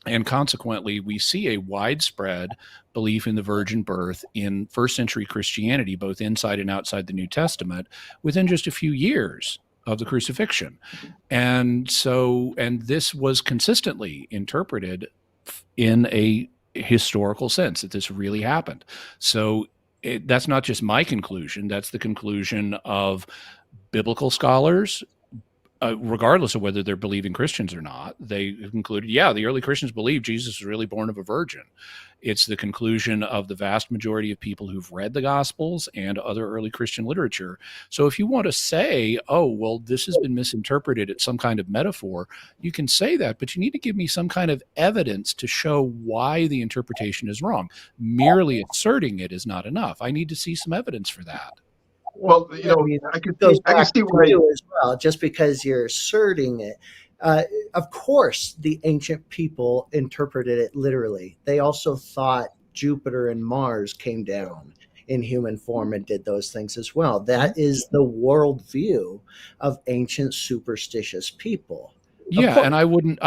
And consequently, we see a widespread belief in the virgin birth in first century Christianity, both inside and outside the New Testament, within just a few years of the crucifixion. And this was consistently interpreted in a historical sense, that this really happened. So that's not just my conclusion, that's the conclusion of biblical scholars, regardless of whether they're believing Christians or not, they concluded, yeah, the early Christians believed Jesus was really born of a virgin. It's the conclusion of the vast majority of people who've read the Gospels and other early Christian literature. So if you want to say, oh, well, this has been misinterpreted, it's some kind of metaphor, you can say that, but you need to give me some kind of evidence to show why the interpretation is wrong. Merely asserting it is not enough. I need to see some evidence for that. Well, I can see why. As well, just because you're asserting it. Of course, the ancient people interpreted it literally. They also thought Jupiter and Mars came down in human form and did those things as well. That is the worldview of ancient superstitious people. Yeah, and I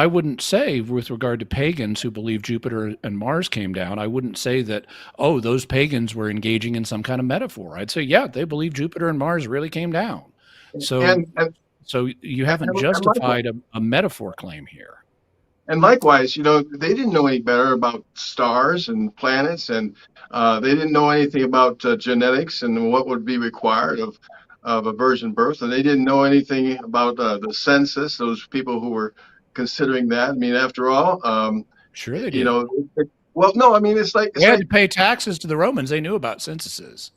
wouldn't say with regard to pagans who believe Jupiter and Mars came down, I wouldn't say that, oh, those pagans were engaging in some kind of metaphor. I'd say, yeah, they believe Jupiter and Mars really came down. So, so you haven't justified a metaphor claim here. And likewise, they didn't know any better about stars and planets, and they didn't know anything about genetics and what would be required of a virgin birth, and they didn't know anything about the census, those people who were considering that. I mean, after all, sure they did. Well, no, I mean, it's like they had to pay taxes to the Romans. They knew about censuses.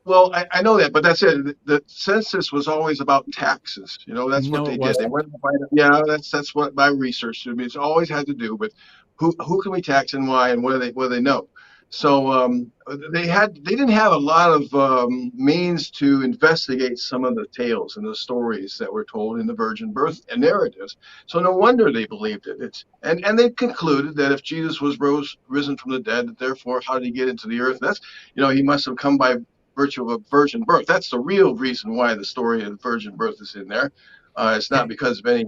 Well, I know that, but that's it. The census was always about taxes. That's what they did. They went to find it. Yeah, that's what my research. I mean, it's always had to do with who can we tax and why, and what do they know. So they didn't have a lot of means to investigate some of the tales and the stories that were told in the virgin birth and narratives. So no wonder they believed it. And they concluded that if Jesus was risen from the dead, that therefore how did he get into the earth? That's he must have come by virtue of a virgin birth. That's the real reason why the story of the virgin birth is in there. It's not because of any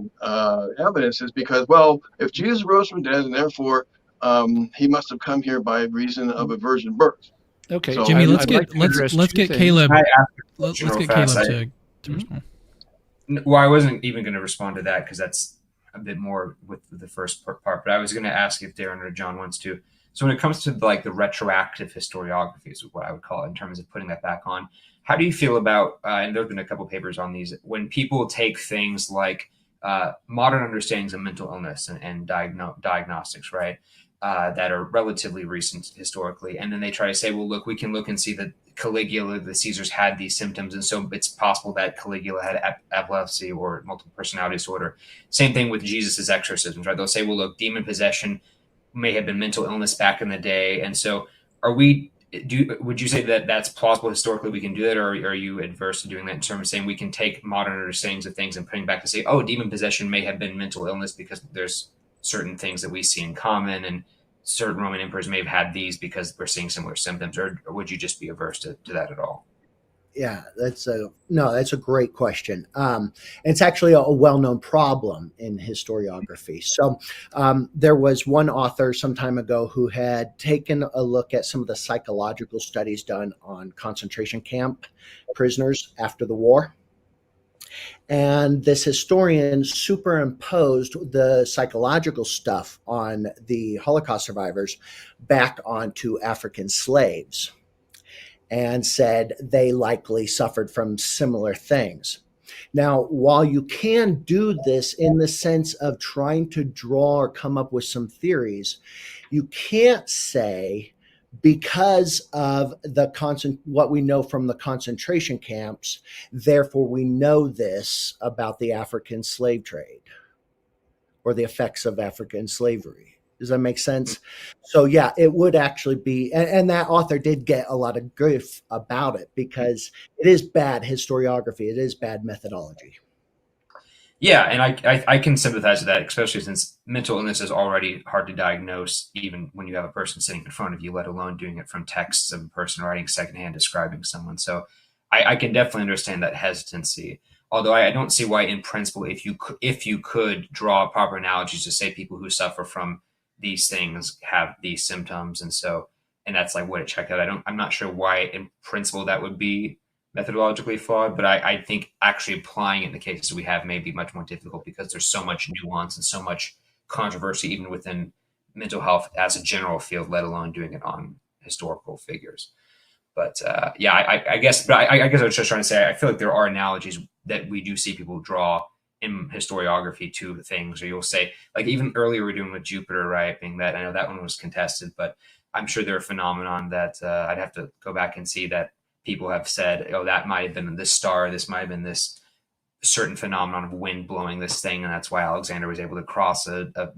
evidence. It's because, well, if Jesus rose from the dead and therefore he must have come here by reason of a virgin birth. Okay, so, Jimmy, let's get Caleb. Let's get Caleb to respond. Well, I wasn't even going to respond to that because that's a bit more with the first part, but I was going to ask if Darren or John wants to. So when it comes to the retroactive historiography is what I would call it in terms of putting that back on. How do you feel about, and there have been a couple papers on these, when people take things like modern understandings of mental illness and diagnostics, right, that are relatively recent historically, and then they try to say, well, look, we can look and see that Caligula, the Caesars, had these symptoms, and so it's possible that Caligula had epilepsy or multiple personality disorder. Same thing with Jesus's exorcisms, right? They'll say, well, look, demon possession may have been mental illness back in the day, and so would you say that that's plausible historically we can do that, or are you adverse to doing that in terms of saying we can take modern understandings of things and putting back to say, oh, demon possession may have been mental illness because there's certain things that we see in common, and certain Roman emperors may have had these because we're seeing similar symptoms, or would you just be averse to that at all? Yeah, that's a great question. It's actually a well-known problem in historiography. So there was one author some time ago who had taken a look at some of the psychological studies done on concentration camp prisoners after the war. And this historian superimposed the psychological stuff on the Holocaust survivors back onto African slaves, and said they likely suffered from similar things. Now, while you can do this in the sense of trying to draw or come up with some theories, you can't say because of what we know from the concentration camps, therefore we know this about the African slave trade or the effects of African slavery. Does that make sense? So yeah, it would actually be, and that author did get a lot of grief about it because it is bad historiography. It is bad methodology. Yeah, and I can sympathize with that, especially since mental illness is already hard to diagnose, even when you have a person sitting in front of you, let alone doing it from texts of a person writing secondhand describing someone. So I can definitely understand that hesitancy. Although I don't see why, in principle, if you could draw proper analogies to say people who suffer from these things have these symptoms, and that's like what it checked out. I'm not sure why in principle that would be methodologically flawed, but I think actually applying it in the cases we have may be much more difficult because there's so much nuance and so much controversy even within mental health as a general field, let alone doing it on historical figures. But I guess I was just trying to say I feel like there are analogies that we do see people draw in historiography to things, or you'll say, like even earlier we're doing with Jupiter, right? Being that I know that one was contested, but I'm sure there are phenomenon that I'd have to go back and see that people have said, oh, that might have been this star, this might have been this certain phenomenon of wind blowing this thing, and that's why Alexander was able to cross a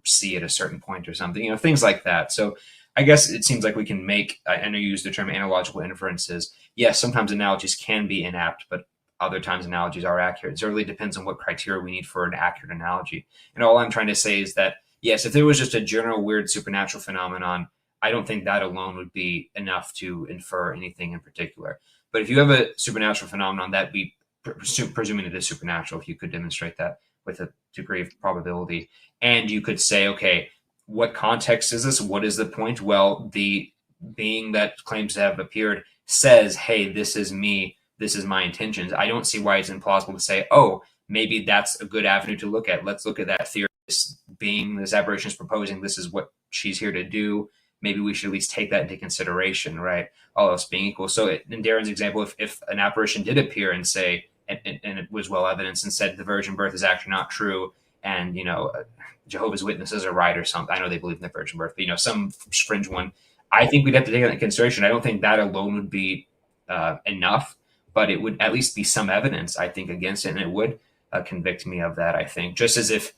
sea at a certain point or something, you know, things like that. So I guess it seems like we can make, I know you use the term analogical inferences. Yes, sometimes analogies can be inapt, but other times analogies are accurate. It really depends on what criteria we need for an accurate analogy. And all I'm trying to say is that, yes, if there was just a general weird supernatural phenomenon, I don't think that alone would be enough to infer anything in particular. But if you have a supernatural phenomenon that we presuming it is supernatural, if you could demonstrate that with a degree of probability, and you could say, okay, what context is this? What is the point? Well, the being that claims to have appeared says, hey, this is me. This is my intentions. I don't see why it's implausible to say, oh, maybe that's a good avenue to look at. Let's look at that theory. This being, this apparition is proposing, this is what she's here to do. Maybe we should at least take that into consideration, right? All else being equal. So in Darren's example, if an apparition did appear and say, and it was well evidenced and said the virgin birth is actually not true, and, you know, Jehovah's Witnesses are right or something. I know they believe in the virgin birth, but, you know, some fringe one, I think we'd have to take that into consideration. I don't think that alone would be enough, but it would at least be some evidence, I think, against it, and it would convict me of that, I think. Just as if,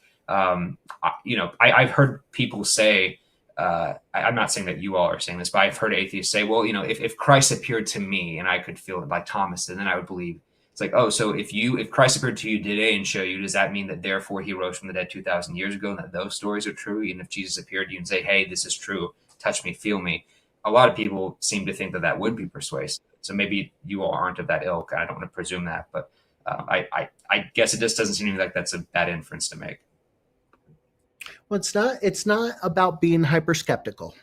you know, I've heard people say, I'm not saying that you all are saying this, but I've heard atheists say, well, you know, if Christ appeared to me and I could feel it like Thomas did, then I would believe. It's like, oh, so if Christ appeared to you today and show you, does that mean that therefore he rose from the dead 2,000 years ago and that those stories are true? Even if Jesus appeared to you and say, hey, this is true, touch me, feel me. A lot of people seem to think that that would be persuasive. So maybe you all aren't of that ilk. I don't want to presume that, but I guess it just doesn't seem like that's a bad inference to make. Well, it's not about being hyper skeptical,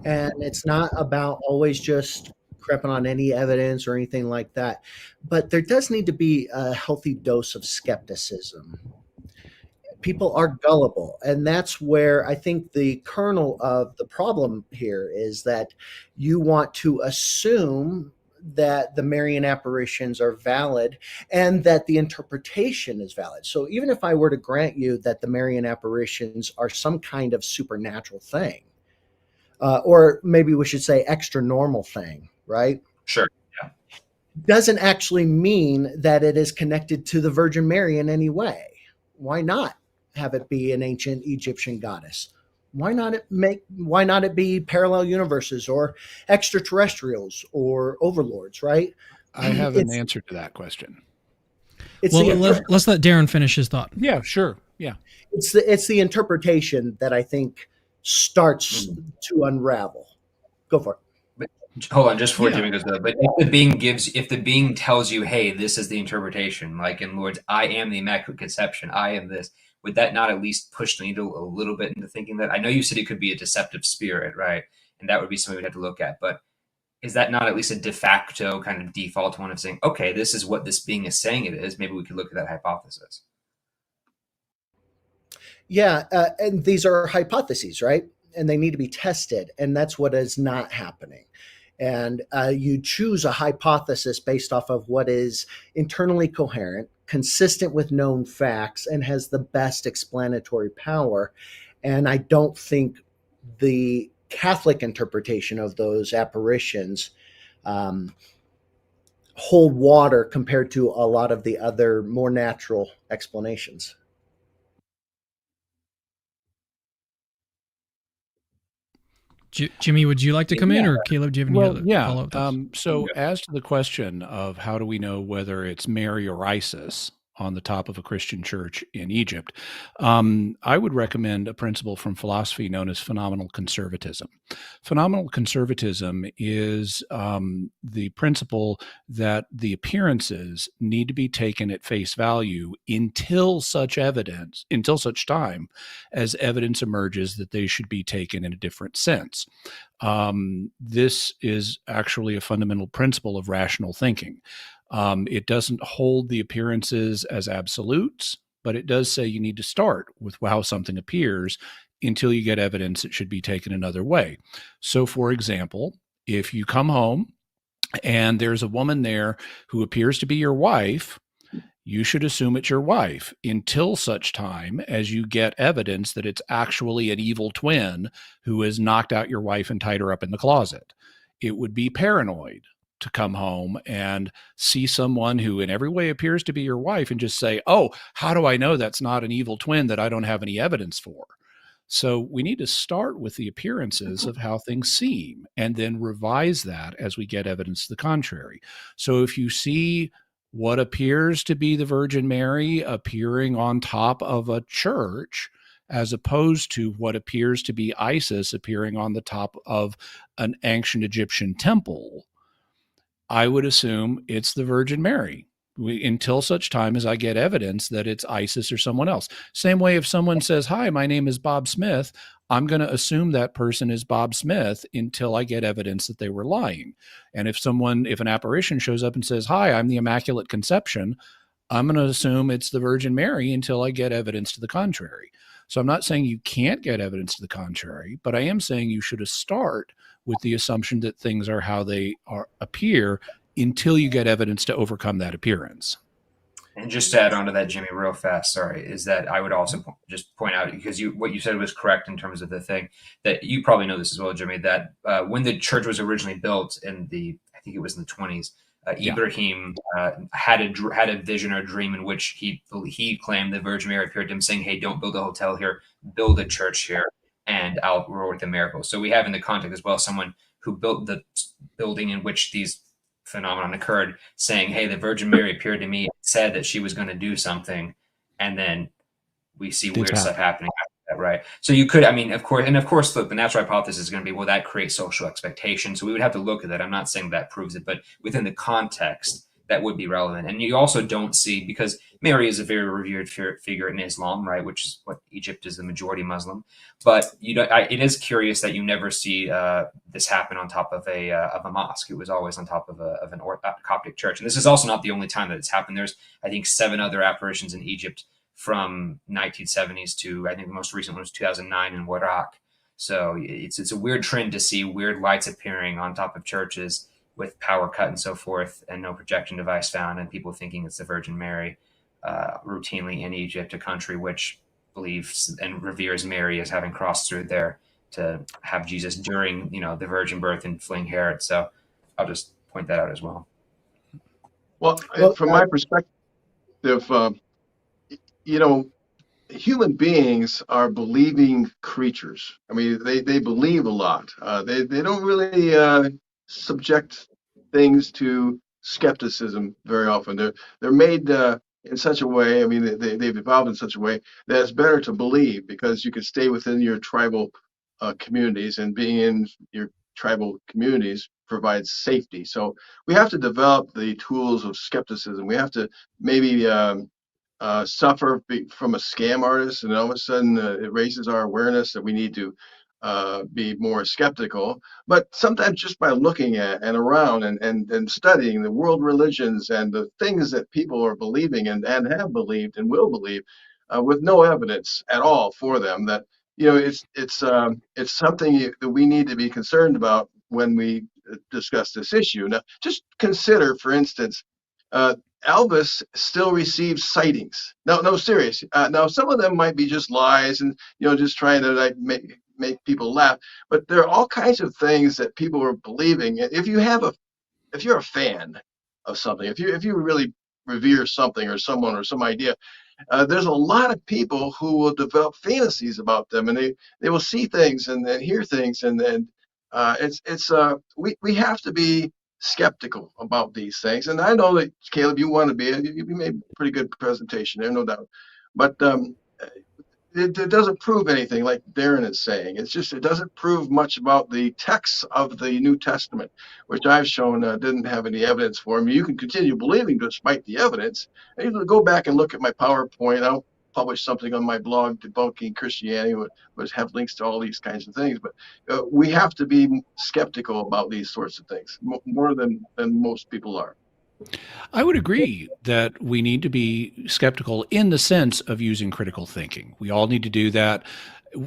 and it's not about always just creeping on any evidence or anything like that. But there does need to be a healthy dose of skepticism. People are gullible, and that's where I think the kernel of the problem here is that you want to assume that the Marian apparitions are valid and that the interpretation is valid. So even if I were to grant you that the Marian apparitions are some kind of supernatural thing, or maybe we should say extra normal thing, right? Sure. Yeah. Doesn't actually mean that it is connected to the Virgin Mary in any way. Why not have it be an ancient Egyptian goddess? Why not it be parallel universes or extraterrestrials or overlords, right? I have an answer to that question. Well, let's let Darren finish his thought. Yeah, sure. Yeah. It's the interpretation that I think starts to unravel. Go for it. But hold on, just before Jimmy goes, but if the being tells you, hey, this is the interpretation, like in Lourdes, I am the Immaculate Conception, I am this, would that not at least push the needle a little bit into thinking that? I know you said it could be a deceptive spirit, right? And that would be something we'd have to look at, but is that not at least a de facto kind of default one of saying, okay, this is what this being is saying it is? Maybe we could look at that hypothesis. Yeah, and these are hypotheses, right? And they need to be tested, and that's what is not happening. And you choose a hypothesis based off of what is internally coherent, consistent with known facts, and has the best explanatory power. And I don't think the Catholic interpretation of those apparitions hold water compared to a lot of the other more natural explanations. Jimmy, would you like to come in, or Caleb, do you have any follow-up? As to the question of how do we know whether it's Mary or Isis on the top of a Christian church in Egypt, I would recommend a principle from philosophy known as phenomenal conservatism. Phenomenal conservatism is the principle that the appearances need to be taken at face value until such time as evidence emerges that they should be taken in a different sense. This is actually a fundamental principle of rational thinking. It doesn't hold the appearances as absolutes, but it does say you need to start with how something appears until you get evidence it should be taken another way. So, for example, if you come home and there's a woman there who appears to be your wife, you should assume it's your wife until such time as you get evidence that it's actually an evil twin who has knocked out your wife and tied her up in the closet. It would be paranoid to come home and see someone who in every way appears to be your wife and just say, oh, how do I know that's not an evil twin that I don't have any evidence for? So we need to start with the appearances of how things seem and then revise that as we get evidence to the contrary. So if you see what appears to be the Virgin Mary appearing on top of a church, as opposed to what appears to be Isis appearing on the top of an ancient Egyptian temple, I would assume it's the Virgin Mary until such time as I get evidence that it's Isis or someone else. Same way, if someone says, hi, my name is Bob Smith, I'm going to assume that person is Bob Smith until I get evidence that they were lying. And if an apparition shows up and says, hi, I'm the Immaculate Conception, I'm going to assume it's the Virgin Mary until I get evidence to the contrary. So I'm not saying you can't get evidence to the contrary, but I am saying you should start with the assumption that things are how they appear until you get evidence to overcome that appearance. And just to add on to that, Jimmy, real fast, sorry, is that I would also just point out, because what you said was correct in terms of the thing, that you probably know this as well, Jimmy, that when the church was originally built I think it was in the 20s, Ibrahim had a vision or a dream in which he claimed the Virgin Mary appeared to him saying, hey, don't build a hotel here, build a church here, and I'll reward the miracle. So we have in the context as well someone who built the building in which these phenomenon occurred, saying, hey, the Virgin Mary appeared to me and said that she was going to do something, and then we see weird stuff happening after that, right? So you could, of course, look, the natural hypothesis is going to be, well, that creates social expectation. So we would have to look at that. I'm not saying that proves it, but within the context, that would be relevant. And you also don't see, because Mary is a very revered figure in Islam, right, which is what Egypt is the majority Muslim. But it is curious that you never see this happen on top of a mosque. It was always on top of an Coptic church. And this is also not the only time that it's happened. There's, I think, 7 other apparitions in Egypt from 1970s to, I think the most recent one was 2009 in Warraq. So it's a weird trend to see weird lights appearing on top of churches with power cut and so forth, and no projection device found, and people thinking it's the Virgin Mary routinely in Egypt, a country which believes and reveres Mary as having crossed through there to have Jesus during, the virgin birth and fleeing Herod. So I'll just point that out as well. Well, from my perspective, human beings are believing creatures. I mean, they believe a lot. They don't really subject things to skepticism very often. They're made in such a way. I mean, they've evolved in such a way that it's better to believe, because you can stay within your tribal communities, and being in your tribal communities provides safety. So we have to develop the tools of skepticism. We have to maybe suffer from a scam artist, and all of a sudden it raises our awareness that we need to be more skeptical. But sometimes just by looking at and around and studying the world religions and the things that people are believing and have believed and will believe with no evidence at all for them, that it's something that we need to be concerned about when we discuss this issue. Now, just consider, for instance, Elvis still receives sightings. No, serious. Now, some of them might be just lies and just trying to make people laugh, but there are all kinds of things that people are believing. If you're a fan of something, if you really revere something or someone or some idea, there's a lot of people who will develop fantasies about them, and they will see things and hear things, and we have to be skeptical about these things. And I know that, Caleb, you want to be. You made a pretty good presentation there, no doubt, but it doesn't prove anything, like Darren is saying. It doesn't prove much about the texts of the New Testament, which I've shown didn't have any evidence for them. You can continue believing despite the evidence. And you can go back and look at my PowerPoint. I'll publish something on my blog, Debunking Christianity, which have links to all these kinds of things. But we have to be skeptical about these sorts of things, more than most people are. I would agree that we need to be skeptical in the sense of using critical thinking. We all need to do that.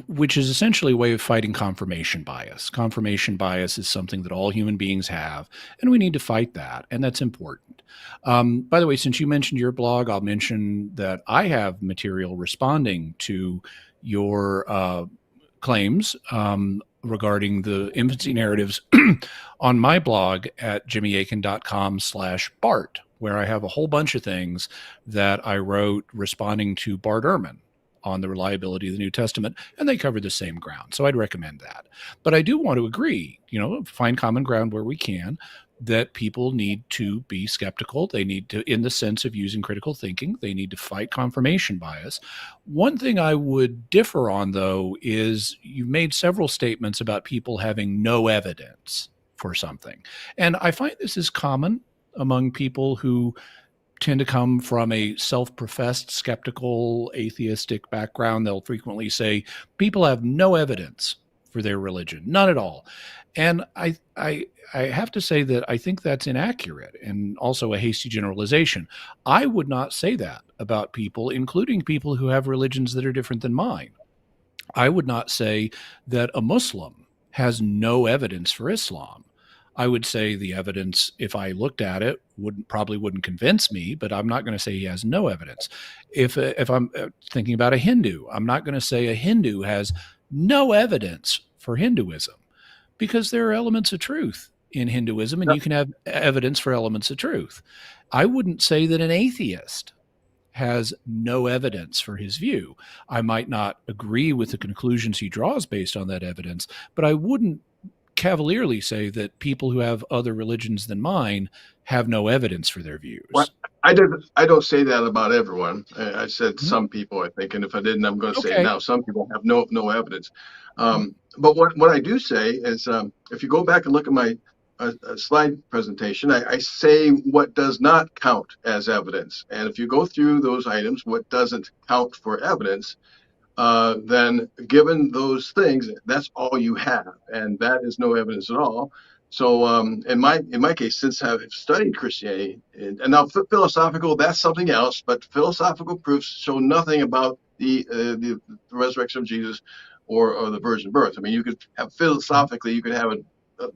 which is essentially a way of fighting confirmation bias. Confirmation bias is something that all human beings have, and we need to fight that, and that's important. By the way, since you mentioned your blog, I'll mention that I have material responding to your claims regarding the infancy narratives on my blog at jimmyakin.com/Bart, where I have a whole bunch of things that I wrote responding to Bart Ehrman on the reliability of the New Testament, and they cover the same ground. So I'd recommend that. But I do want to agree, find common ground where we can, that people need to be skeptical. They need to, in the sense of using critical thinking, they need to fight confirmation bias. One thing I would differ on, though, is you've made several statements about people having no evidence for something. And I find this is common among people who tend to come from a self-professed skeptical atheistic background. They'll frequently say people have no evidence for their religion, none at all. And I have to say that I think that's inaccurate and also a hasty generalization. I would not say that about people, including people who have religions that are different than mine. I would not say that a Muslim has no evidence for Islam. I would say the evidence, if I looked at it, probably wouldn't convince me, but I'm not going to say he has no evidence. If I'm thinking about a Hindu, I'm not going to say a Hindu has no evidence for Hinduism, because there are elements of truth in Hinduism, and you can have evidence for elements of truth. I wouldn't say that an atheist has no evidence for his view. I might not agree with the conclusions he draws based on that evidence, but I wouldn't cavalierly say that people who have other religions than mine have no evidence for their views. Well, I don't say that about everyone. I said some people, I think, and if I didn't, I'm going to say it now. Some people have no evidence. But what I do say is, if you go back and look at my slide presentation, I say what does not count as evidence. And if you go through those items, what doesn't count for evidence, then given those things, that's all you have, and that is no evidence at all. So in my case, since I've studied Christianity, and now philosophical, that's something else, but philosophical proofs show nothing about the resurrection of Jesus or the virgin birth. I mean, you could have philosophically, you could have a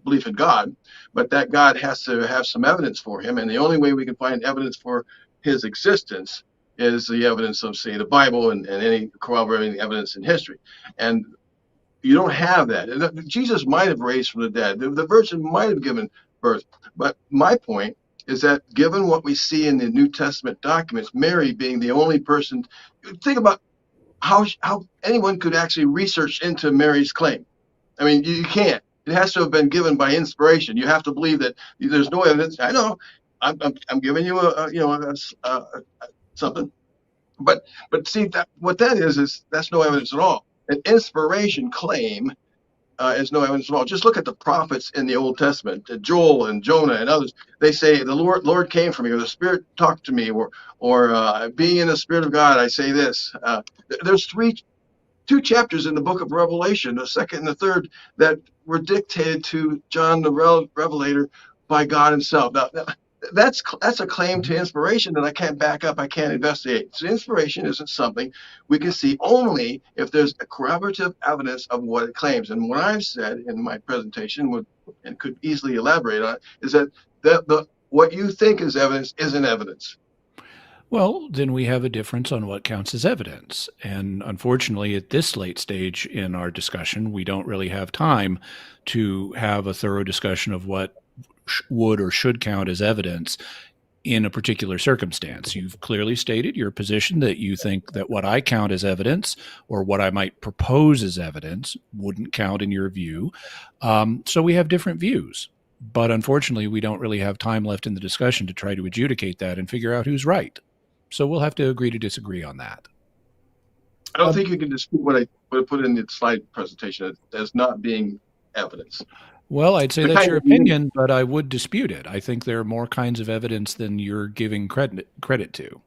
belief in God, but that God has to have some evidence for him, and the only way we can find evidence for his existence is the evidence of, say, the Bible and any corroborating evidence in history. And you don't have that. Jesus might have raised from the dead. The virgin might have given birth. But my point is that given what we see in the New Testament documents, Mary being the only person, think about how anyone could actually research into Mary's claim. I mean, you can't. It has to have been given by inspiration. You have to believe that there's no evidence. I know. I'm giving you something, but see that what that is that's no evidence at all. An inspiration claim is no evidence at all. Just look at the prophets in the Old Testament, Joel and Jonah and others. They say the Lord came for me, or the Spirit talked to me, or being in the Spirit of God, I say this. There's two chapters in the book of Revelation, the second and the third, that were dictated to John the Revelator by God himself. Now, that's a claim to inspiration that I can't back up, I can't investigate. So inspiration isn't something we can see only if there's a corroborative evidence of what it claims. And what I've said in my presentation, and could easily elaborate on, is that what you think is evidence isn't evidence. Well, then we have a difference on what counts as evidence. And unfortunately, at this late stage in our discussion, we don't really have time to have a thorough discussion of what would or should count as evidence in a particular circumstance. You've clearly stated your position that you think that what I count as evidence, or what I might propose as evidence, wouldn't count in your view. So we have different views. But unfortunately, we don't really have time left in the discussion to try to adjudicate that and figure out who's right. So we'll have to agree to disagree on that. I don't think you can dispute what I put in the slide presentation as not being evidence. Well, I'd say that's your opinion, but I would dispute it. I think there are more kinds of evidence than you're giving credit to.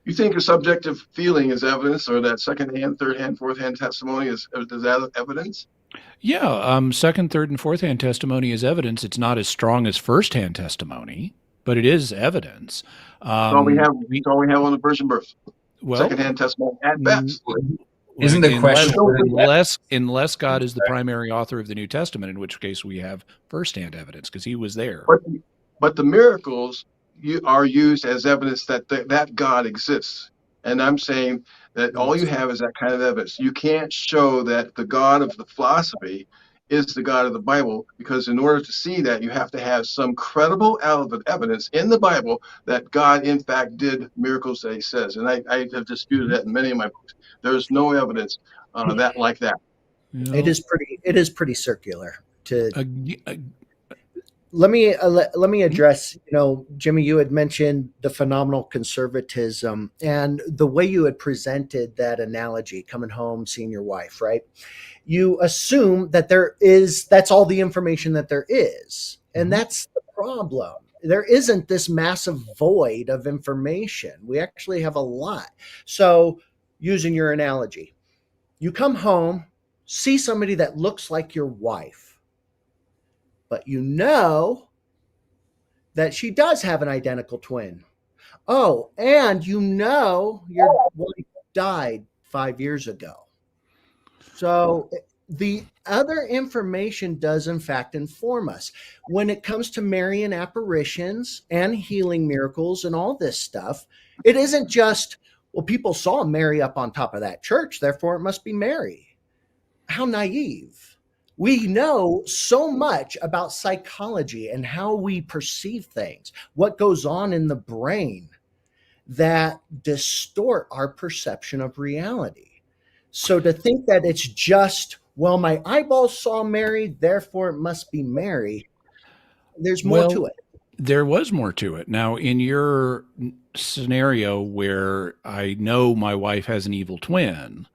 You think a subjective feeling is evidence, or that second-hand, third-hand, fourth-hand testimony is that evidence? Yeah, second, third, and fourth-hand testimony is evidence. It's not as strong as first-hand testimony, but it is evidence. That's all we have on the virgin birth. Well, second-hand testimony at best. Isn't the question unless God is the primary author of the New Testament, in which case we have firsthand evidence because he was there. But the miracles are used as evidence that that God exists. And I'm saying that all you have is that kind of evidence. You can't show that the God of the philosophy is the God of the Bible, because in order to see that, you have to have some credible evidence in the Bible that God, in fact, did miracles that he says. And I have disputed that in many of my books. There's no evidence that like that. It is pretty circular. Let me address, Jimmy, you had mentioned the phenomenal conservatism and the way you had presented that analogy, coming home, seeing your wife, right? You assume that that's all the information that there is. And that's the problem. There isn't this massive void of information. We actually have a lot. So using your analogy, you come home, see somebody that looks like your wife, but you know that she does have an identical twin. Oh, and you know your wife died 5 years ago. So the other information does, in fact, inform us. When it comes to Marian apparitions and healing miracles and all this stuff, it isn't just, well, people saw Mary up on top of that church, therefore it must be Mary. How naive. We know so much about psychology and how we perceive things, what goes on in the brain that distort our perception of reality. So to think that it's just, well, my eyeballs saw Mary, therefore it must be Mary, there's more to it. There was more to it. Now, in your scenario where I know my wife has an evil twin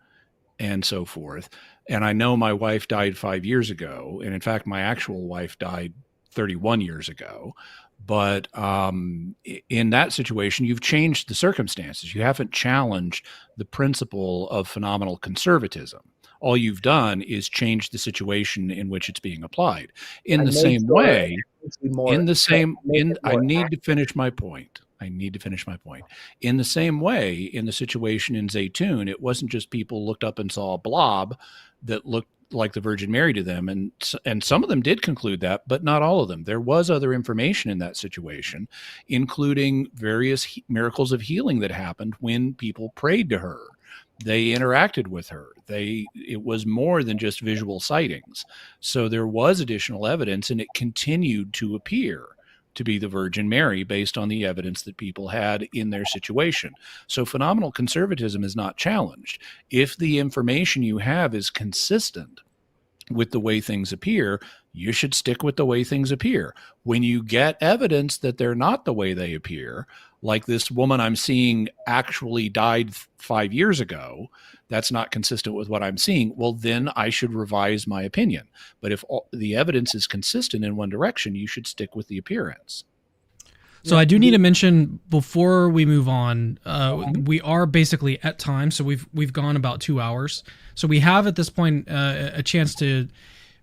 and so forth, and I know my wife died 5 years ago, and in fact, my actual wife died 31 years ago. But in that situation, you've changed the circumstances. You haven't challenged the principle of phenomenal conservatism. All you've done is change the situation in which it's being applied. In the same way, I need to finish my point. In the same way, in the situation in Zaitoun, it wasn't just people looked up and saw a blob that looked like the Virgin Mary to them. And some of them did conclude that, but not all of them. There was other information in that situation, including various miracles of healing that happened when people prayed to her. They interacted with her. It was more than just visual sightings. So there was additional evidence, and it continued to appear to be the Virgin Mary based on the evidence that people had in their situation. So phenomenal conservatism is not challenged. If the information you have is consistent with the way things appear, you should stick with the way things appear. When you get evidence that they're not the way they appear, like this woman I'm seeing actually died 5 years ago, that's not consistent with what I'm seeing, well, then I should revise my opinion. But if the evidence is consistent in one direction, you should stick with the appearance. So I do need to mention before we move on, we are basically at time. So we've gone about 2 hours. So we have at this point a chance to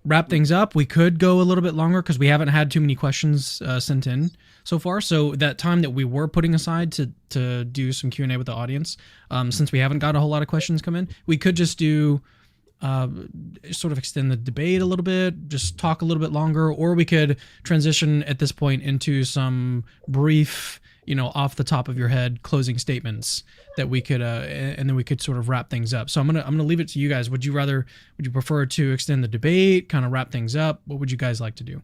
wrap things up. We could go a little bit longer because we haven't had too many questions sent in so far. So that time that we were putting aside to do some Q&A with the audience, since we haven't got a whole lot of questions come in, we could just do sort of extend the debate a little bit, just talk a little bit longer, or we could transition at this point into some brief, off the top of your head closing statements that we could, and then we could sort of wrap things up. So I'm gonna leave it to you guys. Would you prefer to extend the debate, kind of wrap things up? What would you guys like to do?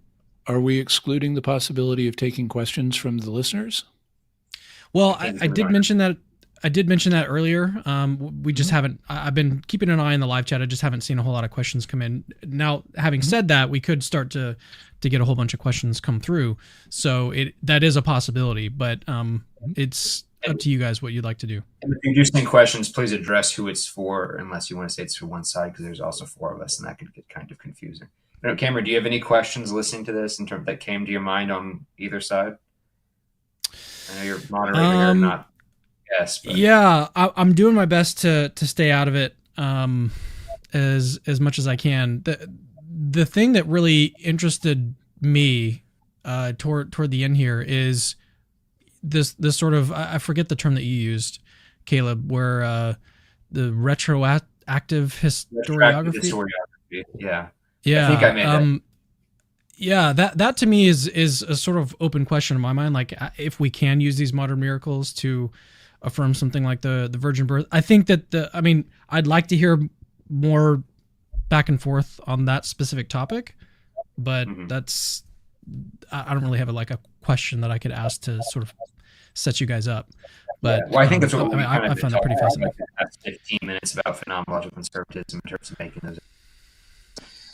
Are we excluding the possibility of taking questions from the listeners? Well, I did mention that. I did mention that earlier. We just haven't. I've been keeping an eye on the live chat. I just haven't seen a whole lot of questions come in. Now, having said that, we could start to get a whole bunch of questions come through. So that is a possibility, but it's up to you guys what you'd like to do. And if you're using questions, please address who it's for, unless you want to say it's for one side, because there's also 4 of us, and that could get kind of confusing. Cameron, do you have any questions listening to this in terms that came to your mind on either side? I know you're moderating or not. Yes. But. Yeah, I'm doing my best to stay out of it as much as I can. The thing that really interested me toward the end here is this sort of, I forget the term that you used, Caleb, where the active Retroactive historiography. historiography. Yeah. Yeah. I think I made that. Yeah, that to me is a sort of open question in my mind. Like, if we can use these modern miracles to affirm something like the virgin birth, I think that I'd like to hear more back and forth on that specific topic, but that's, I don't really have a question that I could ask to sort of set you guys up. But well, I think that's what I find that pretty fascinating. That's 15 minutes about phenomenological conservatism in terms of making those.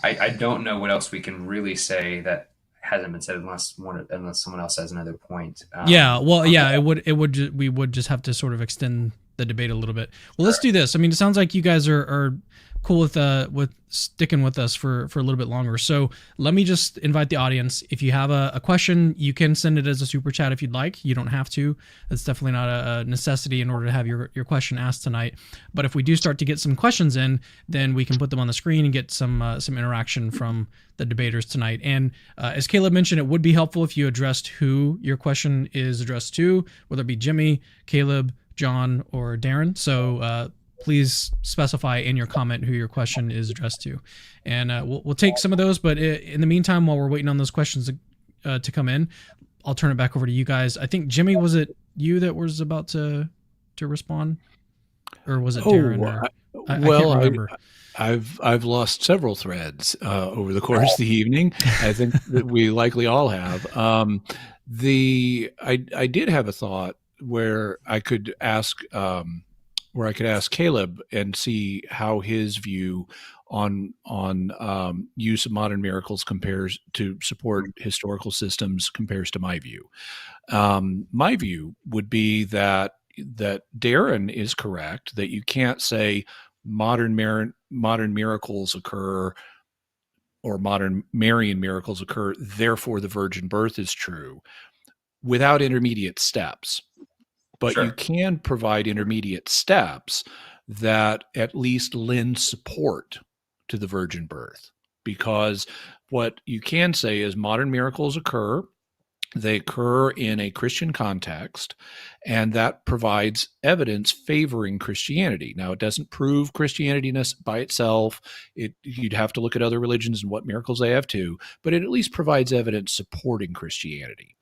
I don't know what else we can really say that hasn't been said unless someone else has another point. We would just have to sort of extend the debate a little bit. Well, let's do this. I mean, it sounds like you guys are cool with sticking with us for a little bit longer. So let me just invite the audience. If you have a question, you can send it as a super chat if you'd like. You don't have to. That's definitely not a necessity in order to have your question asked tonight. But if we do start to get some questions in, then we can put them on the screen and get some interaction from the debaters tonight. And as Caleb mentioned, it would be helpful if you addressed who your question is addressed to, whether it be Jimmy, Caleb, John, or Darren. So please specify in your comment who your question is addressed to. And we'll take some of those, but in the meantime, while we're waiting on those questions to come in, I'll turn it back over to you guys. I think, Jimmy, was it you that was about to respond? Or was it Darren? I can't remember. I've lost several threads over the course of the evening. I think that we likely all have. I did have a thought where I could ask Caleb and see how his view on use of modern miracles compares to support historical systems compares to my view. My view would be that Darren is correct, that you can't say modern miracles occur or modern Marian miracles occur, therefore the virgin birth is true, without intermediate steps. But you can provide intermediate steps that at least lend support to the virgin birth. Because what you can say is modern miracles occur. They occur in a Christian context, and that provides evidence favoring Christianity. Now, it doesn't prove Christianity by itself. You'd have to look at other religions and what miracles they have too, but it at least provides evidence supporting Christianity.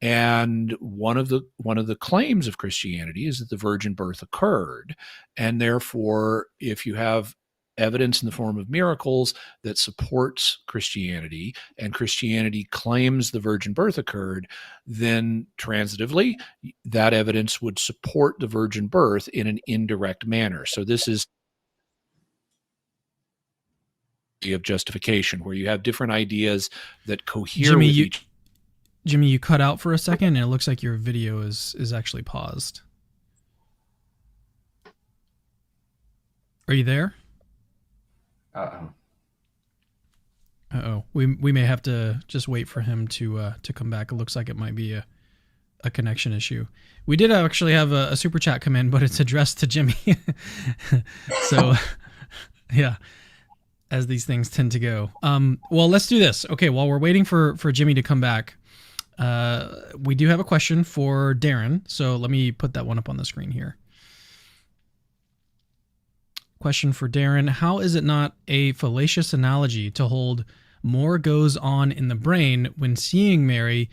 And one of the claims of Christianity is that the virgin birth occurred, and therefore, if you have evidence in the form of miracles that supports Christianity, and Christianity claims the virgin birth occurred, then transitively, that evidence would support the virgin birth in an indirect manner. So this is of justification, where you have different ideas that cohere with each. Jimmy, you cut out for a second, and it looks like your video is actually paused. Are you there? Uh-oh. We may have to just wait for him to come back. It looks like it might be a connection issue. We did actually have a super chat come in, but it's addressed to Jimmy. So, yeah, as these things tend to go. Well, let's do this. Okay, while we're waiting for Jimmy to come back, we do have a question for Darren. So let me put that one up on the screen here. Question for Darren: how is it not a fallacious analogy to hold more goes on in the brain when seeing Mary?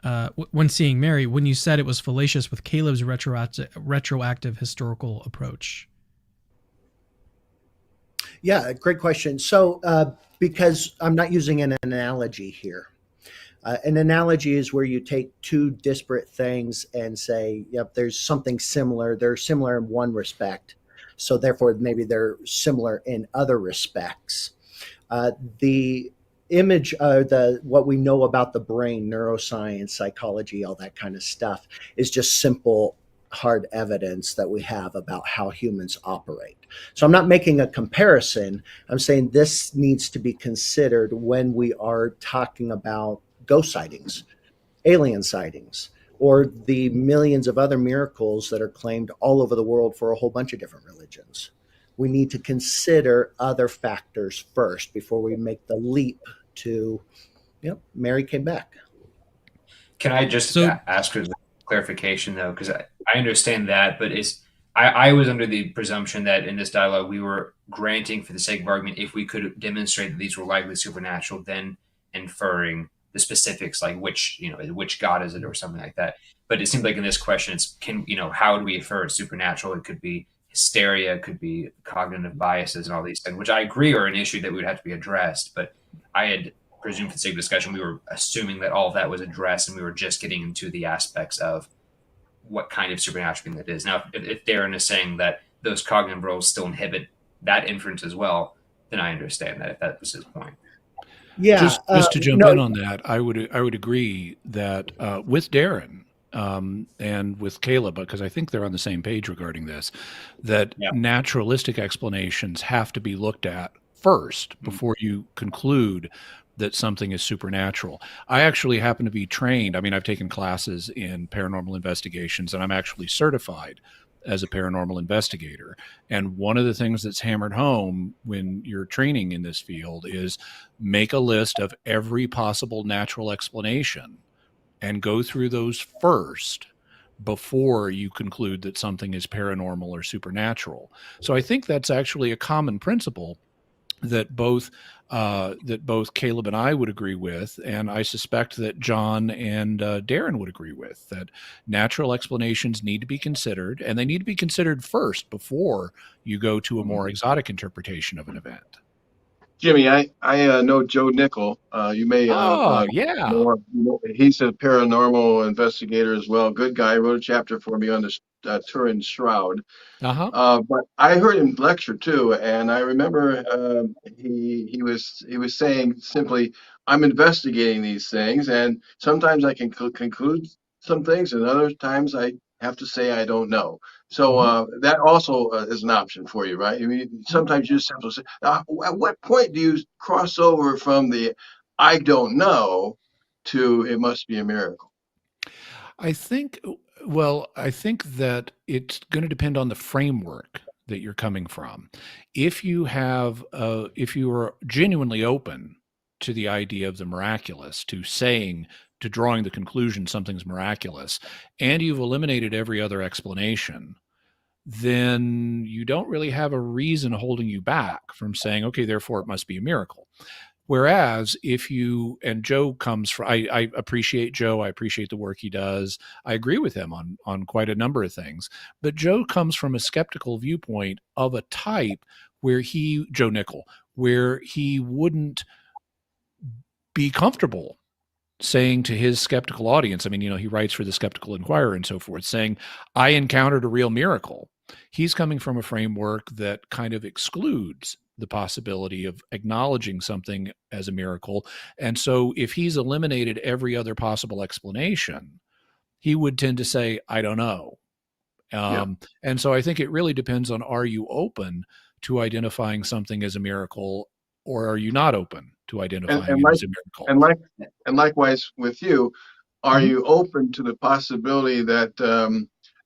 When you said it was fallacious with Caleb's retroactive historical approach? Yeah, great question. So, because I'm not using an analogy here. An analogy is where you take two disparate things and say, yep, there's something similar. They're similar in one respect, so therefore maybe they're similar in other respects. The image, what we know about the brain, neuroscience, psychology, all that kind of stuff, is just simple, hard evidence that we have about how humans operate. So I'm not making a comparison. I'm saying this needs to be considered when we are talking about ghost sightings, alien sightings, or the millions of other miracles that are claimed all over the world for a whole bunch of different religions. We need to consider other factors first before we make the leap to, Mary came back. Can I just ask for clarification, though? Because I understand that, but I was under the presumption that in this dialogue we were granting, for the sake of argument, if we could demonstrate that these were likely supernatural, then inferring the specifics, like which God is it or something like that. But it seems like in this question, how do we infer it's supernatural? It could be hysteria, it could be cognitive biases and all these things, which I agree are an issue that would have to be addressed. But I had presumed, for the sake of discussion, we were assuming that all of that was addressed and we were just getting into the aspects of what kind of supernatural thing that is. Now, if Darren is saying that those cognitive roles still inhibit that inference as well, then I understand that, if that was his point. Yeah. Just to jump in on that, I would agree that with Darren and with Caleb, because I think they're on the same page regarding this, that naturalistic explanations have to be looked at first before you conclude that something is supernatural. I actually happen to be trained. I mean, I've taken classes in paranormal investigations, and I'm actually certified as a paranormal investigator. And one of the things that's hammered home when you're training in this field is make a list of every possible natural explanation and go through those first before you conclude that something is paranormal or supernatural. So I think that's actually a common principle that both Caleb and I would agree with, and I suspect that John and Darren would agree with, that natural explanations need to be considered, and they need to be considered first before you go to a more exotic interpretation of an event. Jimmy, I know Joe Nickel. You may he's a paranormal investigator as well. Good guy. Wrote a chapter for me on the Turin Shroud. But I heard him lecture too, and I remember he was saying simply, "I'm investigating these things, and sometimes I can conclude some things, and other times I have to say I don't know." So that also is an option for you, right? I mean, sometimes you just have to say, at what point do you cross over from the "I don't know" to "it must be a miracle"? I think that it's going to depend on the framework that you're coming from. If you are genuinely open to the idea of the miraculous, to drawing the conclusion something's miraculous, and you've eliminated every other explanation, then you don't really have a reason holding you back from saying, okay, therefore it must be a miracle. Whereas and Joe comes from, I appreciate Joe, I appreciate the work he does. I agree with him on quite a number of things, but Joe comes from a skeptical viewpoint of a type Joe Nickel, where he wouldn't be comfortable saying to his skeptical audience, I mean, he writes for the Skeptical Inquirer and so forth, saying, I encountered a real miracle. He's coming from a framework that kind of excludes the possibility of acknowledging something as a miracle. And so if he's eliminated every other possible explanation, he would tend to say, I don't know. And so I think it really depends on, are you open to identifying something as a miracle, or are you not open to identifying it as a miracle? And likewise with you, are you open to the possibility that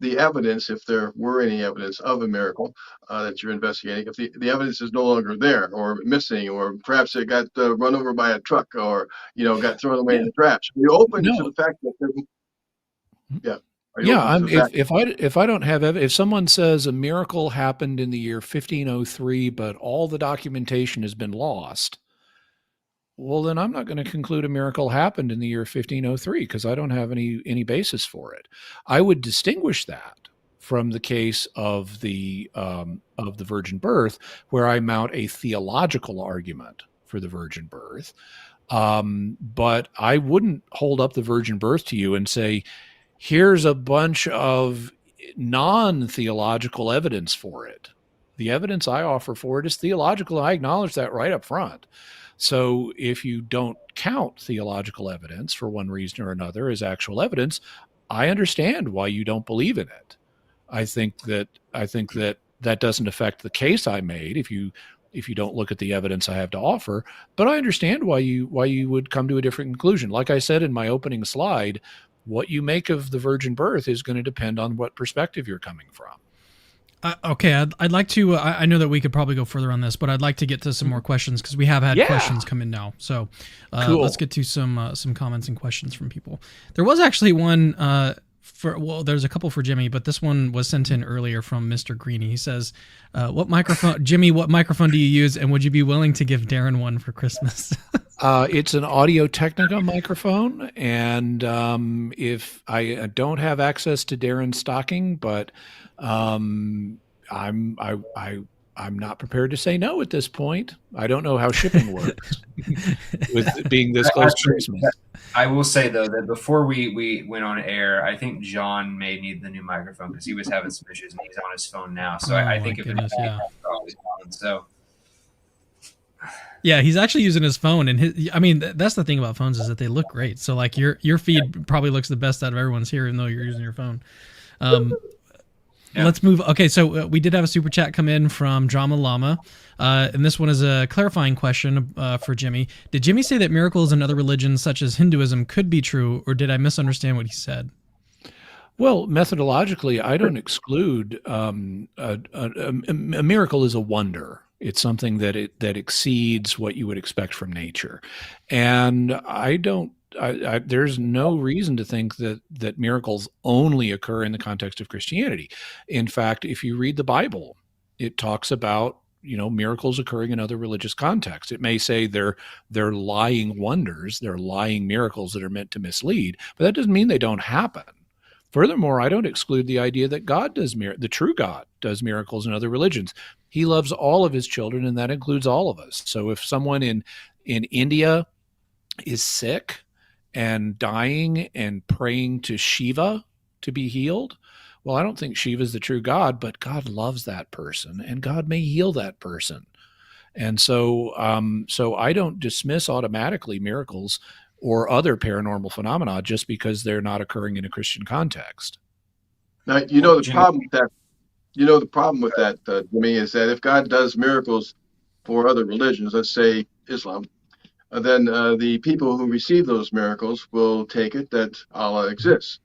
the evidence, if there were any evidence of a miracle that you're investigating, if the evidence is no longer there or missing, or perhaps it got run over by a truck, or got thrown away in the trash, are you open to the fact that if I don't have if someone says a miracle happened in the year 1503, but all the documentation has been lost, well, then I'm not going to conclude a miracle happened in the year 1503 because I don't have any basis for it. I would distinguish that from the case of the virgin birth, where I mount a theological argument for the virgin birth. But I wouldn't hold up the virgin birth to you and say, here's a bunch of non-theological evidence for it. The evidence I offer for it is theological. I acknowledge that right up front. So if you don't count theological evidence for one reason or another as actual evidence, I understand why you don't believe in it. I think that doesn't affect the case I made if you don't look at the evidence I have to offer, but I understand why you would come to a different conclusion. Like I said in my opening slide, what you make of the virgin birth is going to depend on what perspective you're coming from. Okay, I'd like to, I know that we could probably go further on this, but I'd like to get to some more questions because we have had questions come in now. So cool. Let's get to some comments and questions from people. There was actually one there's a couple for Jimmy, but this one was sent in earlier from Mr. Greeny. He says, "What microphone, Jimmy? What microphone do you use, and would you be willing to give Darren one for Christmas?" It's an Audio-Technica microphone, and if I don't have access to Darren's stocking, but I'm not prepared to say no at this point. I don't know how shipping works with it being this close to Christmas. I will say though that before we went on air, I think John may need the new microphone because he was having some issues and he's on his phone now. So I think if it's probably fine. So yeah, he's actually using his phone, and that's the thing about phones is that they look great. So like your feed probably looks the best out of everyone's here, even though you're using your phone. Yeah. Let's move. Okay, so we did have a super chat come in from Drama Llama, and this one is a clarifying question for Jimmy. Did Jimmy say that miracles in other religions, such as Hinduism, could be true, or did I misunderstand what he said? Well, methodologically, I don't exclude a miracle is a wonder. It's something that exceeds what you would expect from nature, and there's no reason to think that miracles only occur in the context of Christianity. In fact, if you read the Bible, it talks about miracles occurring in other religious contexts. It may say they're lying wonders, they're lying miracles that are meant to mislead, but that doesn't mean they don't happen. Furthermore, I don't exclude the idea that the true God does miracles in other religions. He loves all of his children, and that includes all of us. So if someone in India is sick and dying and praying to Shiva to be healed, well, I don't think Shiva is the true God, but God loves that person, and God may heal that person. And so I don't dismiss automatically miracles or other paranormal phenomena just because they're not occurring in a Christian context. Now, the problem with that. The problem with that, to me, is that if God does miracles for other religions, let's say Islam, then the people who receive those miracles will take it that Allah exists.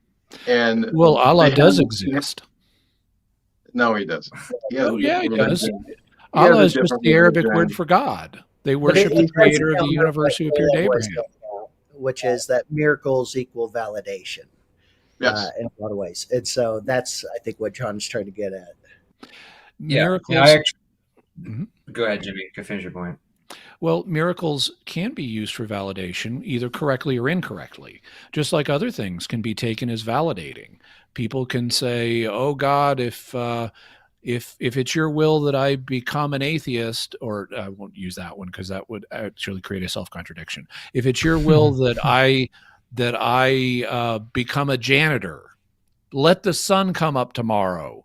And well, Allah does exist. No, he doesn't. He does. Allah is just the Arabic word for God. They worship the creator of the universe who appeared to Abraham. Which is that miracles equal validation. Yes. In a lot of ways. And so that's, I think, what John's trying to get at. Miracles. Go ahead, Jimmy. You can finish your point. Well, miracles can be used for validation, either correctly or incorrectly, just like other things can be taken as validating. People can say, "Oh God, if it's your will that I become an atheist," or I won't use that one because that would actually create a self-contradiction. If it's your will that I become a janitor, let the sun come up tomorrow.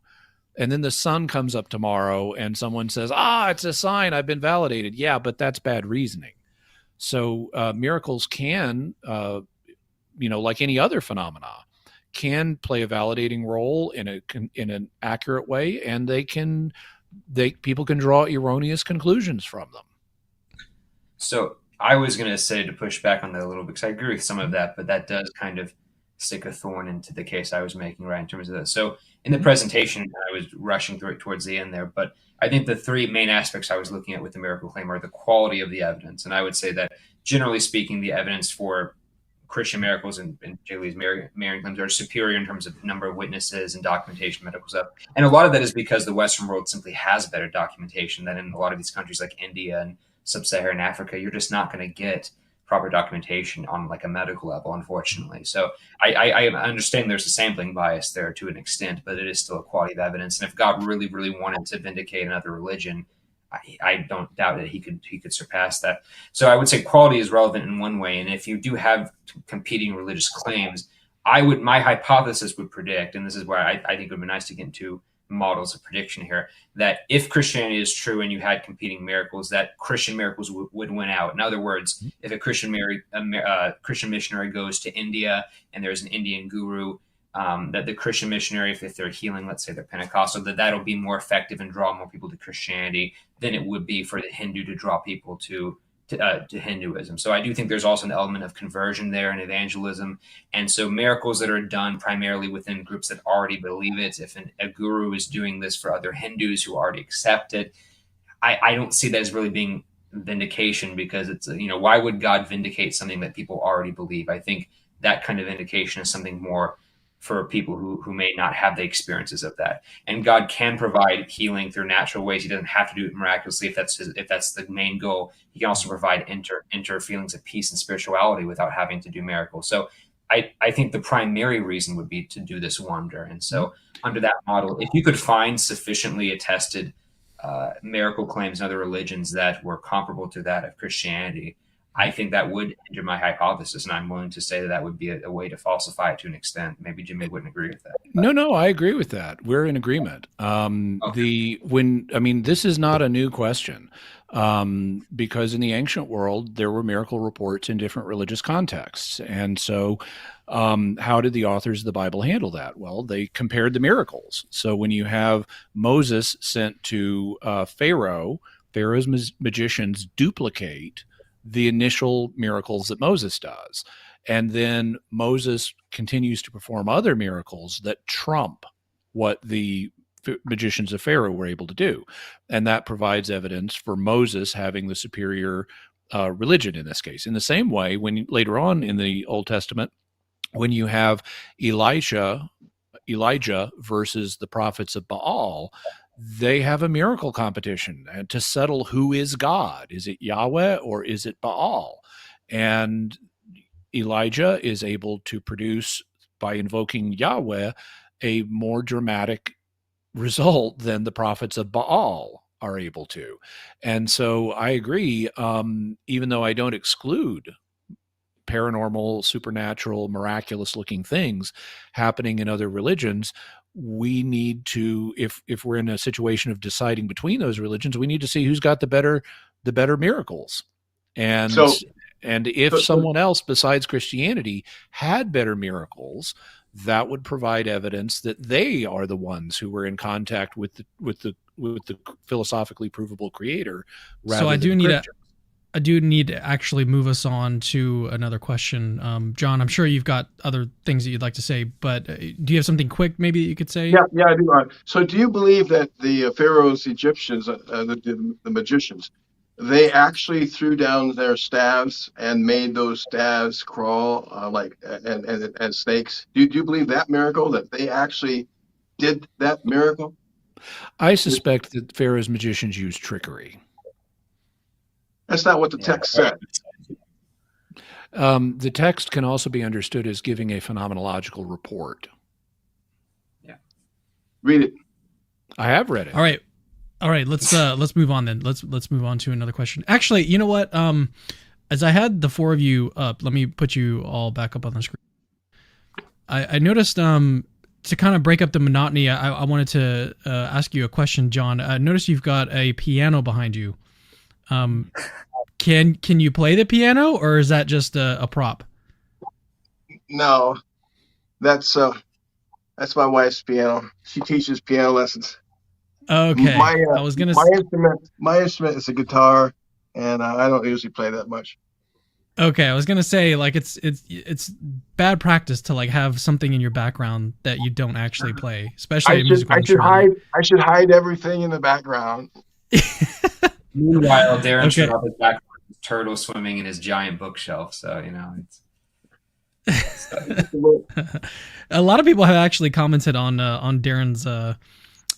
And then the sun comes up tomorrow and someone says, it's a sign, I've been validated. Yeah, but that's bad reasoning. So miracles can, like any other phenomena, can play a validating role in an accurate way, and people can draw erroneous conclusions from them. So I was going to say, to push back on that a little bit, because I agree with some of that, but that does kind of stick a thorn into the case I was making, right, in terms of that. So in the presentation, I was rushing through it towards the end there, but I think the three main aspects I was looking at with the miracle claim are the quality of the evidence. And I would say that, generally speaking, the evidence for Christian miracles and particularly Marian claims are superior in terms of number of witnesses and documentation, medical stuff. And a lot of that is because the Western world simply has better documentation than in a lot of these countries like India and Sub-Saharan Africa. You're just not going to get proper documentation on like a medical level, unfortunately. So I understand there's a sampling bias there to an extent, but it is still a quality of evidence. And if God really, really wanted to vindicate another religion, I don't doubt that he could surpass that. So I would say quality is relevant in one way. And if you do have competing religious claims, my hypothesis would predict, and this is where I think it would be nice to get into models of prediction here, that if Christianity is true and you had competing miracles, that Christian miracles would win out. In other words, if a Christian missionary goes to India and there's an Indian guru, that the Christian missionary, if they're healing, let's say they're Pentecostal, that'll be more effective and draw more people to Christianity than it would be for the Hindu to draw people to Hinduism. So I do think there's also an element of conversion there and evangelism. And so miracles that are done primarily within groups that already believe it, if a guru is doing this for other Hindus who already accept it, I don't see that as really being vindication, because it's, why would God vindicate something that people already believe? I think that kind of vindication is something more for people who may not have the experiences of that. And God can provide healing through natural ways. He doesn't have to do it miraculously if that's the main goal. He can also provide inter feelings of peace and spirituality without having to do miracles. So I think the primary reason would be to do this wonder. And so under that model, if you could find sufficiently attested miracle claims in other religions that were comparable to that of Christianity, I think that would hinder my hypothesis, and I'm willing to say that would be a way to falsify it to an extent. Maybe Jimmy wouldn't agree with that. No, I agree with that. We're in agreement. Okay. This is not a new question, because in the ancient world there were miracle reports in different religious contexts, and so how did the authors of the Bible handle that? Well, they compared the miracles. So when you have Moses sent to Pharaoh's magicians duplicate the initial miracles that Moses does. And then Moses continues to perform other miracles that trump what the magicians of Pharaoh were able to do. And that provides evidence for Moses having the superior religion in this case. In the same way, when later on in the Old Testament, when you have Elijah versus the prophets of Baal, they have a miracle competition and to settle who is God. Is it Yahweh or is it Baal? And Elijah is able to produce, by invoking Yahweh, a more dramatic result than the prophets of Baal are able to. And so I agree, even though I don't exclude paranormal, supernatural, miraculous looking things happening in other religions, we need to, if we're in a situation of deciding between those religions, we need to see who's got the better miracles. And if someone else besides Christianity had better miracles, that would provide evidence that they are the ones who were in contact with the philosophically provable creator. So I do need to actually move us on to another question. John, I'm sure you've got other things that you'd like to say, but do you have something quick maybe that you could say? Yeah, I do. So do you believe that the Pharaoh's Egyptians, the magicians, they actually threw down their staves and made those staves crawl and snakes? Do you believe that miracle, that they actually did that miracle? I suspect that Pharaoh's magicians used trickery. That's not what the text said. The text can also be understood as giving a phenomenological report. Yeah. Read it. I have read it. All right. Let's move on then. Let's move on to another question. Actually, you know what? As I had the four of you up, let me put you all back up on the screen. I noticed to kind of break up the monotony, I wanted to ask you a question, John. I noticed you've got a piano behind you. Can you play the piano, or is that just a prop? No, that's my wife's piano. She teaches piano lessons. Okay. I was gonna. My instrument is a guitar, and I don't usually play that much. Okay, I was gonna say, like, it's bad practice to like have something in your background that you don't actually play, especially a musical instrument. I should hide everything in the background. Meanwhile, Darren should have his background turtle swimming in his giant bookshelf. So it's a lot of people have actually commented on Darren's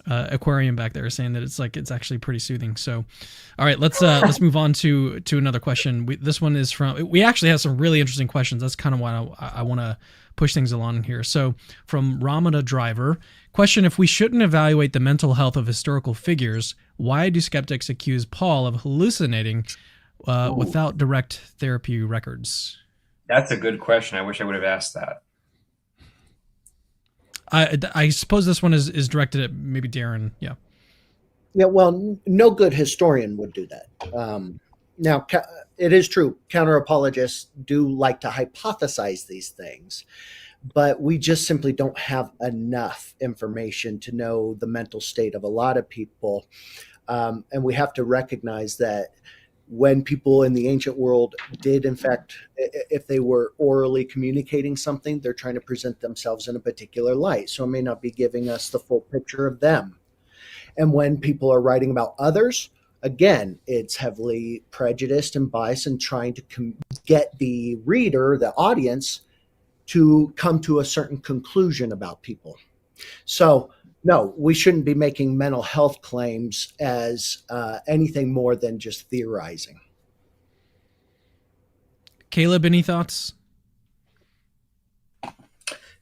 aquarium back there, saying that it's actually pretty soothing. So, all right, let's move on to another question. This one is we actually have some really interesting questions. That's kind of why I want to push things along here. So from Ramada Driver, question: if we shouldn't evaluate the mental health of historical figures, why do skeptics accuse Paul of hallucinating without direct therapy records? That's a good question. I wish I would have asked that. I suppose this one is directed at maybe Darren. Yeah. Yeah, well, no good historian would do that. Now, it is true, counter-apologists do like to hypothesize these things, but we just simply don't have enough information to know the mental state of a lot of people. And we have to recognize that when people in the ancient world did, in fact, if they were orally communicating something, they're trying to present themselves in a particular light. So it may not be giving us the full picture of them. And when people are writing about others, again, it's heavily prejudiced and biased and trying to get the reader, the audience, to come to a certain conclusion about people. So, no, we shouldn't be making mental health claims as anything more than just theorizing. Caleb, any thoughts?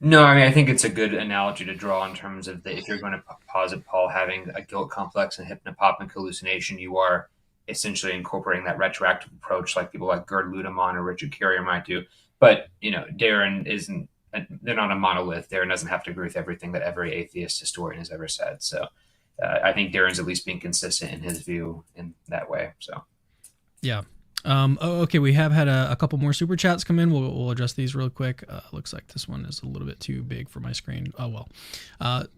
No, I mean, I think it's a good analogy to draw in terms of if you're going to posit Paul having a guilt complex and hypnopompic hallucination, you are essentially incorporating that retroactive approach like people like Gerd Ludemann or Richard Carrier might do. But, Darren isn't, they're not a monolith. Darren doesn't have to agree with everything that every atheist historian has ever said. So I think Darren's at least being consistent in his view in that way. So, yeah. Okay, we have had a couple more super chats come in. We'll address these real quick. Looks like this one is a little bit too big for my screen. Oh, well.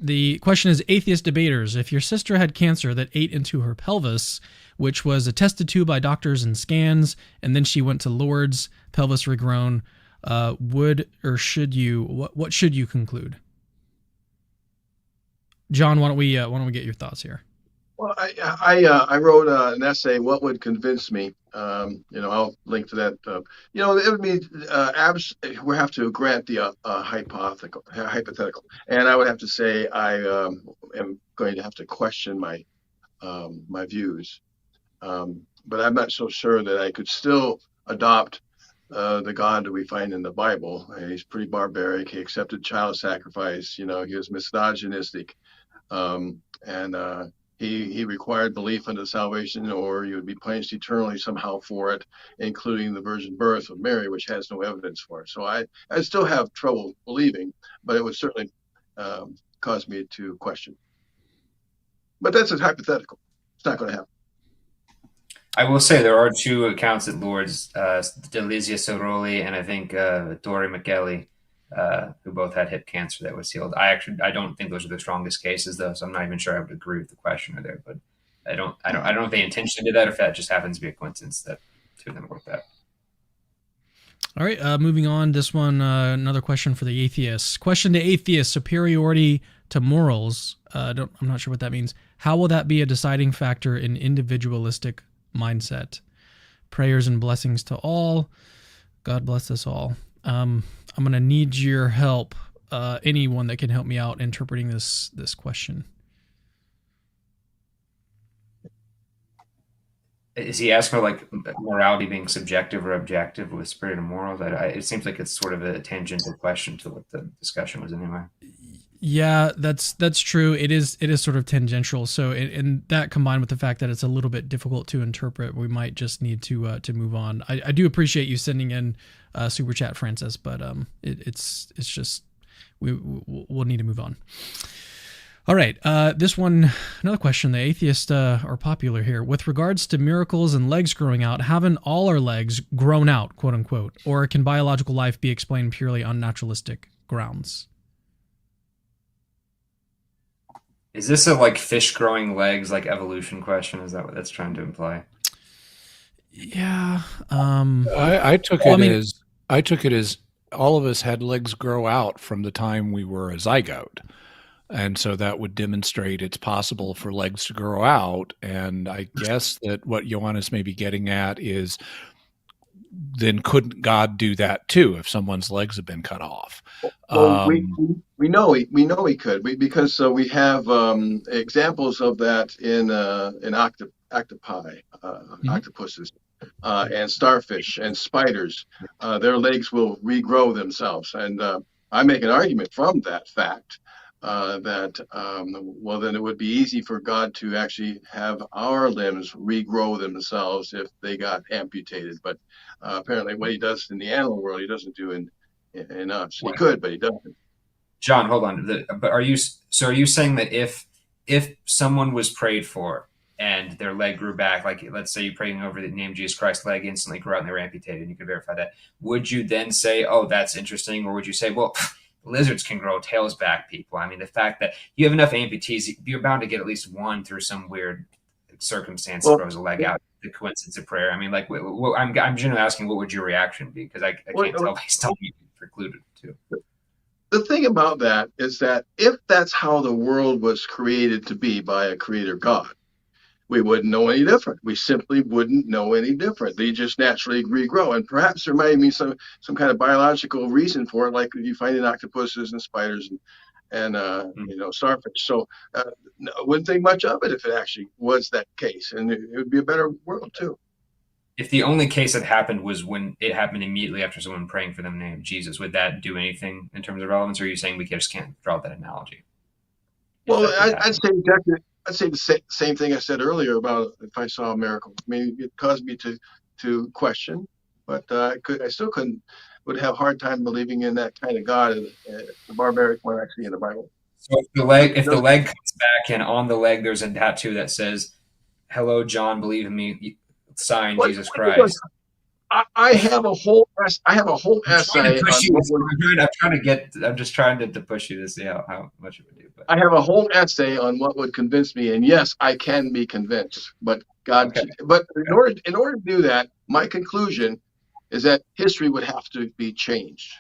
The question is, atheist debaters, if your sister had cancer that ate into her pelvis, which was attested to by doctors and scans, and then she went to Lourdes, pelvis regrown, would or should you, what should you conclude? John, why don't we get your thoughts here? Well, I wrote an essay, What Would Convince Me? I'll link to that. It would be we have to grant the hypothetical. And I would have to say I am going to have to question my views. But I'm not so sure that I could still adopt the God that we find in the Bible. He's pretty barbaric. He accepted child sacrifice. He was misogynistic. He required belief unto salvation, or you would be punished eternally somehow for it, including the virgin birth of Mary, which has no evidence for it. So I still have trouble believing, but it would certainly cause me to question. But that's a hypothetical. It's not going to happen. I will say there are two accounts at Lourdes, Delizia Soroli and I think Dori McGelly, who both had hip cancer that was healed. I don't think those are the strongest cases though, so I'm not even sure I would agree with the questioner there. But I don't know if they intentionally did that or if that just happens to be a coincidence that two of them worked out. All right, moving on. This one, another question for the atheists. Question to atheists: superiority to morals. I'm not sure what that means. How will that be a deciding factor in individualistic mindset? Prayers and blessings to all. God bless us all. I'm going to need your help, anyone that can help me out interpreting this question. Is he asking for like morality being subjective or objective with spirit and morals? It seems like it's sort of a tangential question to what the discussion was anyway. Yeah, that's true. It is sort of tangential. So, and that combined with the fact that it's a little bit difficult to interpret, we might just need to move on. I do appreciate you sending in super chat, Francis, but it's just we'll need to move on. All right, this one, another question. The atheists are popular here. With regards to miracles and legs growing out, haven't all our legs grown out, quote unquote, or can biological life be explained purely on naturalistic grounds? Is this a like fish growing legs, like evolution question? Is that what that's trying to imply? Yeah. I took it as all of us had legs grow out from the time we were a zygote. And so that would demonstrate it's possible for legs to grow out. And I guess that what Johannes may be getting at is, then couldn't God do that too if someone's legs have been cut off? Well, we know he could, because we have examples of that in octopi, octopuses, and starfish and spiders. Their legs will regrow themselves, and I make an argument from that fact that then it would be easy for God to actually have our limbs regrow themselves if they got amputated. But apparently, what he does in the animal world, he doesn't do in us. He could, but he doesn't. John, hold on. But are you saying that if someone was prayed for and their leg grew back, like let's say you're praying over the name Jesus Christ, leg instantly grew out and they were amputated, and you could verify that, would you then say, oh, that's interesting? Or would you say, well, lizards can grow tails back, people? I mean, the fact that you have enough amputees, you're bound to get at least one through some weird circumstance that grows a leg out. The coincidence of prayer. I mean, like, I'm generally asking, what would your reaction be? Because I can't tell based on you precluded too. The thing about that is that if that's how the world was created to be by a creator God, we wouldn't know any different. We simply wouldn't know any different. They just naturally regrow. And perhaps there might be some kind of biological reason for it, like you find in octopuses and spiders and starfish. So I wouldn't think much of it if it actually was that case. And it would be a better world too. If the only case that happened was when it happened immediately after someone praying for them in the name of Jesus, would that do anything in terms of relevance, or are you saying we just can't draw that analogy? Well, I'd say the same thing I said earlier about if I saw a miracle. I mean, it caused me to question, but I still would have a hard time believing in that kind of God, the barbaric one actually in the Bible. So if the leg comes back and on the leg there's a tattoo that says, "Hello, John, believe in me," sign Jesus Christ. I have a whole essay. I'm just trying to push you to see how much it would do. But I have a whole essay on what would convince me, and yes, I can be convinced. But God, okay. But in order to do that, my conclusion is that history would have to be changed.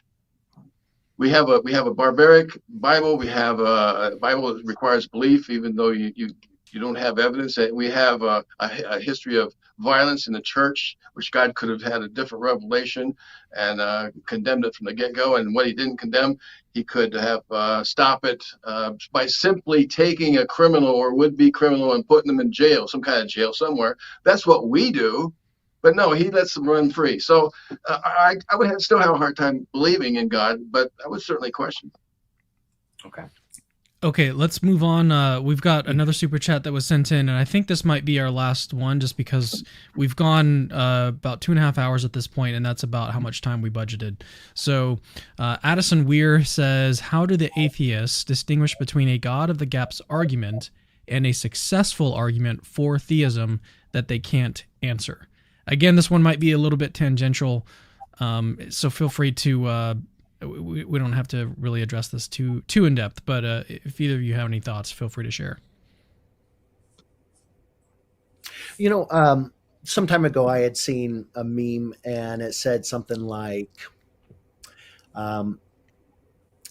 We have a barbaric Bible. We have a Bible that requires belief, even though you don't have evidence. That we have a history of violence in the church, which God could have had a different revelation and condemned it from the get-go. And what he didn't condemn, he could have stopped it by simply taking a criminal or would-be criminal and putting them in jail, some kind of jail somewhere. That's what we do. But no, he lets them run free. So I would still have a hard time believing in God, but I would certainly question. Okay, let's move on. We've got another super chat that was sent in, and I think this might be our last one just because we've gone about 2.5 hours at this point, and that's about how much time we budgeted. So Addison Weir says, how do the atheists distinguish between a God of the gaps argument and a successful argument for theism that they can't answer? Again, this one might be a little bit tangential, so feel free to... we don't have to really address this too in depth, but if either of you have any thoughts, feel free to share. Some time ago I had seen a meme and it said something like,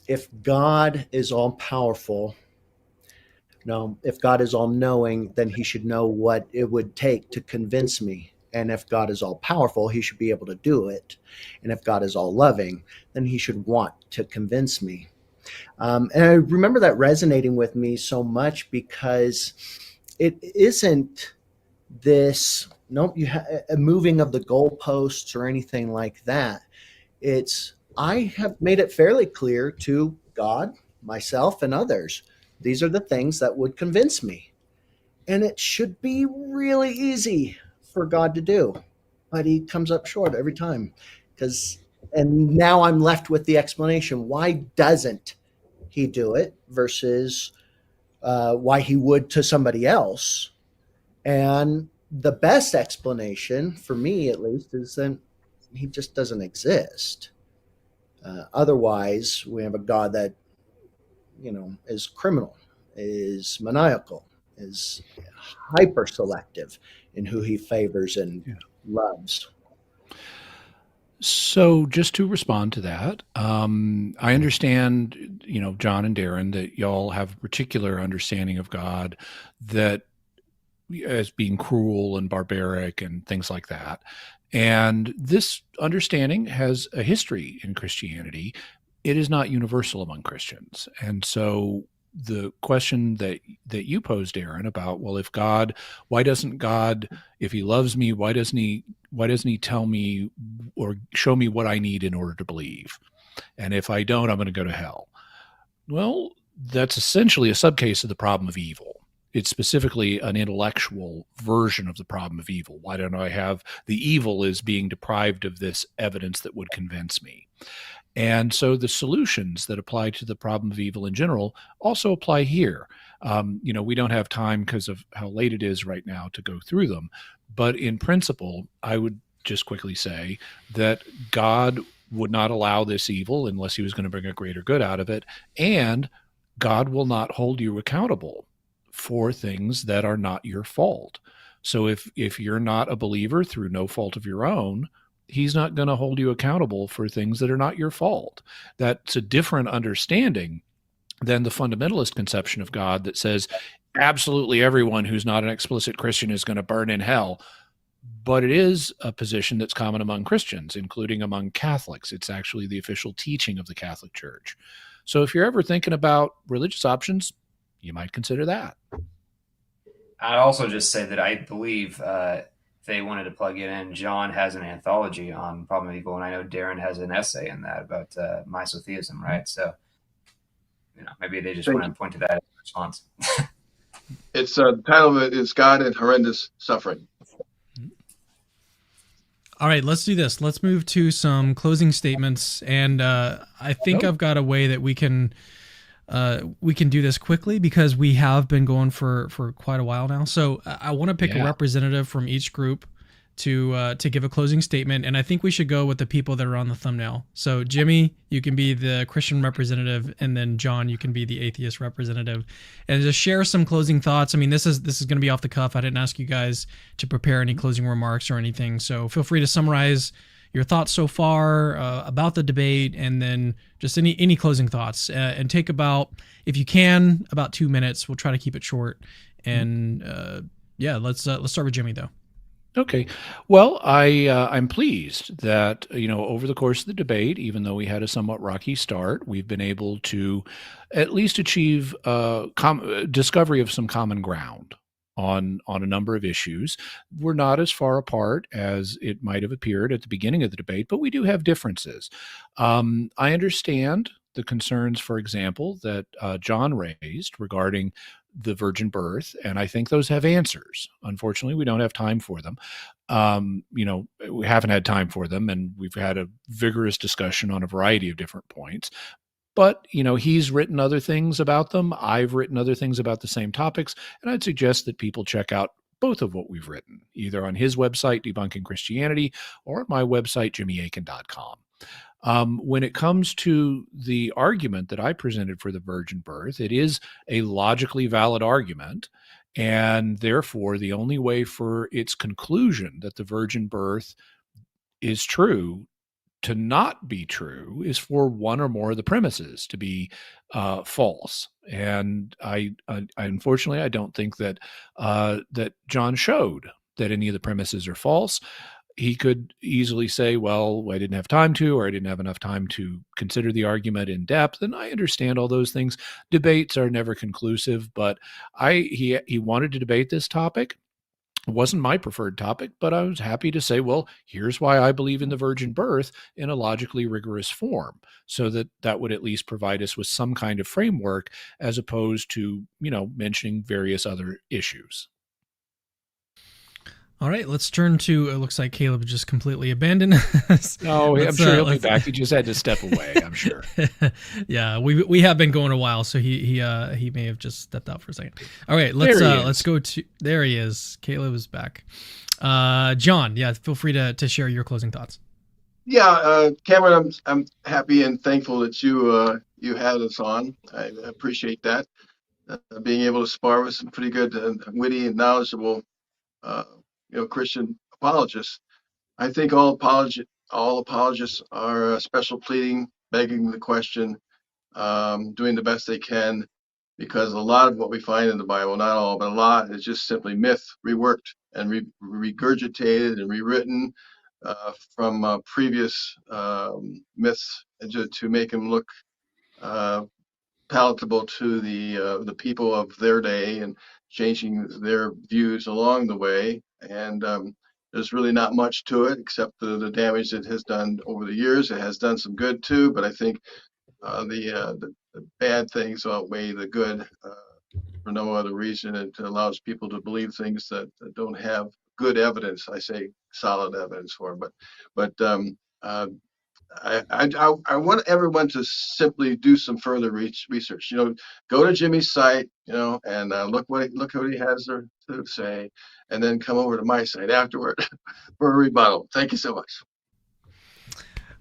if God is all powerful, if God is all knowing, then he should know what it would take to convince me. And if God is all powerful, he should be able to do it. And if God is all loving, then he should want to convince me. And I remember that resonating with me so much because it isn't this, a moving of the goalposts or anything like that. I have made it fairly clear to God, myself, and others. These are the things that would convince me. And it should be really easy for God to do, but he comes up short every time. And now I'm left with the explanation. Why doesn't he do it versus why he would to somebody else? And the best explanation, for me at least, is that he just doesn't exist. Otherwise, we have a God that, is criminal, is maniacal, is hyper selective in who he favors and loves. So just to respond to that, I understand, John and Darren, that y'all have a particular understanding of God that as being cruel and barbaric and things like that. And this understanding has a history in Christianity. It is not universal among Christians. And so the question that you posed, Darren, about, well, if God, why doesn't God, if he loves me, why doesn't he tell me or show me what I need in order to believe? And if I don't, I'm going to go to hell. Well, that's essentially a subcase of the problem of evil. It's specifically an intellectual version of the problem of evil. Why don't I have the evil is being deprived of this evidence that would convince me? And so the solutions that apply to the problem of evil in general also apply here. We don't have time because of how late it is right now to go through them. But in principle, I would just quickly say that God would not allow this evil unless he was going to bring a greater good out of it. And God will not hold you accountable for things that are not your fault. So if you're not a believer through no fault of your own, he's not going to hold you accountable for things that are not your fault. That's a different understanding than the fundamentalist conception of God that says, absolutely everyone who's not an explicit Christian is going to burn in hell. But it is a position that's common among Christians, including among Catholics. It's actually the official teaching of the Catholic Church. So if you're ever thinking about religious options, you might consider that. I'd also just say that I believe if they wanted to plug it in, John has an anthology on Problem of Evil, and I know Darren has an essay in that about misotheism, right? So, maybe they just want to point to that as a response. It's the title of it is God and Horrendous Suffering. All right, let's do this. Let's move to some closing statements, and I think I've got a way that we can do this quickly because we have been going for quite a while now. So I want to pick a representative from each group to give a closing statement, and I think we should go with the people that are on the thumbnail. So Jimmy, you can be the Christian representative, and then John, you can be the atheist representative, and just share some closing thoughts. I mean, this is going to be off the cuff. I didn't ask you guys to prepare any closing remarks or anything, so feel free to summarize your thoughts so far about the debate, and then just any closing thoughts, and take about, if you can, about 2 minutes. We'll try to keep it short, and let's start with Jimmy though. Okay. Well, I'm pleased that, over the course of the debate, even though we had a somewhat rocky start, we've been able to at least achieve discovery of some common ground on a number of issues. We're not as far apart as it might have appeared at the beginning of the debate, but we do have differences. I understand the concerns, for example, that John raised regarding the virgin birth, and I think those have answers. Unfortunately, we don't have time for them. We haven't had time for them, and we've had a vigorous discussion on a variety of different points. But, he's written other things about them. I've written other things about the same topics, and I'd suggest that people check out both of what we've written, either on his website, Debunking Christianity, or at my website, jimmyakin.com. When it comes to the argument that I presented for the virgin birth, it is a logically valid argument, and therefore the only way for its conclusion that the virgin birth is true to not be true is for one or more of the premises to be false. And I unfortunately, I don't think that that John showed that any of the premises are false. He could easily say, well, I didn't have time to, or I didn't have enough time to consider the argument in depth. And I understand all those things. Debates are never conclusive, but he wanted to debate this topic. It wasn't my preferred topic, but I was happy to say, well, here's why I believe in the virgin birth in a logically rigorous form, so that would at least provide us with some kind of framework as opposed to, mentioning various other issues. All right, let's turn to, it looks like Caleb just completely abandoned us. No, I'm sure he'll be back. He just had to step away, I'm sure. Yeah, we have been going a while, so he may have just stepped out for a second. All right, let's go to, there he is. Caleb is back. John, feel free to share your closing thoughts. Yeah, Cameron, I'm happy and thankful that you had us on. I appreciate that. Being able to spar with some pretty good, witty and knowledgeable Christian apologists. I think all apologists are special pleading, begging the question, doing the best they can, because a lot of what we find in the Bible, not all, but a lot, is just simply myth, reworked and regurgitated and rewritten from previous myths to make them look palatable to the people of their day, and changing their views along the way. And there's really not much to it except the damage it has done over the years. It has done some good too, but I think the bad things outweigh the good for no other reason. It allows people to believe things that don't have good evidence. I say solid evidence for them, but I want everyone to simply do some further research. Go to Jimmy's site, and look what he has to say, and then come over to my site afterward for a rebuttal. Thank you so much.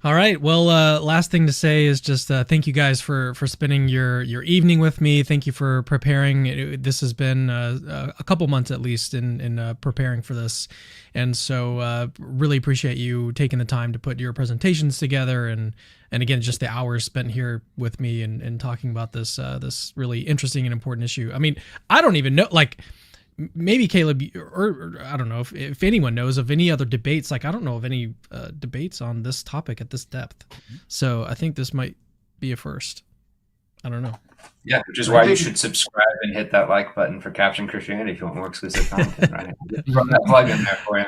All right. Well, last thing to say is just thank you guys for spending your evening with me. Thank you for preparing. This has been a couple months at least in preparing for this, and so really appreciate you taking the time to put your presentations together, and again, just the hours spent here with me and talking about this this really interesting and important issue. I mean, I don't even know, like, maybe Caleb, or I don't know if anyone knows of any other debates. Like, I don't know of any debates on this topic at this depth. So I think this might be a first. I don't know. Yeah, which is why you should subscribe and hit that like button for Caption Christianity if you want more exclusive content. Right? Run that plug in there for you.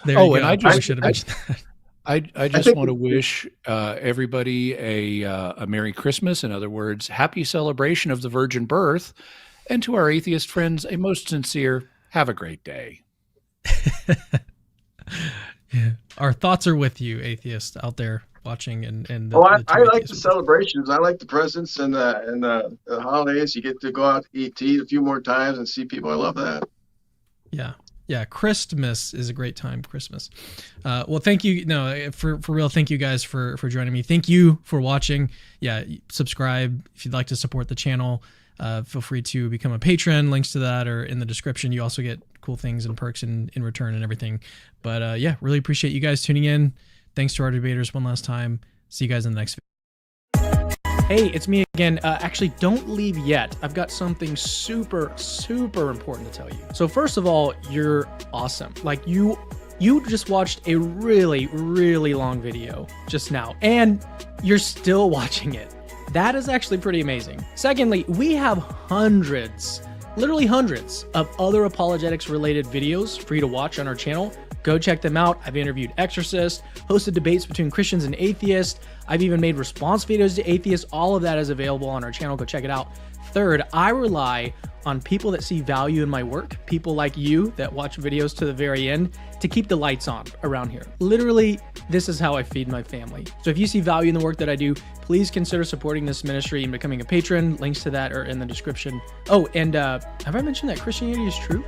There you go. And I should have mentioned that. I just want to wish everybody a Merry Christmas. In other words, happy celebration of the virgin birth. And to our atheist friends, a most sincere, have a great day. Yeah. Our thoughts are with you, atheists out there watching. And I like the celebrations. I like the presents and the holidays. You get to go out, eat a few more times and see people. I love that. Yeah. Yeah, Christmas is a great time. Christmas. Well, thank you. No, for real. Thank you guys for joining me. Thank you for watching. Yeah, subscribe if you'd like to support the channel. Feel free to become a patron. Links to that are in the description. You also get cool things and perks in return and everything. But yeah, really appreciate you guys tuning in. Thanks to our debaters one last time. See you guys in the next video. Hey, it's me again. Actually, don't leave yet. I've got something super, super important to tell you. So first of all, you're awesome. Like, you just watched a really, really long video just now, and you're still watching it. That is actually pretty amazing. Secondly, we have hundreds, literally hundreds of other apologetics related videos for you to watch on our channel. Go check them out. I've interviewed exorcists, hosted debates between Christians and atheists. I've even made response videos to atheists. All of that is available on our channel. Go check it out. Third, I rely on people that see value in my work, people like you that watch videos to the very end, to keep the lights on around here. Literally, this is how I feed my family. So if you see value in the work that I do, please consider supporting this ministry and becoming a patron. Links to that are in the description. Oh, and have I mentioned that Christianity is true?